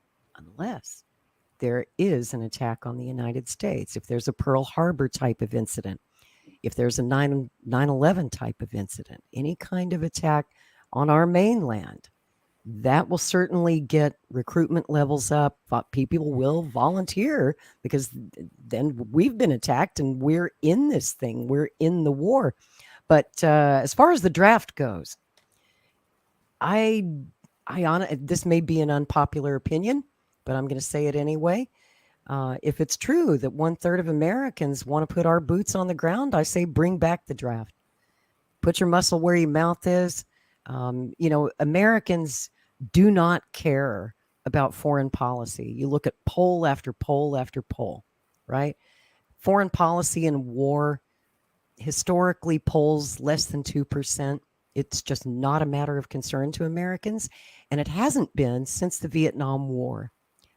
there is an attack on the United States. If there's a Pearl Harbor type of incident, if there's a 9/11 type of incident, any kind of attack on our mainland, that will certainly get recruitment levels up. People will volunteer because then we've been attacked and we're in this thing. We're in the war. But as far as the draft goes, this may be an unpopular opinion, but I'm going to say it anyway. If it's true that 1/3 of Americans want to put our boots on the ground, I say bring back the draft. Put your muscle where your mouth is. Americans do not care about foreign policy. You look at poll after poll after poll, right? Foreign policy and war historically polls less than 2%. It's just not a matter of concern to Americans, and it hasn't been since the Vietnam War.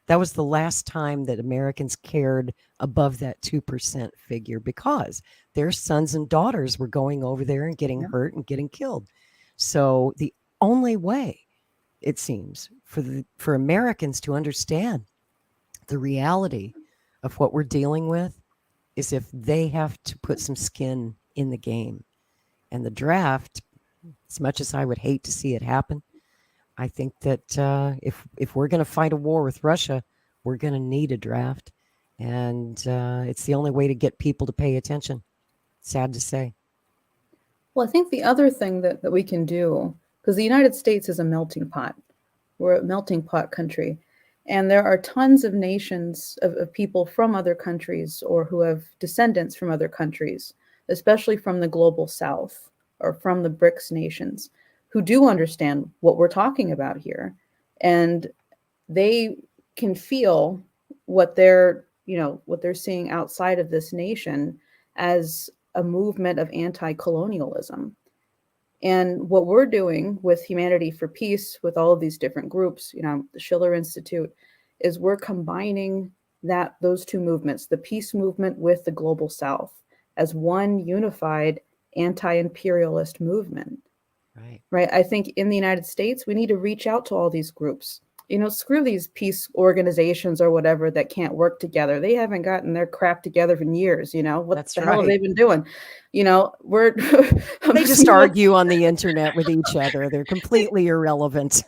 That was the last time that Americans cared above that 2% figure because their sons and daughters were going over there and getting hurt and getting killed. So the only way, it seems, for Americans to understand the reality of what we're dealing with is if they have to put some skin in the game. And the draft, as much as I would hate to see it happen, I think that if we're going to fight a war with Russia, we're going to need a draft. And it's the only way to get people to pay attention. Sad to say. Well, I think the other thing that we can do, because the United States is a melting pot. We're a melting pot country. And there are tons of nations of people from other countries or who have descendants from other countries, especially from the global south or from the BRICS nations, who do understand what we're talking about here. And they can feel what they're seeing outside of this nation as a movement of anti-colonialism. And what we're doing with Humanity for Peace, with all of these different groups, the Schiller Institute, is we're combining those two movements, the peace movement with the global south, as one unified anti-imperialist movement. Right. I think in the United States, we need to reach out to all these groups. Screw these peace organizations or whatever that can't work together. They haven't gotten their crap together in years. What the hell have they been doing? We're they just argue on the internet with each other. They're completely irrelevant.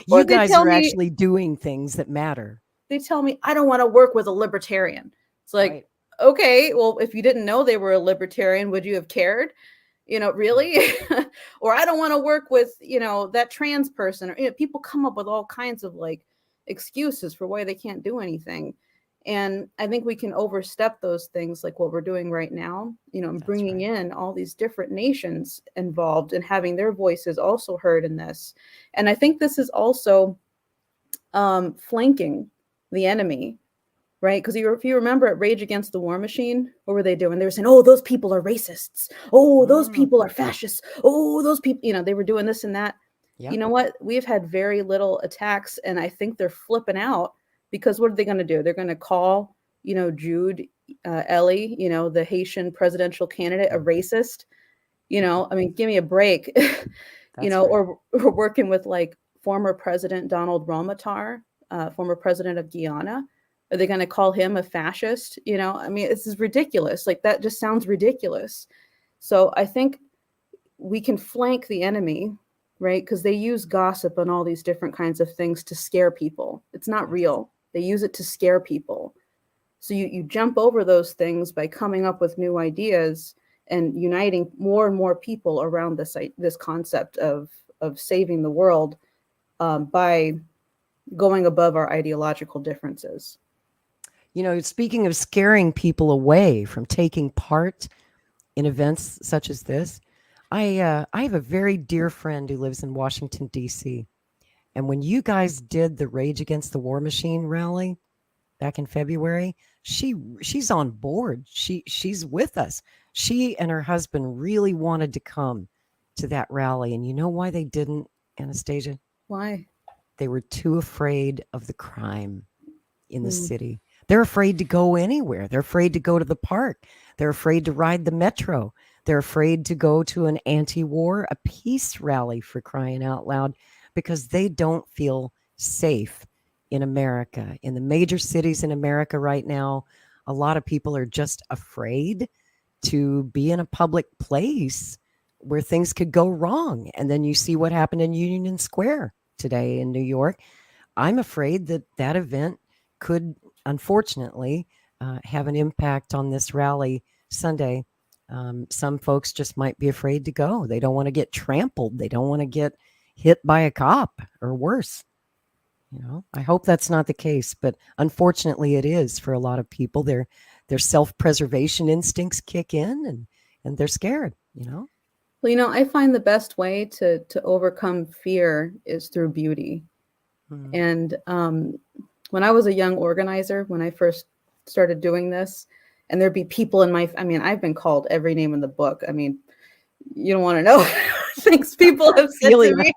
You guys are actually doing things that matter. They tell me I don't want to work with a libertarian. It's like, okay, well, if you didn't know they were a libertarian, would you have cared? Really? Or I don't want to work with, that trans person. Or people come up with all kinds of excuses for why they can't do anything. And I think we can overstep those things like what we're doing right now, bringing in all these different nations involved and having their voices also heard in this. And I think this is also flanking the enemy. Right? Because if you remember at Rage Against the War Machine, what were they doing? They were saying, oh, those people are racists. Oh, those people are fascists. Oh, those people, they were doing this and that. Yep. You know what? We've had very little attacks, and I think they're flipping out because what are they going to do? They're going to call, Jude Ellie, the Haitian presidential candidate, a racist. Give me a break. Or we're working with former President Donald Ramotar, former president of Guyana. Are they going to call him a fascist? This is ridiculous. That just sounds ridiculous. So I think we can flank the enemy, right? Because they use gossip and all these different kinds of things to scare people. It's not real. They use it to scare people. So you jump over those things by coming up with new ideas and uniting more and more people around this concept of saving the world by going above our ideological differences. You know, speaking of scaring people away from taking part in events such as this, I have a very dear friend who lives in Washington, D.C. And when you guys did the Rage Against the War Machine rally back in February, she's on board. She's with us. She and her husband really wanted to come to that rally. And you know why they didn't, Anastasia? Why? They were too afraid of the crime in the city. They're afraid to go anywhere. They're afraid to go to the park. They're afraid to ride the metro. They're afraid to go to an anti-war, a peace rally, for crying out loud, because they don't feel safe in America. In the major cities in America right now, a lot of people are just afraid to be in a public place where things could go wrong. And then you see what happened in Union Square today in New York. I'm afraid that that event could, unfortunately, have an impact on this rally Sunday. Some folks just might be afraid to go. They don't want to get trampled. They don't want to get hit by a cop or worse. You know, I hope that's not the case, but unfortunately it is for a lot of people. Their self-preservation instincts kick in and they're scared, you know? Well, you know, I find the best way to overcome fear is through beauty. And when I was a young organizer, when I first started doing this, and there'd be people in I mean, I've been called every name in the book. I mean, you don't want to know things people have said to me.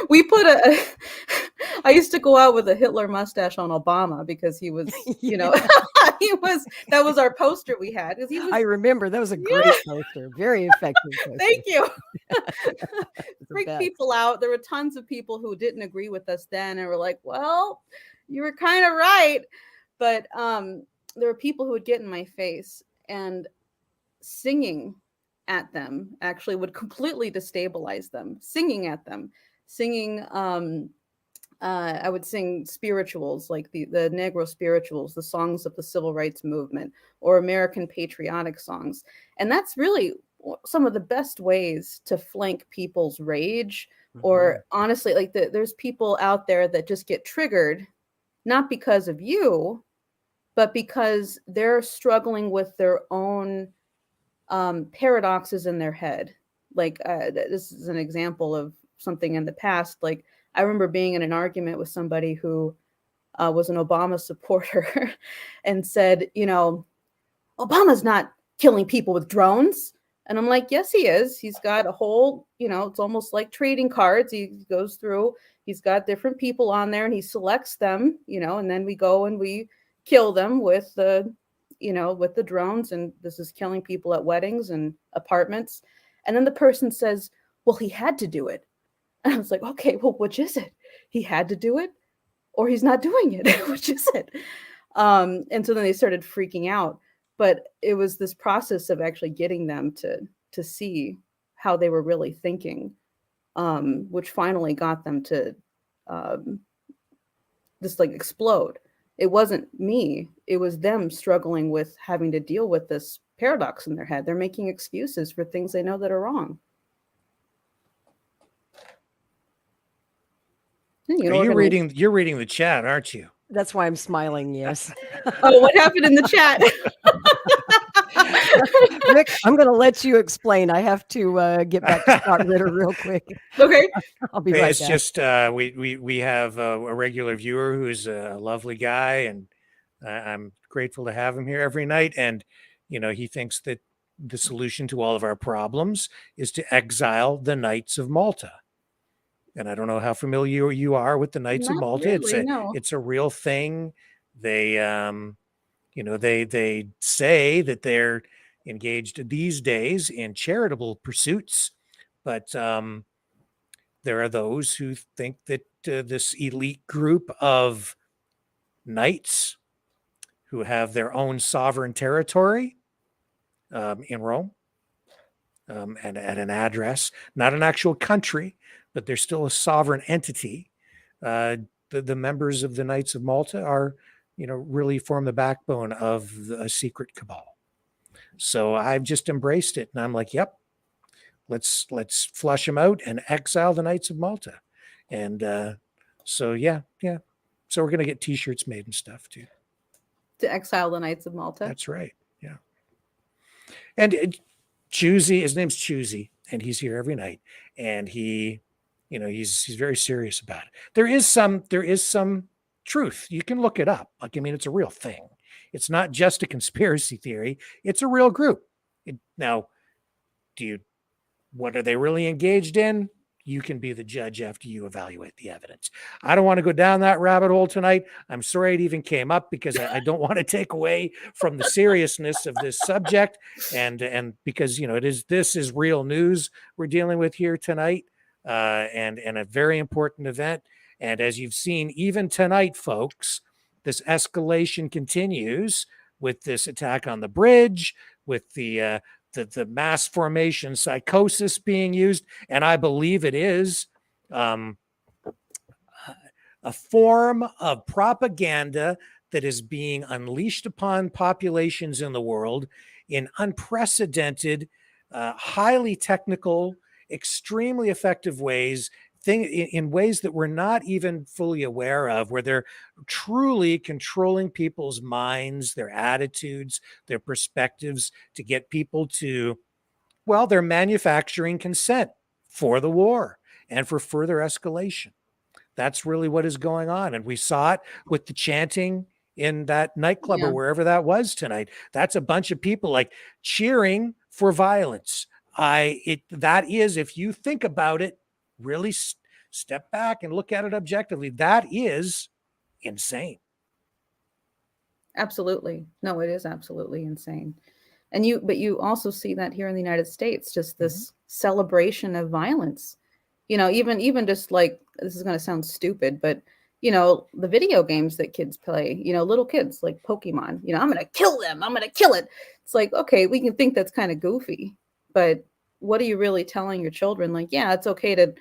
We put I used to go out with a Hitler mustache on Obama because he was, you know, that was our poster we had. I remember that was a great poster, very effective poster. Thank you. Freak people out. There were tons of people who didn't agree with us then and were like, well, you were kind of right. But there were people who would get in my face, and singing at them actually would completely destabilize them. Singing at them, I would sing spirituals like the Negro spirituals, the songs of the civil rights movement, or American patriotic songs. And that's really some of the best ways to flank people's rage. Or honestly, like there's people out there that just get triggered, not because of you, but because they're struggling with their own paradoxes in their head. Like this is an example of something in the past. Like I remember being in an argument with somebody who was an Obama supporter and said, you know, Obama's not killing people with drones. And I'm like, yes, he is. He's got a whole, you know, it's almost like trading cards. He goes through, he's got different people on there and he selects them, you know, and then we go and we kill them with the, you know, with the drones. And this is killing people at weddings and apartments. And then the person says, well, he had to do it. And I was like, okay, well, which is it? He had to do it or he's not doing it? Which is it? And so then they started freaking out. But it was this process of actually getting them to see how they were really thinking, which finally got them to just like explode. It wasn't me. It was them struggling with having to deal with this paradox in their head. They're making excuses for things they know that are wrong. You're reading the chat, aren't you? That's why I'm smiling. Yes. Oh, what happened in the chat? Rick, I'm going to let you explain. I have to get back to Scott Ritter real quick. Okay. I'll be right it's back. Just we have a regular viewer who's a lovely guy, and I'm grateful to have him here every night. And you know, he thinks that the solution to all of our problems is to exile the Knights of Malta. And I don't know how familiar you are with the Knights of Malta. Really, It's a real thing. They you know, they say that they're engaged these days in charitable pursuits, but there are those who think that this elite group of knights who have their own sovereign territory in Rome and at an address, not an actual country, but they're still a sovereign entity. The members of the Knights of Malta are really form the backbone of a secret cabal. So I've just embraced it, and I'm like, yep, let's flush them out and exile the Knights of Malta. And so yeah. So we're gonna get T-shirts made and stuff too. To exile the Knights of Malta. That's right. Yeah. And Choosy, his name's Choosy, and he's here every night, and he's very serious about it. There is some truth. You can look it up. Like, I mean, it's a real thing. It's not just a conspiracy theory. It's a real group. Now, what are they really engaged in? You can be the judge after you evaluate the evidence. I don't want to go down that rabbit hole tonight. I'm sorry it even came up, because I don't want to take away from the seriousness of this subject, and because this is real news we're dealing with here tonight, and a very important event. And as you've seen, even tonight, folks, this escalation continues with this attack on the bridge, with the mass formation psychosis being used. And I believe it is a form of propaganda that is being unleashed upon populations in the world in unprecedented, highly technical, extremely effective ways, in ways that we're not even fully aware of, where they're truly controlling people's minds, their attitudes, their perspectives, to get people to, they're manufacturing consent for the war and for further escalation. That's really what is going on. And we saw it with the chanting in that nightclub or wherever that was tonight. That's a bunch of people like cheering for violence. That is, if you think about it, really step back and look at it objectively, that is insane. Absolutely. No, it is absolutely insane. But you also see that here in the United States, just this celebration of violence. Even just like, this is going to sound stupid, but the video games that kids play, little kids like Pokemon, I'm going to kill them. I'm going to kill it. It's like, okay, we can think that's kind of goofy, but what are you really telling your children? Like, yeah, it's okay to,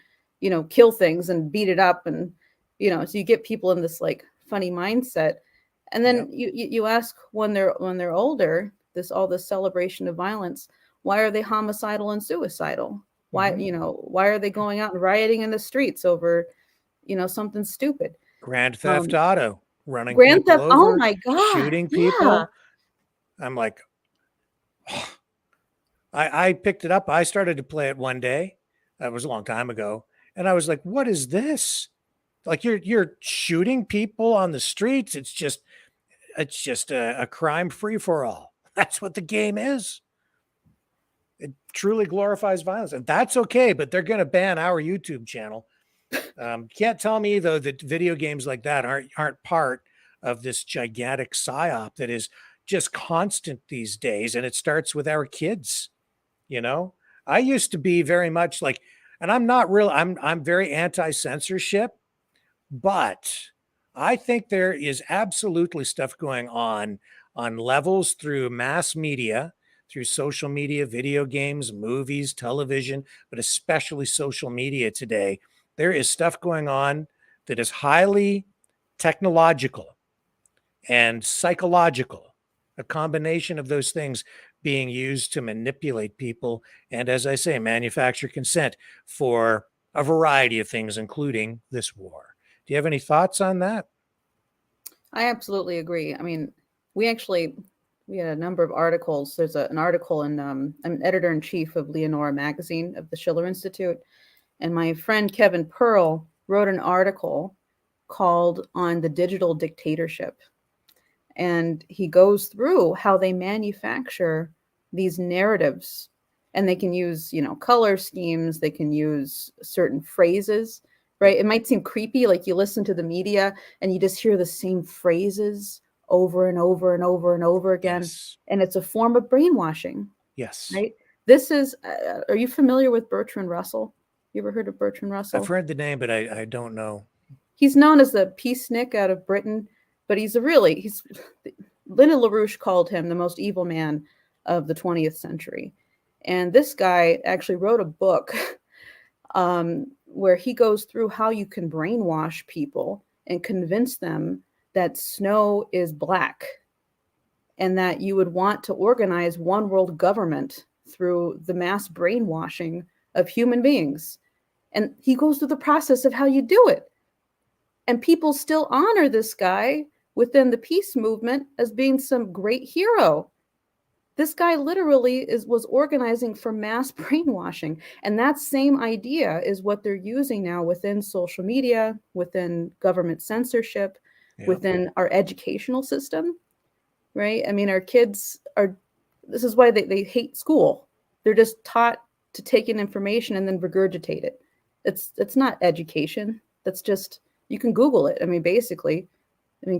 kill things and beat it up. And, so you get people in this like funny mindset. And then you ask when they're older, all this celebration of violence, why are they homicidal and suicidal? Why, why are they going out and rioting in the streets over, something stupid? Grand Theft Auto, running Grand people Theft, over, oh my God, shooting people. Yeah. I'm like, I picked it up. I started to play it one day. That was a long time ago. And I was like, what is this? Like, you're shooting people on the streets. It's just a crime free for all. That's what the game is. It truly glorifies violence, and that's okay, but they're going to ban our YouTube channel. Can't tell me though that video games like that aren't part of this gigantic psyop that is just constant these days. And it starts with our kids. I used to be very much like, and I'm very anti-censorship, but I think there is absolutely stuff going on levels through mass media, through social media, video games, movies, television, but especially social media today. There is stuff going on that is highly technological and psychological, a combination of those things being used to manipulate people. And as I say, manufacture consent for a variety of things, including this war. Do you have any thoughts on that? I absolutely agree. I mean, we had a number of articles. There's an article in, I'm an editor-in-chief of Leonora magazine of the Schiller Institute. And my friend Kevin Pearl wrote an article called On the Digital Dictatorship. And he goes through how they manufacture these narratives, and they can use, color schemes. They can use certain phrases, right? It might seem creepy. Like you listen to the media and you just hear the same phrases over and over and over and over again. Yes. And it's a form of brainwashing. Yes. Right. This is, are you familiar with Bertrand Russell? You ever heard of Bertrand Russell? I've heard the name, but I don't know. He's known as the peacenik out of Britain, but Linda LaRouche called him the most evil man of the 20th century. And this guy actually wrote a book where he goes through how you can brainwash people and convince them that snow is black and that you would want to organize one world government through the mass brainwashing of human beings. And he goes through the process of how you do it. And people still honor this guy within the peace movement as being some great hero. This guy literally was organizing for mass brainwashing. And that same idea is what they're using now within social media, within government censorship, within our educational system, right? I mean, our kids this is why they hate school. They're just taught to take in information and then regurgitate it. It's not education. That's just, you can Google it. I mean, basically,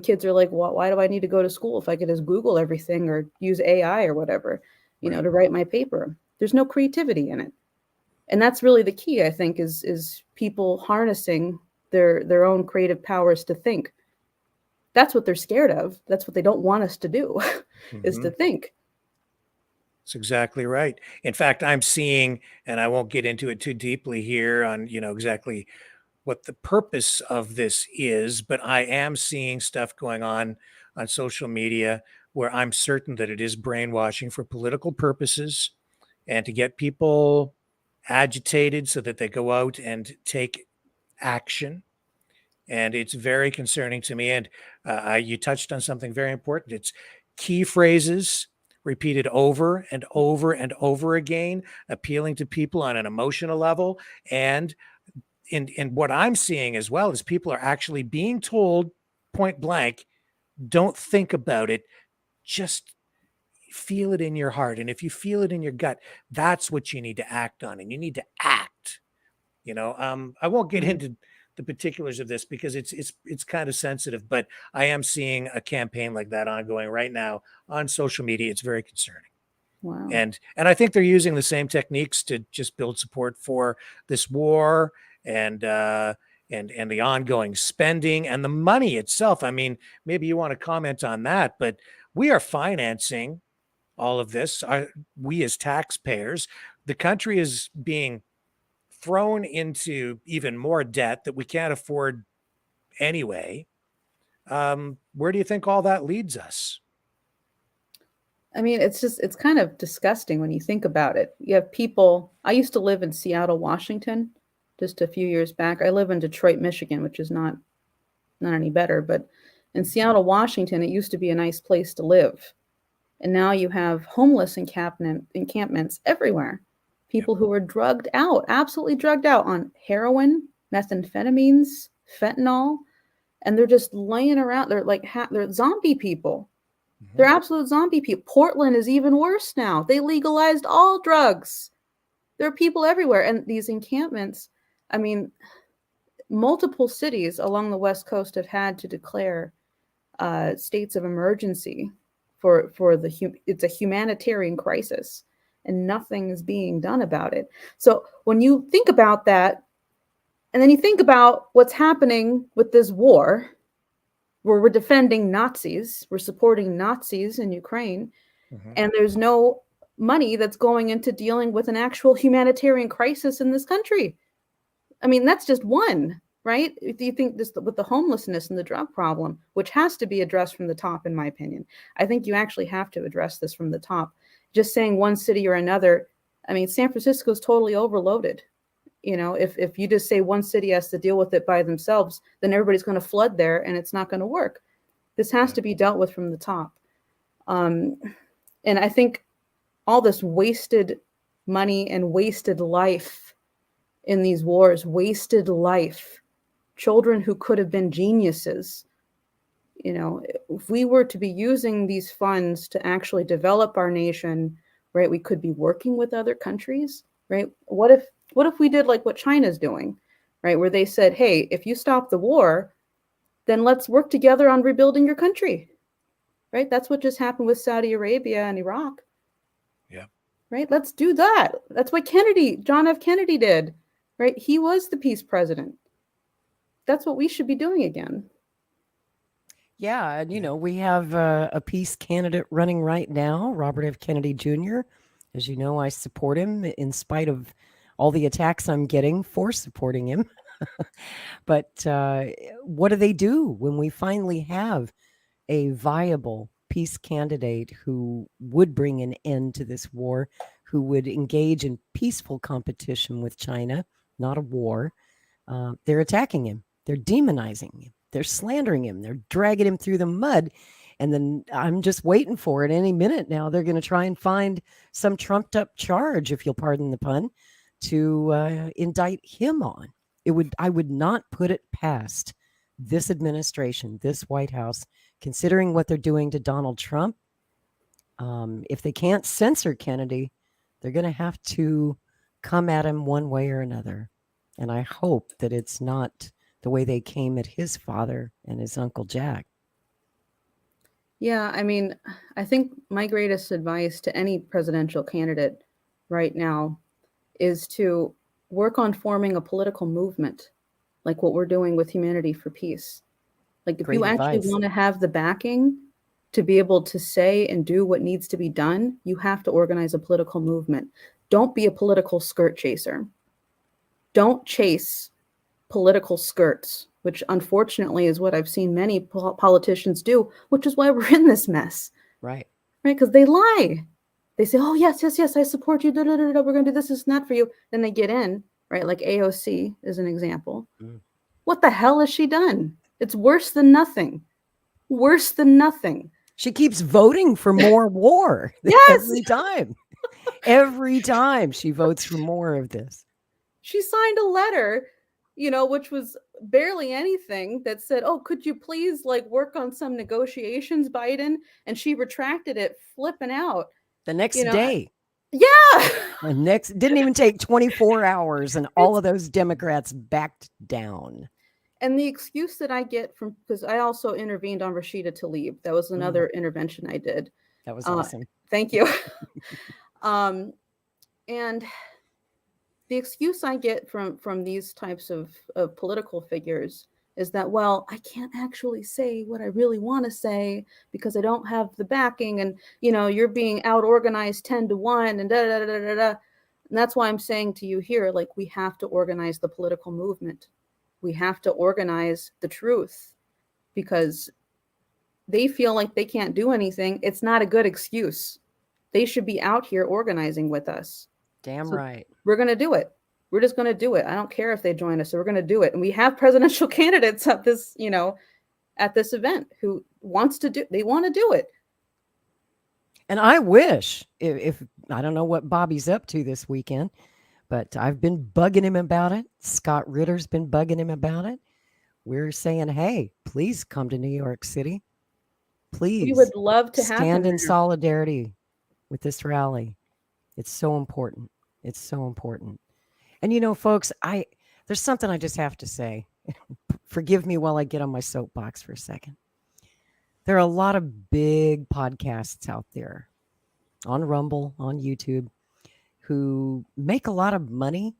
kids are like, well, why do I need to go to school if I could just Google everything or use AI or whatever, to write my paper? There's no creativity in it. And that's really the key, I think, is people harnessing their own creative powers to think. That's what they're scared of. That's what they don't want us to do, is to think. That's exactly right. In fact, I'm seeing, and I won't get into it too deeply here on, exactly what the purpose of this is, but I am seeing stuff going on social media where I'm certain that it is brainwashing for political purposes and to get people agitated so that they go out and take action. And it's very concerning to me. And you touched on something very important. It's key phrases repeated over and over and over again, appealing to people on an emotional level. And in what I'm seeing as well is people are actually being told point blank, don't think about it, just feel it in your heart. And if you feel it in your gut, that's what you need to act on. And you need to act. I won't get into the particulars of this because it's kind of sensitive, but I am seeing a campaign like that ongoing right now on social media. It's very concerning. Wow. And I think they're using the same techniques to just build support for this war and the ongoing spending and the money itself. I mean, maybe you want to comment on that, but we are financing all of this. We as taxpayers, the country is being thrown into even more debt that we can't afford anyway. Where do you think all that leads us? I mean, it's kind of disgusting when you think about it. You have people, I used to live in Seattle, Washington, just a few years back. I live in Detroit, Michigan, which is not any better, but in Seattle, Washington, it used to be a nice place to live. And now you have homeless encampments everywhere. People who are drugged out, absolutely drugged out on heroin, methamphetamines, fentanyl, and they're just laying around. They're like, they're zombie people. They're absolute zombie people. Portland is even worse now. They legalized all drugs. There are people everywhere. And these encampments, I mean, multiple cities along the West Coast have had to declare states of emergency for it's a humanitarian crisis, and nothing is being done about it. So when you think about that, and then you think about what's happening with this war, where we're defending Nazis, we're supporting Nazis in Ukraine, and there's no money that's going into dealing with an actual humanitarian crisis in this country. I mean, that's just one, right? Do you think this with the homelessness and the drug problem, which has to be addressed from the top, in my opinion? I think you actually have to address this from the top. Just saying one city or another, I mean, San Francisco is totally overloaded. If you just say one city has to deal with it by themselves, then everybody's going to flood there and it's not going to work. This has to be dealt with from the top. And I think all this wasted money and wasted life in these wars, wasted life, children who could have been geniuses. If we were to be using these funds to actually develop our nation, right, we could be working with other countries, right? What if we did like what China's doing, right? Where they said, hey, if you stop the war, then let's work together on rebuilding your country, right? That's what just happened with Saudi Arabia and Iraq. Yeah. Right? Let's do that. That's what John F. Kennedy did, right? He was the peace president. That's what we should be doing again. Yeah, and we have a peace candidate running right now, Robert F. Kennedy Jr. As you know, I support him in spite of all the attacks I'm getting for supporting him. But what do they do when we finally have a viable peace candidate who would bring an end to this war, who would engage in peaceful competition with China, not a war? They're attacking him. They're demonizing him. They're slandering him. They're dragging him through the mud. And then I'm just waiting for it any minute now. They're going to try and find some trumped up charge, if you'll pardon the pun, to indict him on. I would not put it past this administration, this White House, considering what they're doing to Donald Trump. If they can't censor Kennedy, they're going to have to come at him one way or another. And I hope that it's not the way they came at his father and his Uncle Jack. Yeah, I mean, I think my greatest advice to any presidential candidate right now is to work on forming a political movement like what we're doing with Humanity for Peace. Like, if Great you actually advice. want to have the backing to be able to say and do what needs to be done, you have to organize a political movement. Don't be a political skirt chaser. Don't chase political skirts, which unfortunately is what I've seen many politicians do, which is why we're in this mess. Right. Right? Because they lie. They say, oh, yes, I support you. Da, da, da, da, we're going to do this and that for you. Then they get in, right? Like AOC is an example. What the hell has she done? It's worse than nothing. Worse than nothing. She keeps voting for more war. Yes. Every time. Every time she votes for more of this. She signed a letter, which was barely anything, that said, oh, could you please work on some negotiations, Biden? And she retracted it, flipping out. The next day. Yeah. Didn't even take 24 hours, and all of those Democrats backed down. And the excuse that I get from, because I also intervened on Rashida Tlaib. That was another intervention I did. That was awesome. Thank you. And the excuse I get from these types of political figures is that, well, I can't actually say what I really want to say because I don't have the backing, and you're being out organized 10-1 and da da da da da. And that's why I'm saying to you here, we have to organize the political movement. We have to organize the truth, because they feel like they can't do anything. It's not a good excuse. They should be out here organizing with us. Damn right. We're going to do it. We're just going to do it. I don't care if they join us. So we're going to do it. And we have presidential candidates at this, at this event who want to do it. And I wish if I don't know what Bobby's up to this weekend, but I've been bugging him about it. Scott Ritter's been bugging him about it. We're saying, hey, please come to New York City. Please. We would love to stand in solidarity with this rally. It's so important. It's so important. And folks, there's something I just have to say. Forgive me while I get on my soapbox for a second. There are a lot of big podcasts out there on Rumble, on YouTube, who make a lot of money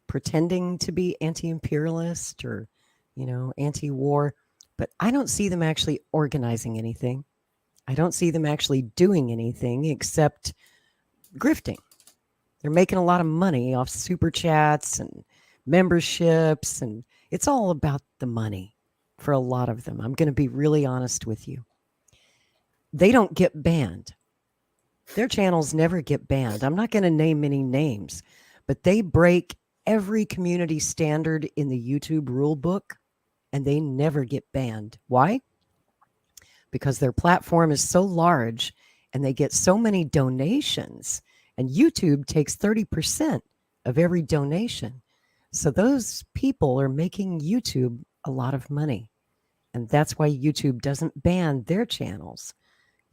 pretending to be anti-imperialist or, anti-war, but I don't see them actually organizing anything. I don't see them actually doing anything except grifting. They're making a lot of money off super chats and memberships, and it's all about the money for a lot of them. I'm going to be really honest with you. They don't get banned. Their channels never get banned. I'm not going to name any names, but they break every community standard in the YouTube rule book, and they never get banned. Why? Because their platform is so large and they get so many donations, and YouTube takes 30% of every donation. So those people are making YouTube a lot of money. And that's why YouTube doesn't ban their channels.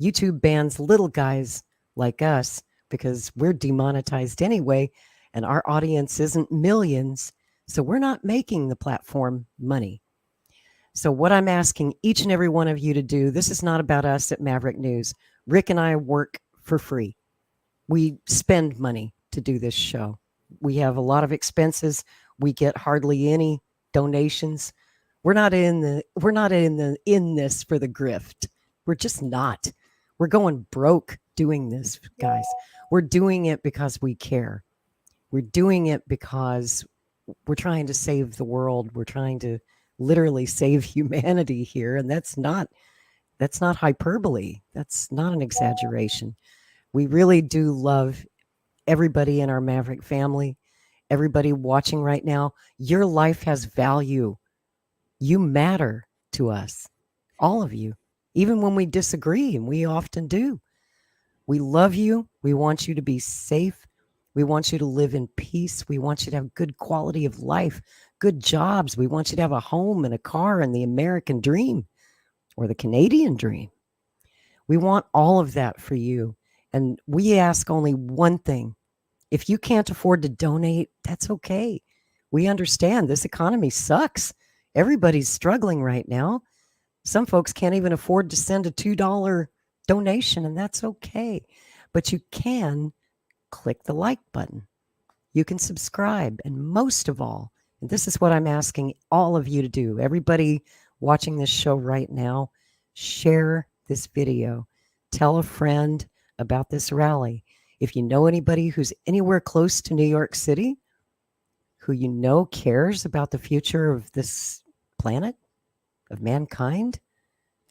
YouTube bans little guys like us because we're demonetized anyway, and our audience isn't millions. So we're not making the platform money. So what I'm asking each and every one of you to do, this is not about us at Maverick News. Rick and I work for free. We spend money to do this show. We have a lot of expenses. We get hardly any donations. We're not in this for the grift. We're just not. We're going broke doing this, guys. We're doing it because we care. We're doing it because we're trying to save the world. We're trying to literally save humanity here, and that's not hyperbole. That's not an exaggeration. We really do love everybody in our Maverick family, everybody watching right now. Your life has value. You matter to us, all of you, even when we disagree, and we often do. We love you. We want you to be safe. We want you to live in peace. We want you to have good quality of life, good jobs. We want you to have a home and a car and the American dream or the Canadian dream. We want all of that for you. And we ask only one thing. If you can't afford to donate, that's okay. We understand this economy sucks. Everybody's struggling right now. Some folks can't even afford to send a $2 donation, and that's okay. But you can click the like button. You can subscribe. And most of all, and this is what I'm asking all of you to do, everybody watching this show right now, share this video. Tell a friend about this rally. If you know anybody who's anywhere close to New York City, who you know cares about the future of this planet, of mankind,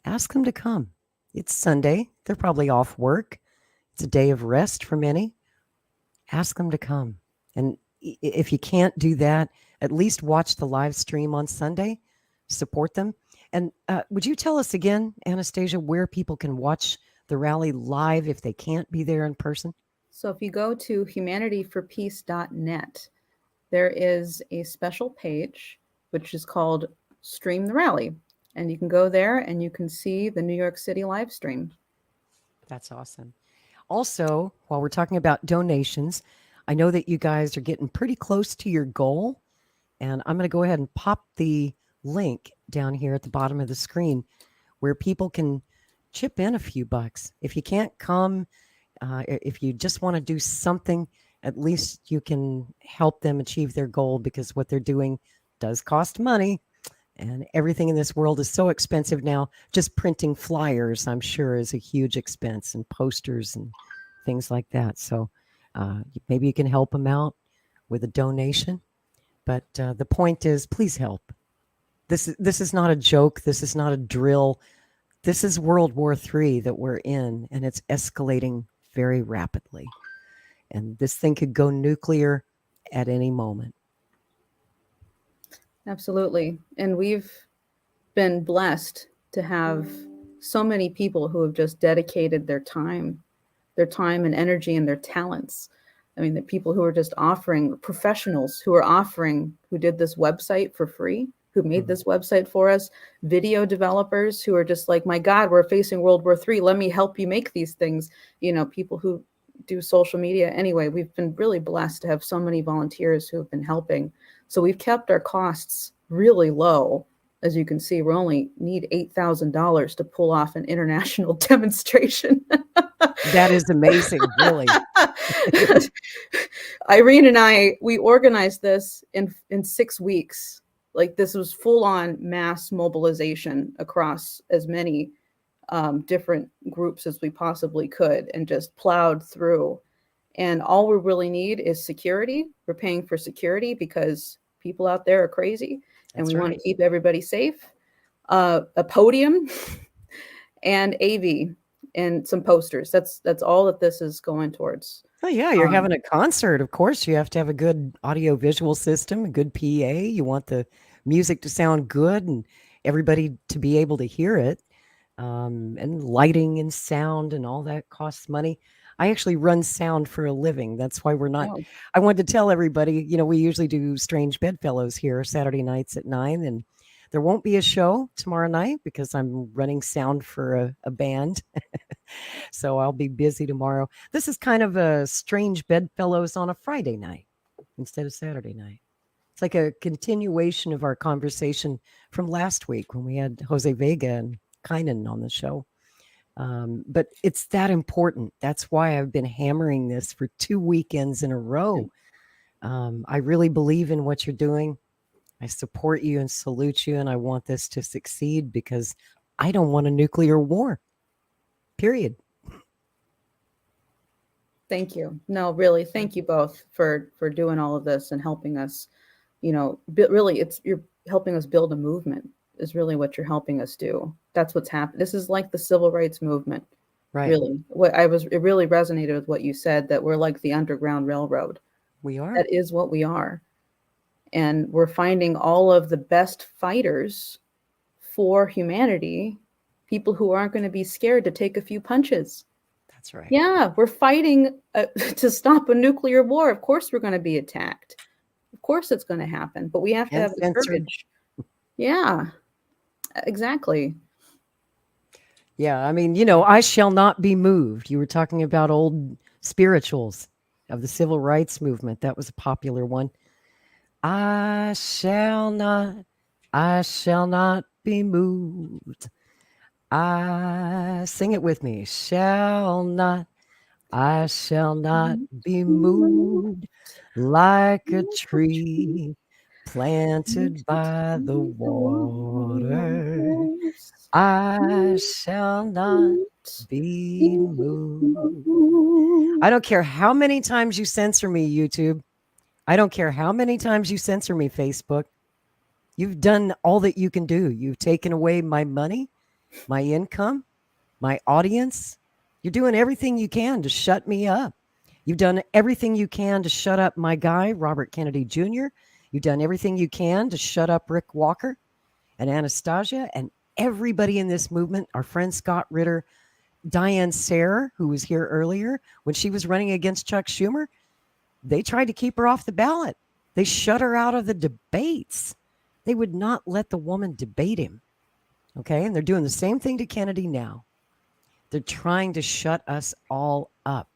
ask them to come. It's Sunday. They're probably off work. It's a day of rest for many. Ask them to come. And if you can't do that, at least watch the live stream on Sunday. Support them. And would you tell us again, Anastasia, where people can watch the rally live if they can't be there in person? So if you go to humanityforpeace.net, there is a special page which is called Stream the Rally. And you can go there and you can see the New York City live stream. That's awesome. Also, while we're talking about donations, I know that you guys are getting pretty close to your goal. And I'm going to go ahead and pop the link down here at the bottom of the screen where people can chip in a few bucks. If you can't come, if you just want to do something, at least you can help them achieve their goal, because what they're doing does cost money. And everything in this world is so expensive now. Just printing flyers, I'm sure, is a huge expense, and posters and things like that. So maybe you can help them out with a donation. But the point is, please help. This is not a joke. This is not a drill. This is World War III that we're in, and it's escalating very rapidly. And this thing could go nuclear at any moment. Absolutely. And we've been blessed to have so many people who have just dedicated their time and energy and their talents. I mean, the people who are just offering, professionals who are offering, who did this website for free, who made this website for us, video developers who are just like, my God, we're facing World War III. Let me help you make these things. You know, people who do social media. Anyway, we've been really blessed to have so many volunteers who have been helping. So we've kept our costs really low. As you can see, we only need $8,000 to pull off an international demonstration. That is amazing, really. Irene and I, we organized this in 6 weeks. Like, this was full on mass mobilization across as many different groups as we possibly could, and just plowed through. And all we really need is security. We're paying for security because people out there are crazy, and we want to keep everybody safe. A podium and AV and some posters. That's all that this is going towards. Oh yeah, you're having a concert. Of course, you have to have a good audio visual system, a good PA. You want the music to sound good and everybody to be able to hear it. And lighting and sound and all that costs money. I actually run sound for a living. That's why we're not. Oh. I wanted to tell everybody, you know, we usually do Strange Bedfellows here Saturday nights at 9, and there won't be a show tomorrow night because I'm running sound for a band. So I'll be busy tomorrow. This is kind of a Strange Bedfellows on a Friday night instead of Saturday night. It's like a continuation of our conversation from last week when we had Jose Vega and Kynan on the show. But it's that important. That's why I've been hammering this for 2 weekends in a row. I really believe in what you're doing. I support you and salute you, and I want this to succeed because I don't want a nuclear war. Period. Thank you. No, really, thank you both for doing all of this and helping us. you know, really, you're helping us build a movement is really what you're helping us do. That's what's happened. This is like the civil rights movement. Right. Really, it really resonated with what you said, that we're like the Underground Railroad. We are. That is what we are. And we're finding all of the best fighters for humanity, people who aren't going to be scared to take a few punches. That's right. Yeah, we're fighting to stop a nuclear war. Of course we're going to be attacked. Of course it's going to happen, but we have to have the courage. Yeah, exactly. Yeah, I mean, you know, I shall not be moved. You were talking about old spirituals of the civil rights movement. That was a popular one. I shall not be moved. I sing it with me. I shall not be moved like a tree planted by the water. I shall not be moved. I don't care how many times you censor me, YouTube. I don't care how many times you censor me, Facebook. You've done all that you can do. You've taken away my money, my income, my audience. You're doing everything you can to shut me up. You've done everything you can to shut up my guy, Robert Kennedy Jr. You've done everything you can to shut up Rick Walker and Anastasia and everybody in this movement. Our friend Scott Ritter, Diane Sare, who was here earlier, when she was running against Chuck Schumer, they tried to keep her off the ballot. They shut her out of the debates. They would not let the woman debate him. Okay, and they're doing the same thing to Kennedy now. They're trying to shut us all up.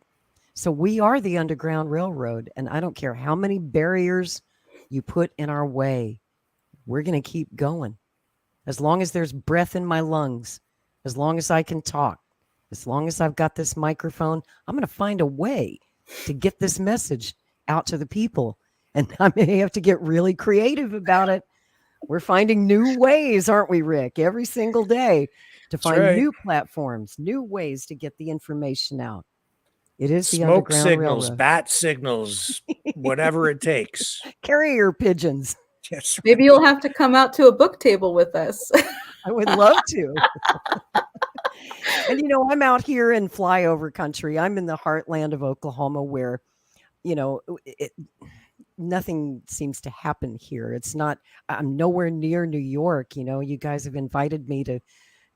So we are the Underground Railroad, and I don't care how many barriers you put in our way. We're going to keep going. As long as there's breath in my lungs, as long as I can talk, as long as I've got this microphone, I'm going to find a way to get this message out to the people. And I may have to get really creative about it. We're finding new ways, aren't we, Rick? Every single day to find new platforms, new ways to get the information out. It is the Smoke Underground signals, Railroad. bat signals, whatever it takes. Carrier pigeons. Yes. Maybe you'll have to come out to a book table with us. I would love to. And, you know, I'm out here in flyover country. I'm in the heartland of Oklahoma where, you know, nothing seems to happen here. It's not, I'm nowhere near New York. You know, you guys have invited me to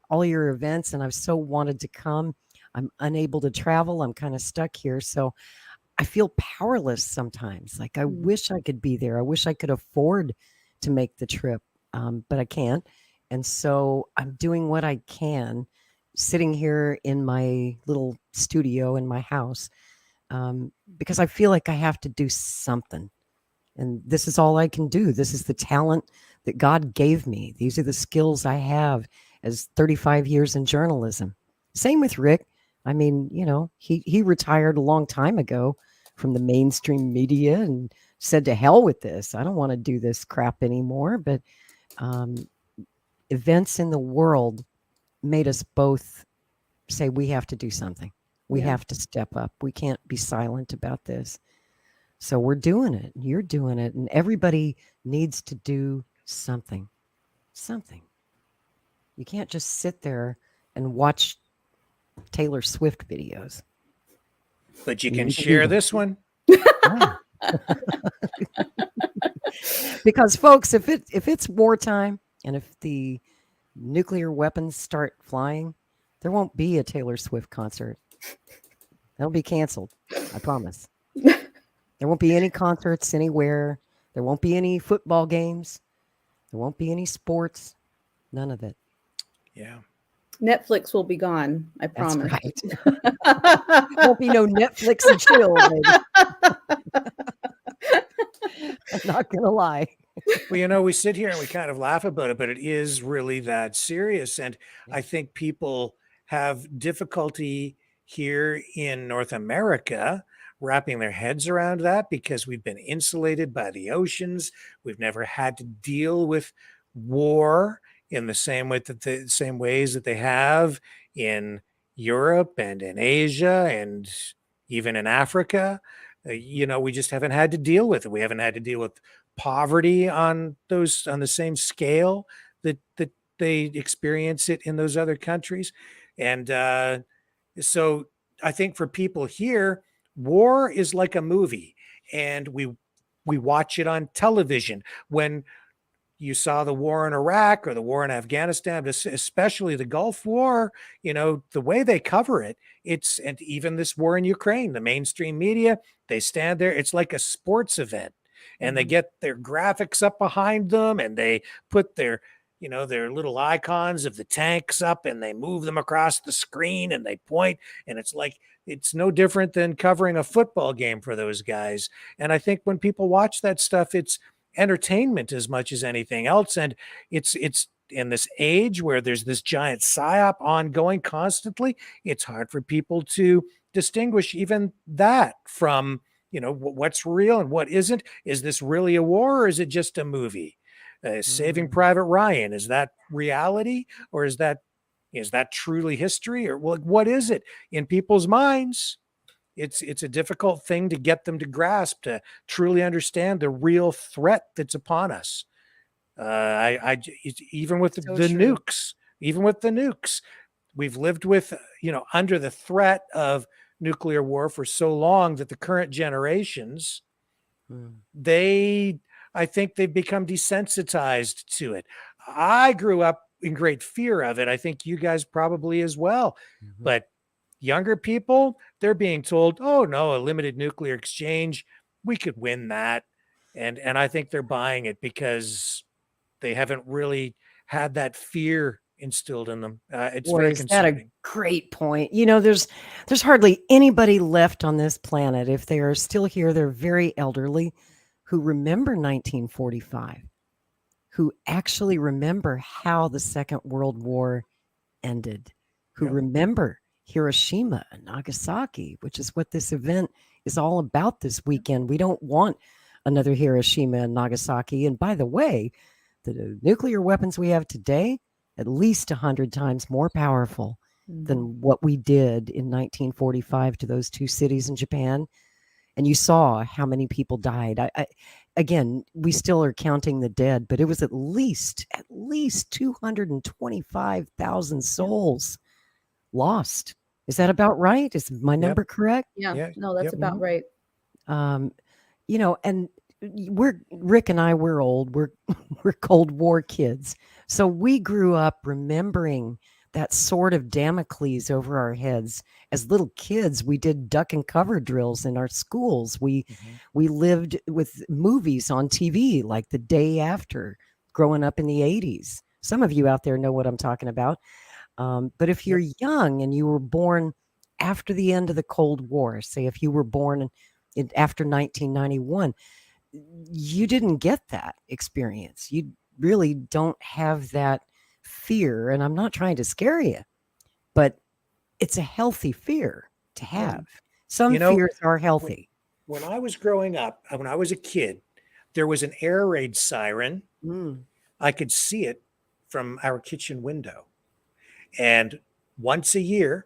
all your events and I've so wanted to come. I'm unable to travel. I'm kind of stuck here. So I feel powerless sometimes. Like I wish I could be there. I wish I could afford to make the trip, but I can't. And so I'm doing what I can, sitting here in my little studio in my house, because I feel like I have to do something. And this is all I can do. This is the talent that God gave me. These are the skills I have as 35 years in journalism. Same with Rick. I mean, you know, he retired a long time ago from the mainstream media and said, to hell with this. I don't want to do this crap anymore. But events in the world made us both say we have to do something. We have to step up. We can't be silent about this. So we're doing it. You're doing it. And everybody needs to do something. Something. You can't just sit there and watch Taylor Swift videos. But you can share this one. Because folks, if it's wartime and if the nuclear weapons start flying, there won't be a Taylor Swift concert. That'll be canceled. I promise. There won't be any concerts anywhere. There won't be any football games. There won't be any sports. None of it. Yeah. Netflix will be gone. I promise. That's right. Won't be no Netflix and chill, baby. I'm not gonna lie. Well, you know, we sit here and we kind of laugh about it, but it is really that serious. And I think people have difficulty here in North America wrapping their heads around that because we've been insulated by the oceans. We've never had to deal with war in the same way that the same ways that they have in Europe and in Asia and even in Africa. You know, we just haven't had to deal with it. We haven't had to deal with poverty on the same scale that they experience it in those other countries. And so I think for people here, war is like a movie, and we watch it on television. When you saw the war in Iraq or the war in Afghanistan, especially the Gulf War, the way they cover it, and even this war in Ukraine, the mainstream media, they stand there. It's like a sports event, and they get their graphics up behind them, and they put their little icons of the tanks up, and they move them across the screen, and they point, and it's no different than covering a football game for those guys. And I think when people watch that stuff, it's entertainment as much as anything else. And it's in this age where there's this giant psyop ongoing constantly, it's hard for people to distinguish even that from, what's real and what isn't. Is this really a war, or is it just a movie? Saving Private Ryan, is that reality, or is that truly history, or what is it in people's minds? It's a difficult thing to get them to grasp, to truly understand the real threat that's upon us. Even with the nukes, we've lived with, under the threat of nuclear war for so long that the current generations, I think they've become desensitized to it. I grew up in great fear of it. I think you guys probably as well. But younger people, they're being told, oh no, a limited nuclear exchange, we could win that. And I think they're buying it because they haven't really had that fear instilled in them. It's very concerning. That a great point? There's hardly anybody left on this planet. If they are still here, they're very elderly, who remember 1945, who actually remember how the Second World War ended, who remember Hiroshima and Nagasaki, which is what this event is all about this weekend. We don't want another Hiroshima and Nagasaki. And by the way, the nuclear weapons we have today, at least 100 times more powerful than what we did in 1945 to those two cities in Japan. And you saw how many people died. Again, we still are counting the dead, but it was at least 225,000 souls lost. Is that about right? Is my number correct? Yeah. No, that's about right. And Rick and I, we're old. We're Cold War kids. So we grew up remembering that sword of Damocles over our heads. As little kids, we did duck and cover drills in our schools. We lived with movies on TV like The Day After, growing up in the 80s. Some of you out there know what I'm talking about. But if you're young and you were born after the end of the Cold War, say if you were born after 1991, you didn't get that experience. You really don't have that fear. And I'm not trying to scare you, but it's a healthy fear to have. Some fears are healthy. When I was growing up, when I was a kid, there was an air raid siren. I could see it from our kitchen window. And once a year,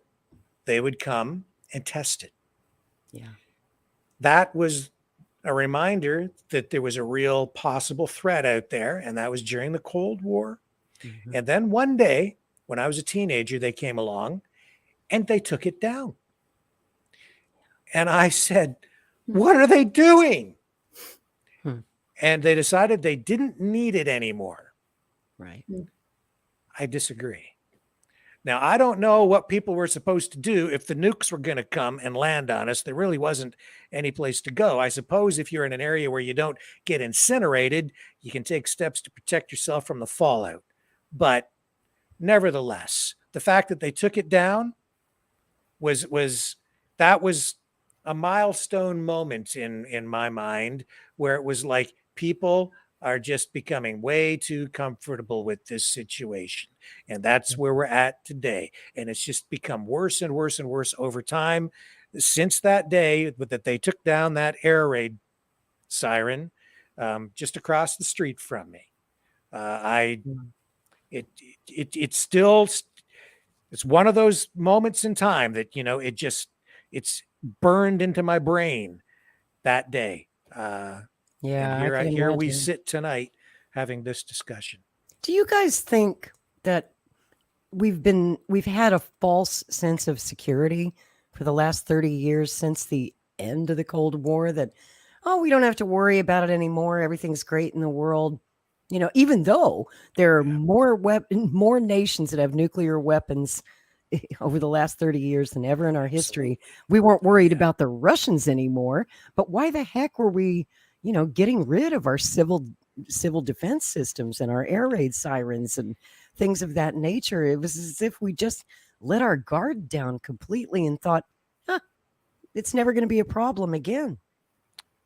they would come and test it. Yeah. That was a reminder that there was a real possible threat out there, and that was during the Cold War. And then one day, when I was a teenager, they came along and they took it down. And I said, what are they doing? And they decided they didn't need it anymore. Right. I disagree. Now, I don't know what people were supposed to do if the nukes were going to come and land on us. There really wasn't any place to go. I suppose if you're in an area where you don't get incinerated, you can take steps to protect yourself from the fallout. But nevertheless, the fact that they took it down was a milestone moment in my mind, where it was like people are just becoming way too comfortable with this situation. And that's where we're at today. And it's just become worse and worse and worse over time since that day that they took down that air raid siren just across the street from me. It's one of those moments in time that, it's burned into my brain that day. Yeah, And I can here we imagine. sit tonight having this discussion. Do you guys think that we've had a false sense of security for the last 30 years since the end of the Cold War, that we don't have to worry about it anymore, everything's great in the world, even though there are more nations that have nuclear weapons over the last 30 years than ever in our history. We weren't worried about the Russians anymore, but why the heck were we getting rid of our civil defense systems and our air raid sirens and things of that nature? It was as if we just let our guard down completely and thought, it's never going to be a problem again.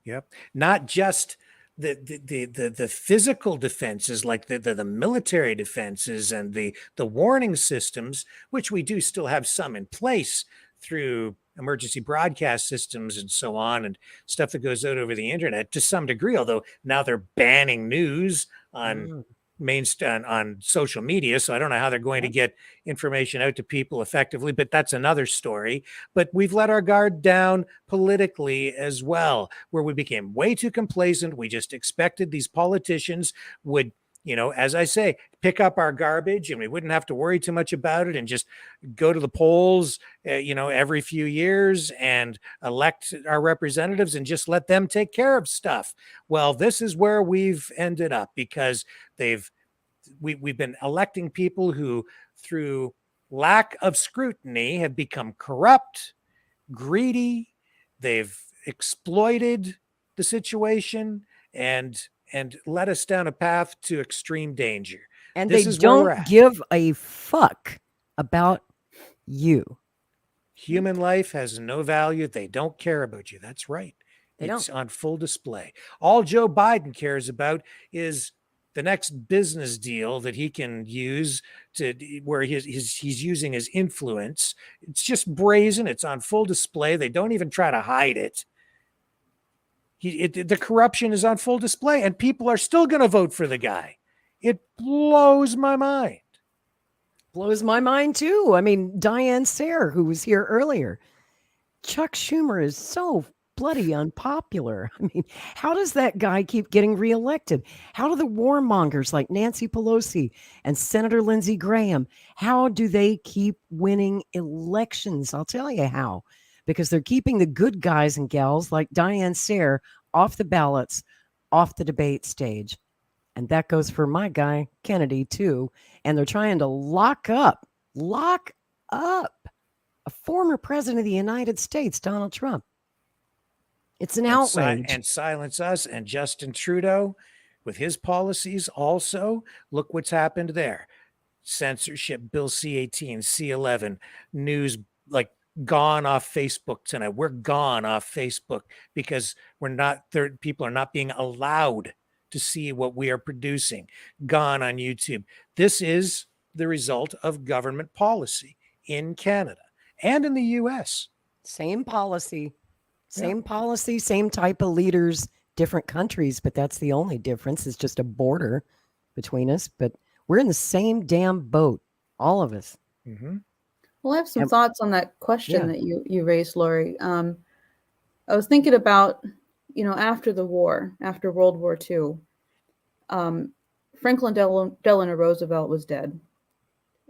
Yep. Not just the physical defenses, like the military defenses and the warning systems, which we do still have some in place through emergency broadcast systems and so on, and stuff that goes out over the internet to some degree, although now they're banning news on on social media, so I don't know how they're going to get information out to people effectively, but that's another story. But we've let our guard down politically as well, where we became way too complacent. We just expected these politicians would, as I say, pick up our garbage and we wouldn't have to worry too much about it and just go to the polls, every few years and elect our representatives and just let them take care of stuff. Well, this is where we've ended up, because we've been electing people who, through lack of scrutiny, have become corrupt, greedy. They've exploited the situation and led us down a path to extreme danger. And this they is where we're don't at. give a fuck about you. Human life has no value. They don't care about you. That's right. It's on full display. All Joe Biden cares about is the next business deal that he can use where he's using his influence. It's just brazen. It's on full display. They don't even try to hide it. The corruption is on full display, and people are still going to vote for the guy. It blows my mind. Blows my mind too. I mean, Diane Sare, who was here earlier. Chuck Schumer is so bloody unpopular. I mean, how does that guy keep getting reelected? How do the warmongers like Nancy Pelosi and Senator Lindsey Graham, how do they keep winning elections? I'll tell you how. Because they're keeping the good guys and gals like Diane Sare off the ballots, off the debate stage. And that goes for my guy, Kennedy, too. And they're trying to lock up a former president of the United States, Donald Trump. It's an outrage. And silence us. And Justin Trudeau, with his policies also, look what's happened there. Censorship, Bill C-18, C-11, news, like, gone off Facebook tonight. We're gone off Facebook because people are not being allowed to see what we are producing. Gone on YouTube. This is the result of government policy in Canada and in the US. Same policy, same type of leaders, different countries, but that's the only difference. It's just a border between us, but we're in the same damn boat, all of us. Mm-hmm. Well, I have some thoughts on that question that you raised, Lori. I was thinking about, after the war, after World War II, Franklin Delano Roosevelt was dead.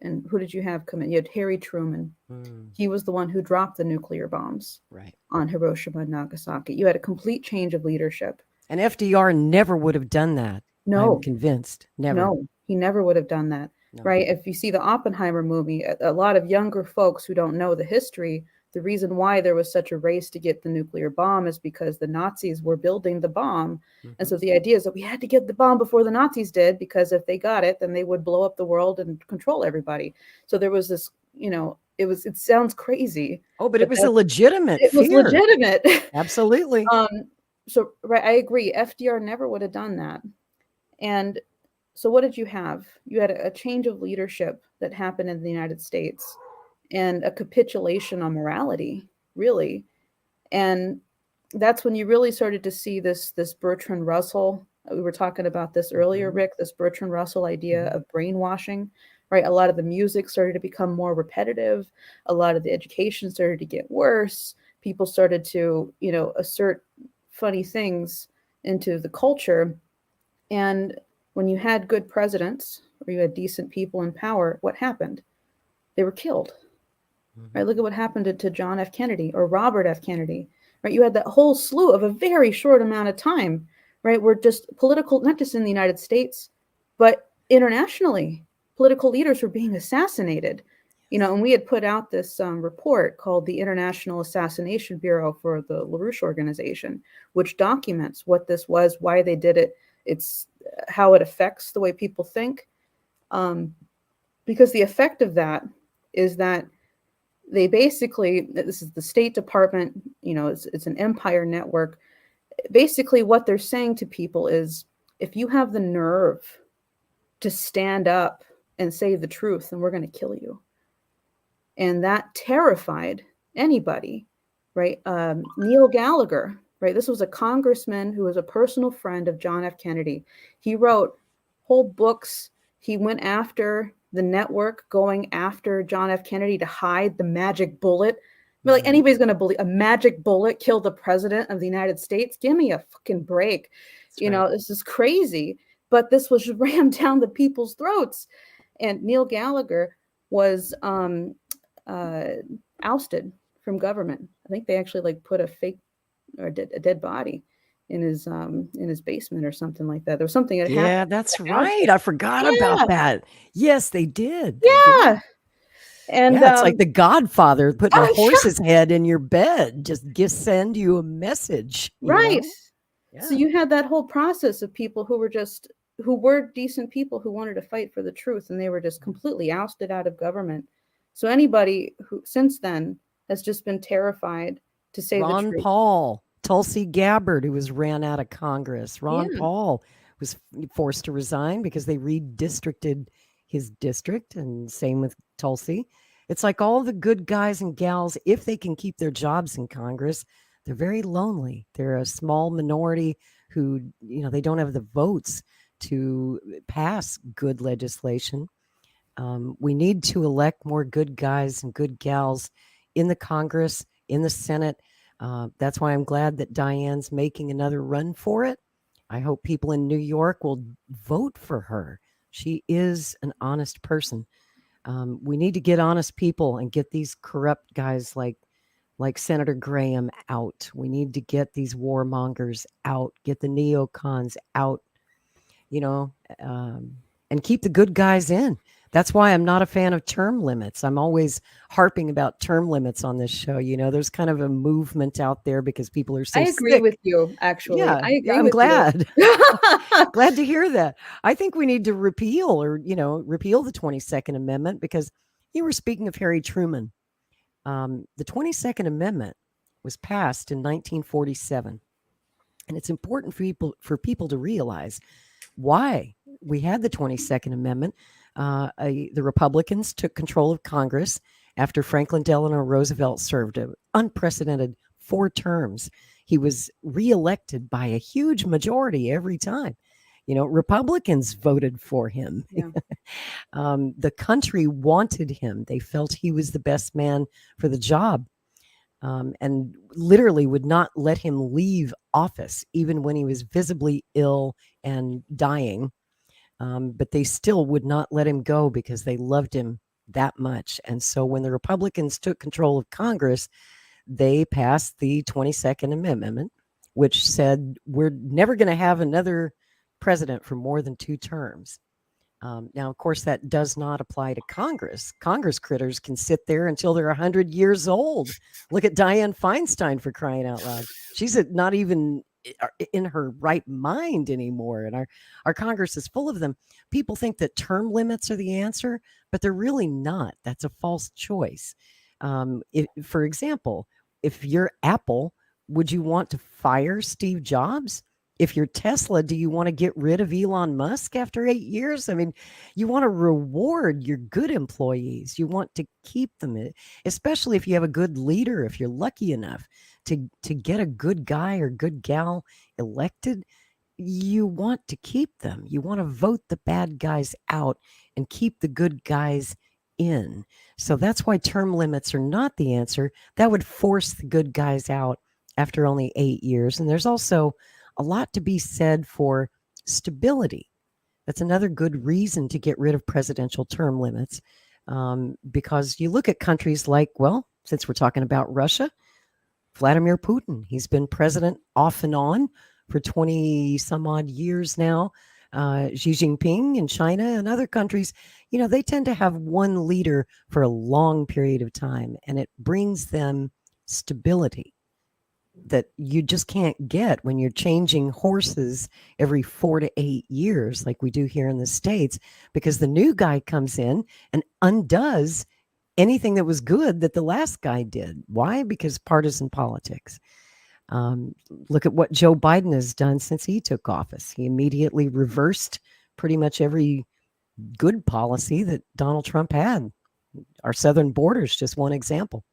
And who did you have come in? You had Harry Truman. He was the one who dropped the nuclear bombs on Hiroshima and Nagasaki. You had a complete change of leadership. And FDR never would have done that. No. I'm convinced. Never. No, he never would have done that. No. Right? If you see the Oppenheimer movie, a lot of younger folks who don't know the history, the reason why there was such a race to get the nuclear bomb is because the Nazis were building the bomb. And so the idea is that we had to get the bomb before the Nazis did, because if they got it, then they would blow up the world and control everybody. So there was this, it sounds crazy. Oh, but it was a legitimate It was fear. legitimate. Absolutely. So, right, I agree. FDR never would have done that. And so what did you have? You had a change of leadership that happened in the United States and a capitulation on morality, really. And that's when you really started to see this Bertrand Russell. We were talking about this earlier, Rick, this Bertrand Russell idea of brainwashing, right? A lot of the music started to become more repetitive. A lot of the education started to get worse. People started to, assert funny things into the culture. And when you had good presidents or you had decent people in power, what happened? They were killed. Right? Look at what happened to John F. Kennedy or Robert F. Kennedy. Right? You had that whole slew of a very short amount of time, right? Where just political, not just in the United States, but internationally, political leaders were being assassinated. You know, and we had put out this report called the International Assassination Bureau for the LaRouche organization, which documents what this was, why they did it, it's how it affects the way people think. Because the effect of that is that they basically, this is the State Department, you know, it's an empire network. Basically what they're saying to people is, if you have the nerve to stand up and say the truth, then we're going to kill you. And that terrified anybody, right? Neil Gallagher, right? This was a congressman who was a personal friend of John F. Kennedy. He wrote whole books. He went after the network, going after John F. Kennedy to hide the magic bullet. I mean, like, anybody's going to believe a magic bullet killed the president of the United States? Give me a fucking break. That's you know, this is crazy. But this was rammed down the people's throats. And Neil Gallagher was ousted from government. I think they actually like put a fake or a dead body in his basement or something like that. There was something that happened. Yeah, that's right. I forgot about that. Yes, they did. Yeah. And yeah, it's like the Godfather putting a horse's head in your bed, just send you a message. Right. Yeah. So you had that whole process of people who were decent people who wanted to fight for the truth, and they were just completely ousted out of government. So anybody who since then has just been terrified to say the truth. Ron Paul, Tulsi Gabbard, who was ran out of Congress. Ron Paul was forced to resign because they redistricted his district, and same with Tulsi. It's like all the good guys and gals, if they can keep their jobs in Congress, they're very lonely. They're a small minority who, you know, they don't have the votes to pass good legislation. We need to elect more good guys and good gals in the Congress, in the Senate. That's why I'm glad that Diane's making another run for it. I hope people in New York will vote for her. She is an honest person. We need to get honest people and get these corrupt guys like Senator Graham out. We need to get these warmongers out, get the neocons out, you know, and keep the good guys in. That's why I'm not a fan of term limits. I'm always harping about term limits on this show. You know, there's kind of a movement out there because people are so I agree sick. with you, actually. Yeah, I agree I'm with glad. you. Glad to hear that. I think we need to repeal the 22nd Amendment, because you were speaking of Harry Truman. The 22nd Amendment was passed in 1947. And it's important for people to realize why we had the 22nd Amendment. The Republicans took control of Congress after Franklin Delano Roosevelt served an unprecedented 4 terms. He was reelected by a huge majority every time. You know, Republicans voted for him. Yeah. The country wanted him. They felt he was the best man for the job, and literally would not let him leave office, even when he was visibly ill and dying. But they still would not let him go because they loved him that much. And so when the Republicans took control of Congress, they passed the 22nd Amendment, which said we're never going to have another president for more than 2 terms. Now, of course, that does not apply to Congress. Congress critters can sit there until they're 100 years old. Look at Dianne Feinstein, for crying out loud. She's not even in her right mind anymore, and our Congress is full of them. People think that term limits are the answer, but they're really not. That's a false choice. For example, if you're Apple, would you want to fire Steve Jobs? If you're Tesla, do you want to get rid of Elon Musk after 8 years? I mean, you want to reward your good employees. You want to keep them, especially if you have a good leader, if you're lucky enough to get a good guy or good gal elected. You want to keep them. You want to vote the bad guys out and keep the good guys in. So that's why term limits are not the answer. That would force the good guys out after only 8 years. And there's also a lot to be said for stability. That's another good reason to get rid of presidential term limits, because you look at countries like, well, since we're talking about Russia, Vladimir Putin. He's been president off and on for 20 some odd years now. Xi Jinping in China and other countries, they tend to have one leader for a long period of time, and it brings them stability that you just can't get when you're changing horses every 4 to 8 years like we do here in the States, because the new guy comes in and undoes anything that was good that the last guy did. Why? Because partisan politics. Look at what Joe Biden has done since he took office. He immediately reversed pretty much every good policy that Donald Trump had. Our southern border is just one example.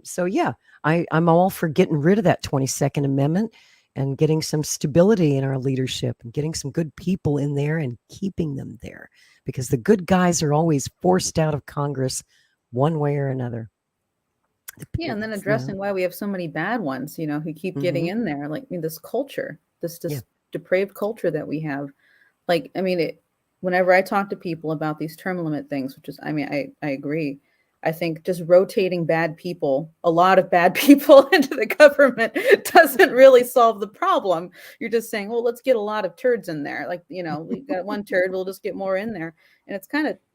So yeah, I'm all for getting rid of that 22nd Amendment and getting some stability in our leadership and getting some good people in there and keeping them there, because the good guys are always forced out of Congress one way or another. Yeah, and then addressing why we have so many bad ones, who keep getting in there, like this culture, this depraved culture that we have. Like, whenever I talk to people about these term limit things, which is, I agree. I think just rotating bad people, a lot of bad people into the government doesn't really solve the problem. You're just saying, well, let's get a lot of turds in there. Like, we got one turd, we'll just get more in there. And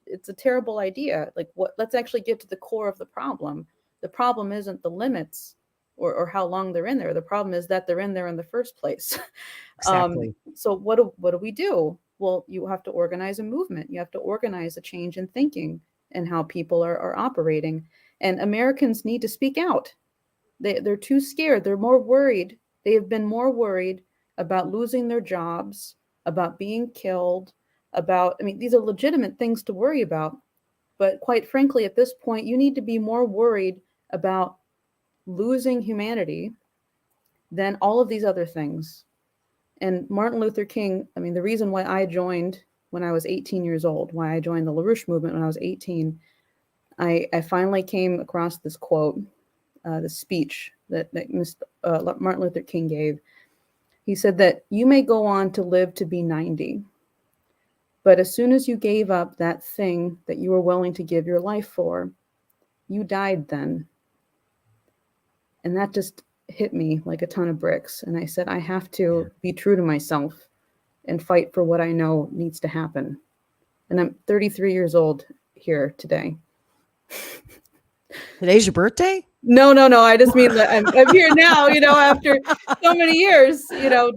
it's a terrible idea. Like, let's actually get to the core of the problem. The problem isn't the limits or how long they're in there. The problem is that they're in there in the first place. Exactly. So what do we do? Well, you have to organize a movement. You have to organize a change in thinking and how people are operating. And Americans need to speak out. They're too scared. They're more worried. They have been more worried about losing their jobs, about being killed, these are legitimate things to worry about. But quite frankly, at this point, you need to be more worried about losing humanity than all of these other things. And Martin Luther King, the reason why I joined when I was 18 years old, why I joined the LaRouche movement when I was 18, I finally came across this quote, this speech that Martin Luther King gave. He said that you may go on to live to be 90, but as soon as you gave up that thing that you were willing to give your life for, you died then. And that just hit me like a ton of bricks. And I said, I have to be true to myself and fight for what I know needs to happen. And I'm 33 years old here today. Today's your birthday? No. I just mean that I'm here now, after so many years,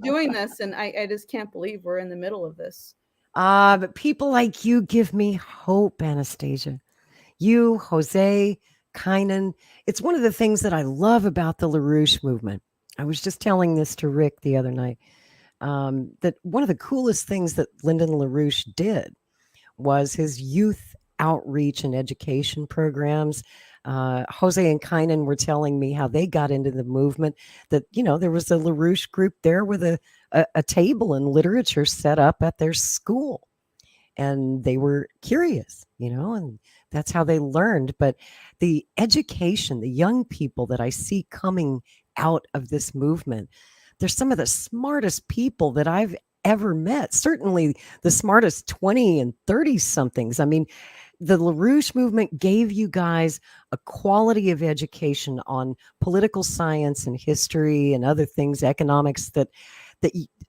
doing this. And I just can't believe we're in the middle of this. But people like you give me hope, Anastasia. You, Jose, Kynan. It's one of the things that I love about the LaRouche movement. I was just telling this to Rick the other night. That one of the coolest things that Lyndon LaRouche did was his youth outreach and education programs. Jose and Kynan were telling me how they got into the movement, that, there was a LaRouche group there with a table and literature set up at their school. And they were curious, and that's how they learned. But the education, the young people that I see coming out of this movement, they're some of the smartest people that I've ever met. Certainly the smartest 20 and 30 somethings. The LaRouche movement gave you guys a quality of education on political science and history and other things, economics, that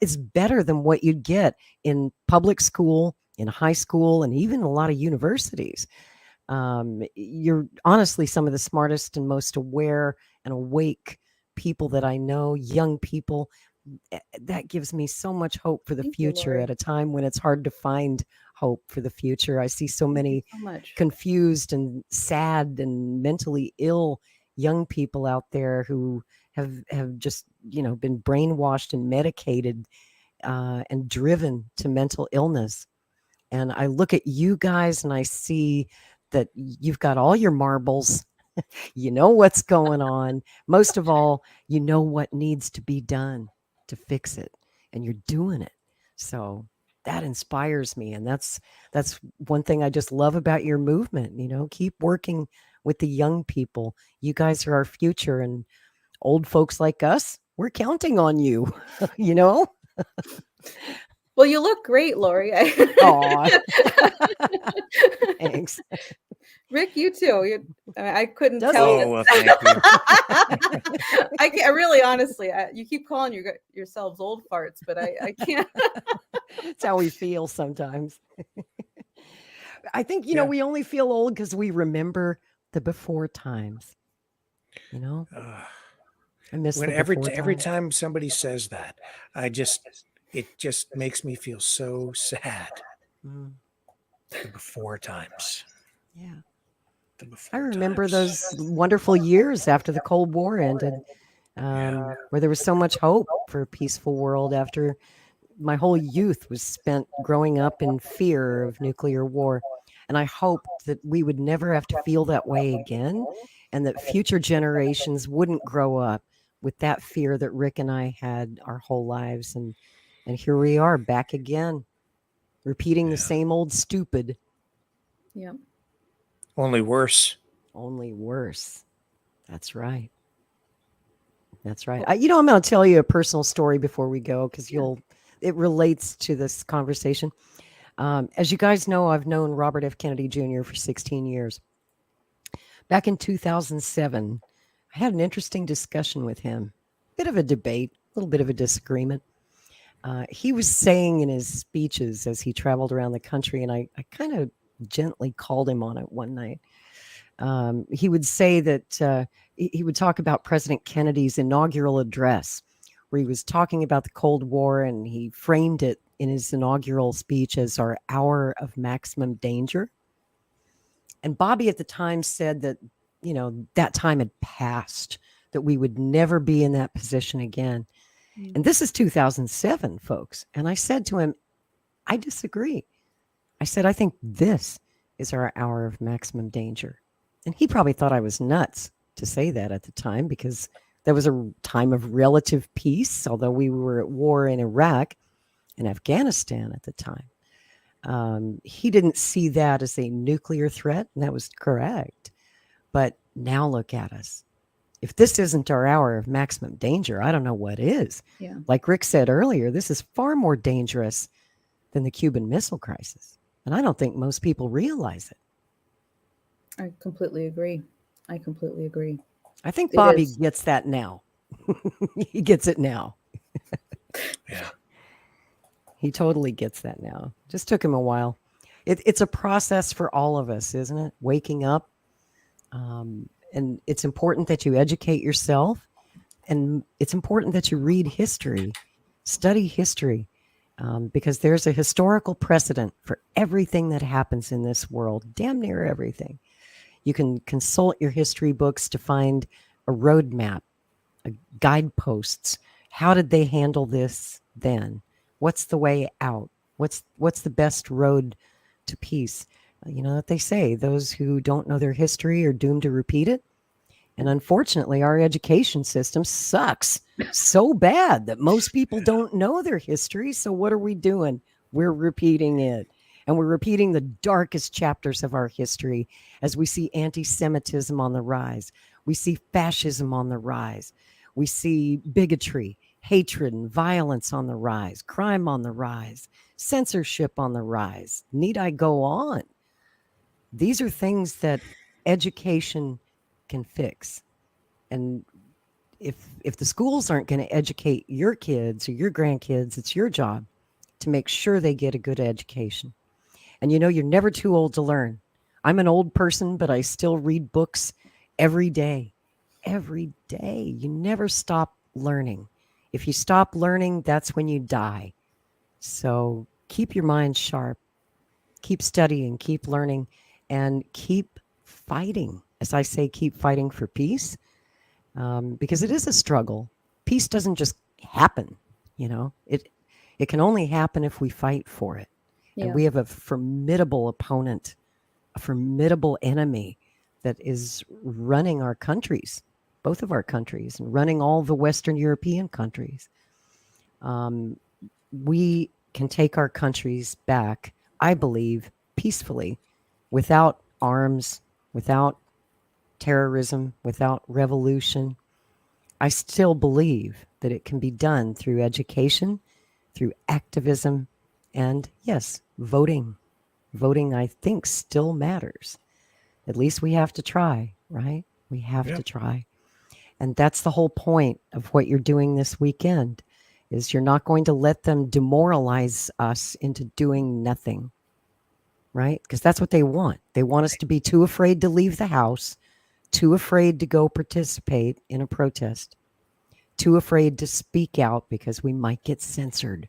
is better than what you'd get in public school, in high school, and even a lot of universities. You're honestly some of the smartest and most aware and awake people that I know, young people. That gives me so much hope for the future at a time when it's hard to find hope for the future. I see so many confused and sad and mentally ill young people out there who have just, been brainwashed and medicated and driven to mental illness. And I look at you guys and I see that you've got all your marbles. You know what's going on. Most of all, you know what needs to be done to fix it, and you're doing it. So that inspires me. And that's one thing I just love about your movement. Keep working with the young people. You guys are our future, and old folks like us, We're counting on you, you know? Well, you look great, Lori. Aw. Thanks. Rick, you too. I couldn't Does tell. he? Oh, well, thank you. I can't, really, honestly, you keep calling yourselves old farts, but I can't. That's how we feel sometimes. I think, Yeah. we only feel old because we remember the before times. You know? I miss the Every before times. time somebody says that, it just makes me feel so sad. Mm. The before times. Yeah. The before I remember times. those wonderful years after the Cold War ended, where there was so much hope for a peaceful world after my whole youth was spent growing up in fear of nuclear war. And I hoped that we would never have to feel that way again, and that future generations wouldn't grow up with that fear that Rick and I had our whole lives. And here we are back again, repeating the same old stupid. Yeah. Only worse. Only worse. That's right. That's right. I'm going to tell you a personal story before we go, because it relates to this conversation. As you guys know, I've known Robert F. Kennedy Jr. for 16 years. Back in 2007, I had an interesting discussion with him. Bit of a debate, a little bit of a disagreement. He was saying in his speeches as he traveled around the country, and I kind of gently called him on it one night. He would say that he would talk about President Kennedy's inaugural address, where he was talking about the Cold War, and he framed it in his inaugural speech as our hour of maximum danger. And Bobby at the time said that, that time had passed, that we would never be in that position again. And this is 2007, folks. And I said to him, I disagree. I said, I think this is our hour of maximum danger. And he probably thought I was nuts to say that at the time, because there was a time of relative peace, although we were at war in Iraq and Afghanistan at the time. He didn't see that as a nuclear threat, and that was correct. But now look at us. If this isn't our hour of maximum danger, I don't know what is. Yeah. Like Rick said earlier, this is far more dangerous than the Cuban Missile Crisis. And I don't think most people realize it. I completely agree. I think Bobby gets that now. He gets it now. Yeah. He totally gets that now. Just took him a while. It's a process for all of us, isn't it? Waking up. And it's important that you educate yourself. And it's important that you read history, study history, because there's a historical precedent for everything that happens in this world, damn near everything. You can consult your history books to find a roadmap, guideposts. How did they handle this then? What's the way out? What's the best road to peace? You know what they say, those who don't know their history are doomed to repeat it. And unfortunately, our education system sucks so bad that most people don't know their history. So what are we doing? We're repeating it. And we're repeating the darkest chapters of our history as we see anti-Semitism on the rise. We see fascism on the rise. We see bigotry, hatred, and violence on the rise, crime on the rise, censorship on the rise. Need I go on? These are things that education can fix. And if the schools aren't going to educate your kids or your grandkids, it's your job to make sure they get a good education. And you're never too old to learn. I'm an old person, but I still read books every day. Every day. You never stop learning. If you stop learning, that's when you die. So keep your mind sharp. Keep studying, keep learning, and keep fighting. As I say, keep fighting for peace, because it is a struggle. Peace doesn't just happen. It can only happen if we fight for it. Yeah. And we have a formidable opponent, a formidable enemy that is running our countries, both of our countries, and running all the Western European countries. We can take our countries back, I believe, peacefully, without arms, without terrorism, without revolution. I still believe that it can be done through education, through activism, and yes, voting. Voting, I think, still matters. At least we have to try, right? We have to try. And that's the whole point of what you're doing this weekend, is you're not going to let them demoralize us into doing nothing, right? Because that's what they want. They want us to be too afraid to leave the house, too afraid to go participate in a protest, too afraid to speak out because we might get censored,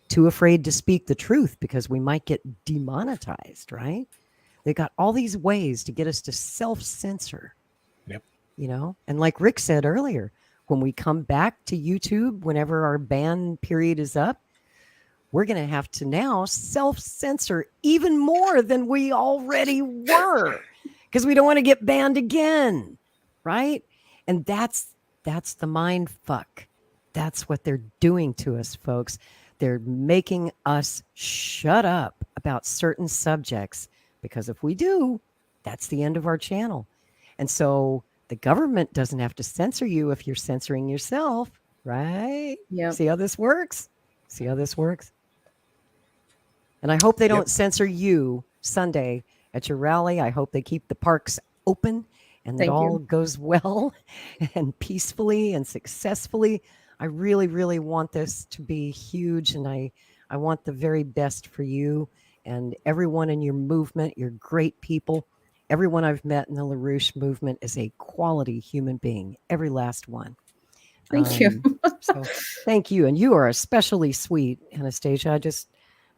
too afraid to speak the truth because we might get demonetized, right? They got all these ways to get us to self-censor. Yep. You know, and like Rick said earlier, when we come back to YouTube, whenever our ban period is up, we're going to have to now self-censor even more than we already were, because we don't want to get banned again, right? And that's the mind fuck. That's what they're doing to us, folks. They're making us shut up about certain subjects, because if we do, that's the end of our channel. And so the government doesn't have to censor you if you're censoring yourself, right? Yeah. See how this works? See how this works? And I hope they don't censor you Sunday at your rally. I hope they keep the parks open and that all goes well and peacefully and successfully. I really, really want this to be huge, and I want the very best for you and everyone in your movement. You're great people. Everyone I've met in the LaRouche movement is a quality human being, every last one. Thank you. So thank you. And you are especially sweet, Anastasia.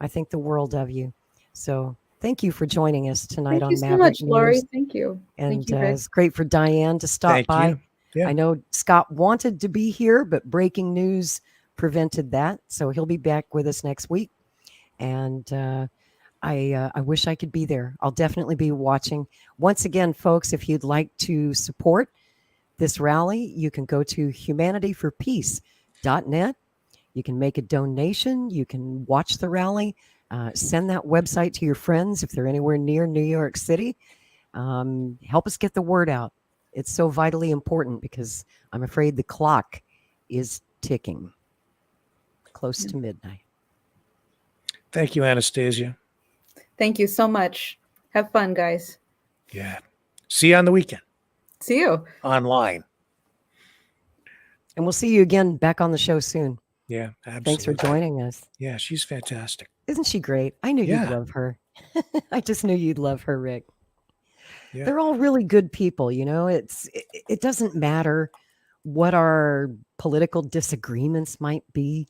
I think the world of you. So thank you for joining us tonight on Thank you so Maverick much, News. Lori. Thank you. And Thank you, Rick. it's great for Diane to stop by. I know Scott wanted to be here, but breaking news prevented that. So he'll be back with us next week. And I wish I could be there. I'll definitely be watching. Once again, folks, if you'd like to support this rally, you can go to humanityforpeace.net. You can make a donation. You can watch the rally. Send that website to your friends if they're anywhere near New York City. Help us get the word out. It's so vitally important, because I'm afraid the clock is ticking close to midnight. Thank you, Anastasia. Thank you so much. Have fun, guys. Yeah. See you on the weekend. See you online. And we'll see you again back on the show soon. Yeah, absolutely. Thanks for joining us. Yeah, she's fantastic. Isn't she great? I knew you'd love her. I just knew you'd love her, Rick. Yeah. They're all really good people, you know. It doesn't matter what our political disagreements might be.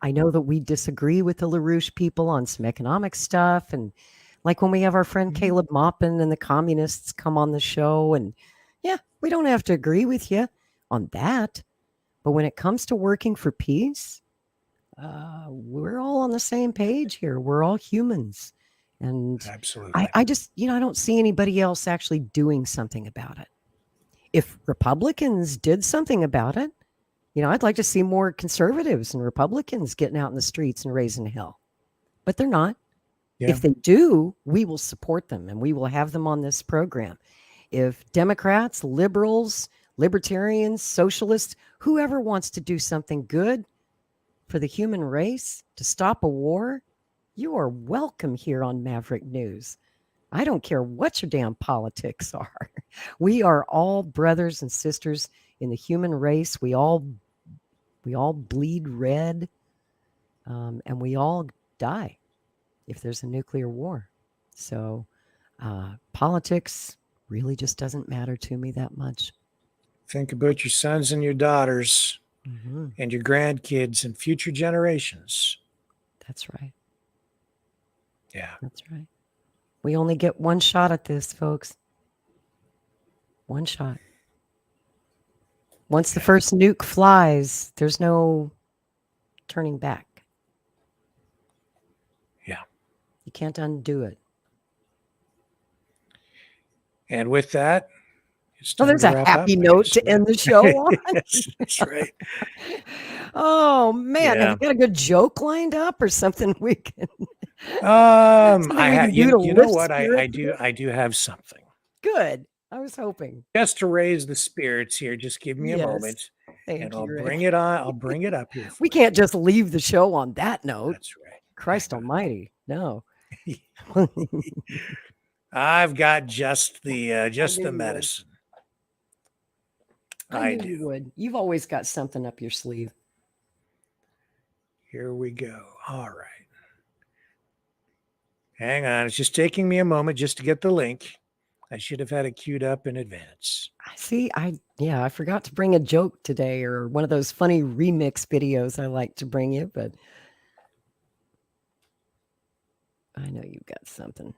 I know that we disagree with the LaRouche people on some economic stuff, and like when we have our friend Caleb Maupin and the communists come on the show, and we don't have to agree with you on that. But when it comes to working for peace, we're all on the same page here. We're all humans. And absolutely. I just, I don't see anybody else actually doing something about it. If Republicans did something about it, I'd like to see more conservatives and Republicans getting out in the streets and raising hell. But they're not. Yeah. If they do, we will support them and we will have them on this program. If Democrats, liberals, libertarians, socialists, whoever wants to do something good for the human race to stop a war, you are welcome here on Maverick News. I don't care what your damn politics are. We are all brothers and sisters in the human race. We all bleed red, and we all die if there's a nuclear war. So politics really just doesn't matter to me that much. Think about your sons and your daughters and your grandkids and future generations. That's right. Yeah. That's right. We only get one shot at this, folks. One shot. Once the first nuke flies, there's no turning back. Yeah. You can't undo it. And with that, there's a happy note to end the show on. Yes, that's right. Oh man, have you got a good joke lined up or something we can? You know what? I do have something. Good. I was hoping. Just to raise the spirits here, just give me a Yes. moment, Thank and you, I'll Rick. bring it on. I'll bring it up here. We can't just leave the show on that note. That's right. Christ almighty. No. I've got just the knew you would. medicine. I I knew do. you would. You've always got something up your sleeve. Here we go. All right. Hang on. It's just taking me a moment just to get the link. I should have had it queued up in advance. See, I forgot to bring a joke today or one of those funny remix videos I like to bring you, but I know you've got something.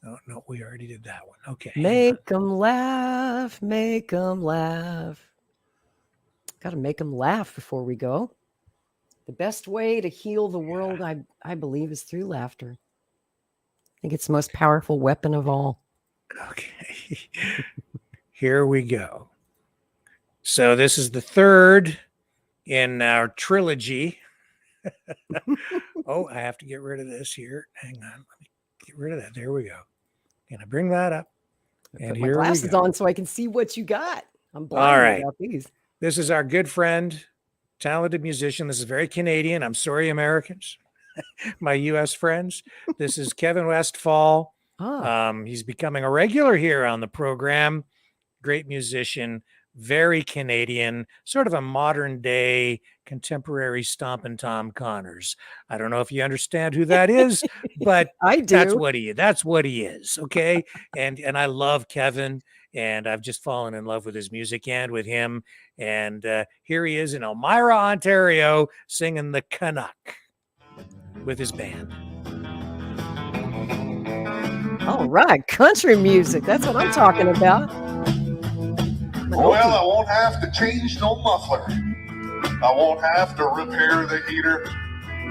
Oh, no, we already did that one. Okay. Make them laugh, make them laugh. Got to make them laugh before we go. The best way to heal the world, I believe, is through laughter. I think it's the most powerful weapon of all. Okay. Here we go. So this is the third in our trilogy. Oh, I have to get rid of this here. Hang on. Let me get rid of that. There we go. Can I bring that up? And Put my here we glasses go. on so I can see what you got. I'm All blind right. about these. This is our good friend, talented musician. This is very Canadian. I'm sorry, Americans, my U.S. friends. This is Kevin Westfall. He's becoming a regular here on the program. Great musician, very Canadian, sort of a modern day contemporary Stompin' Tom Connors. I don't know if you understand who that is, but I do. That's what he is. Okay. And I love Kevin, and I've just fallen in love with his music and with him. And here he is in Elmira, Ontario, singing the Canuck with his band. All right, country music. That's what I'm talking about. Well, I won't have to change no muffler. I won't have to repair the heater.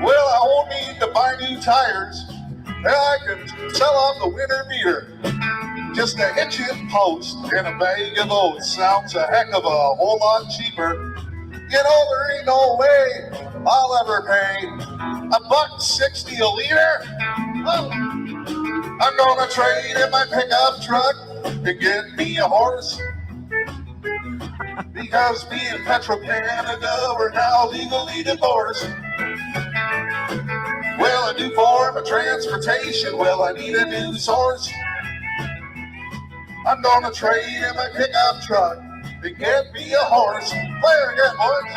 Well, I won't need to buy new tires. I can sell off the winter meter. Just a hitching post and a bag of oats sounds a heck of a whole lot cheaper. You know, there ain't no way I'll ever pay $1.60 a liter. Oh, I'm gonna trade in my pickup truck and get me a horse. Because me and Petro-Canada are now legally divorced. Well, a new form of transportation, well, I need a new source. I'm gonna trade in my pickup truck and get me a horse. Play it again, boys.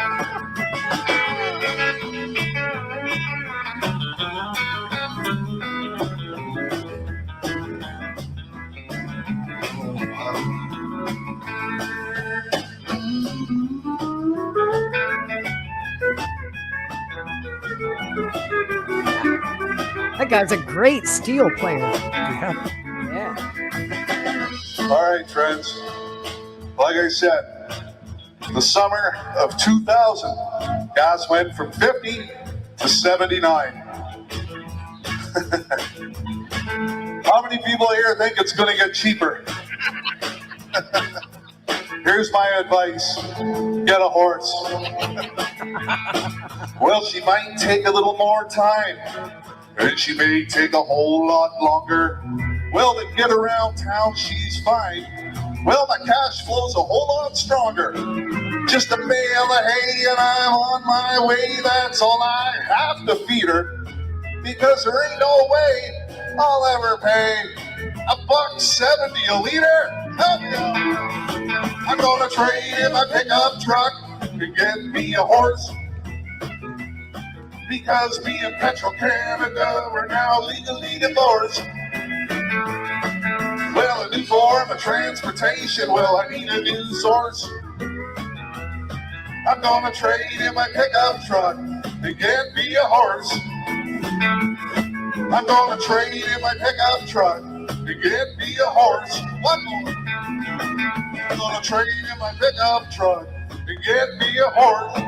That guy's a great steel player. Yeah. All right, friends. Like I said, the summer of 2000, gas went from 50 to 79. How many people here think it's going to get cheaper? Here's my advice. Get a horse. Well, she might take a little more time, and she may take a whole lot longer. Well, to get around town, she's fine. Well, my cash flow's a whole lot stronger. Just a bale of hay and I'm on my way. That's all I have to feed her. Because there ain't no way I'll ever pay $1.70 a liter. Help me out. I'm gonna trade in my pickup truck to get me a horse. Because me and Petro-Canada are now legally divorced. Well, a new form of transportation, well, I need a new source. I'm gonna trade in my pickup truck to get me a horse. I'm gonna trade in my pickup truck to get me a horse. One more. I'm gonna trade in my pickup truck to get me a horse.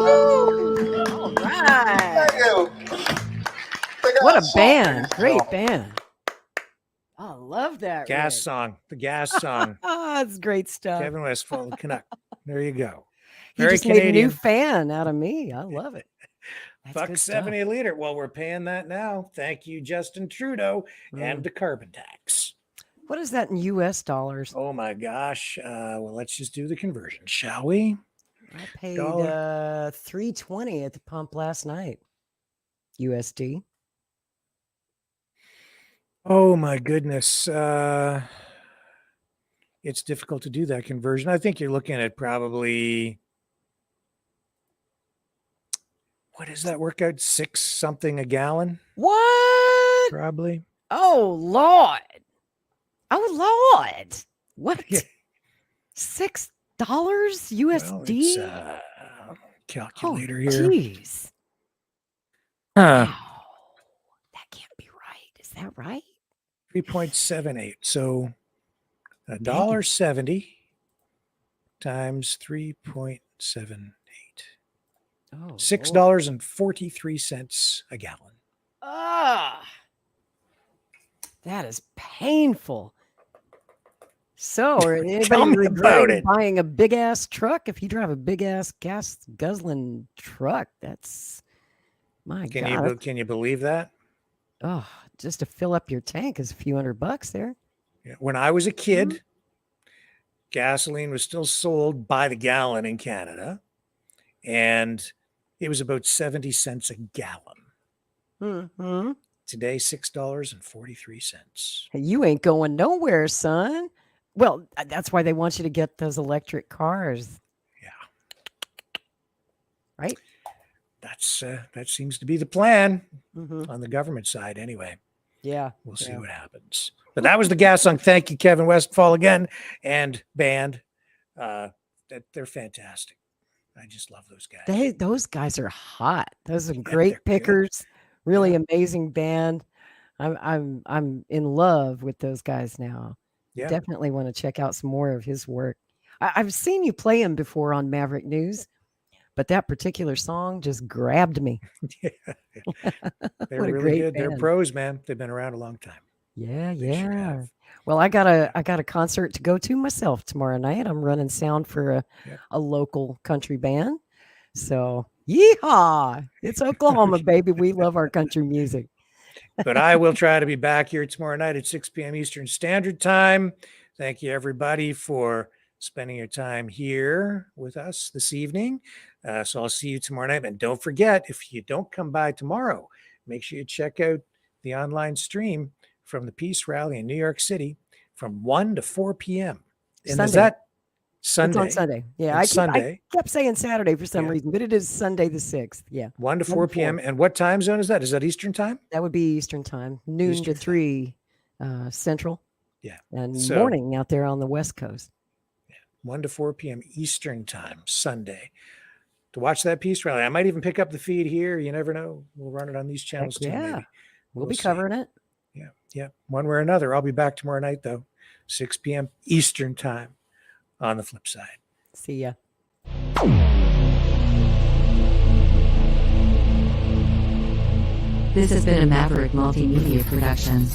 All right. Thank you. What a band. Great band. I love that. Gas Rick. song. The gas song. That's great stuff. Kevin Westfall, the Canuck. There you go. He Very just made a new Canadian. fan out of me. I love it. good $1.70 stuff. a liter. Well, we're paying that now. Thank you, Justin Trudeau, and the carbon tax. What is that in US dollars? Oh my gosh. Well, let's just do the conversion, shall we? I paid $3.20 at the pump last night. USD. Oh my goodness. It's difficult to do that conversion. I think you're looking at probably, what does that work out? 6 something a gallon? What? Probably. Oh Lord. Oh Lord. What? $6 USD? Well, calculator oh, here. Jeez. Huh. Wow. That can't be right. Is that right? 3.78. So $1.70 times 3.78. Oh, $6.43 a gallon. That is painful. So, are Tell anybody me about regretting it. buying a big ass truck? If you drive a big ass gas guzzling truck, that's my God. Can you believe that? Oh, just to fill up your tank is a few $100 there. Yeah. When I was a kid, gasoline was still sold by the gallon in Canada, and it was about 70 cents a gallon. Mm-hmm. Today, $6.43. Hey, you ain't going nowhere, son. Well, that's why they want you to get those electric cars. Yeah. Right? That seems to be the plan Mhm. on the government side anyway. Yeah. We'll see yeah. what happens. But that was the gas song. Thank you, Kevin Westfall again and band. They're fantastic. I just love those guys. Those guys are hot. Those are great pickers. Really amazing band. I'm in love with those guys now. Yeah. Definitely want to check out some more of his work. I've seen you play him before on Maverick News, but that particular song just grabbed me. They're What a really great good. They're band. pros, man. They've been around a long time. Yeah, They sure yeah. have. Well, I got a concert to go to myself tomorrow night. I'm running sound for a local country band. So, yeehaw! It's Oklahoma, baby. We love our country music. But I will try to be back here tomorrow night at 6 p.m. Eastern Standard Time. Thank you, everybody, for spending your time here with us this evening. So I'll see you tomorrow night. And don't forget, if you don't come by tomorrow, make sure you check out the online stream from the Peace Rally in New York City from 1 to 4 p.m. And is Sunday. that Sunday? It's on Sunday. Yeah, It's Sunday. I kept saying Saturday for some reason, but it is Sunday the 6th. Yeah. 1 to 4 p.m. And what time zone is that? Is that Eastern time? That would be Eastern time, noon Eastern to 3 Central. Yeah. And So- morning out there on the West Coast. 1 to 4 p.m. Eastern time, Sunday, to watch that peace rally. I might even pick up the feed here. You never know. We'll run it on these channels too. Yeah. Maybe. We'll be see. covering it. Yeah. Yeah. One way or another. I'll be back tomorrow night, though, 6 p.m. Eastern time on the flip side. See ya. This has been a Maverick Multimedia production.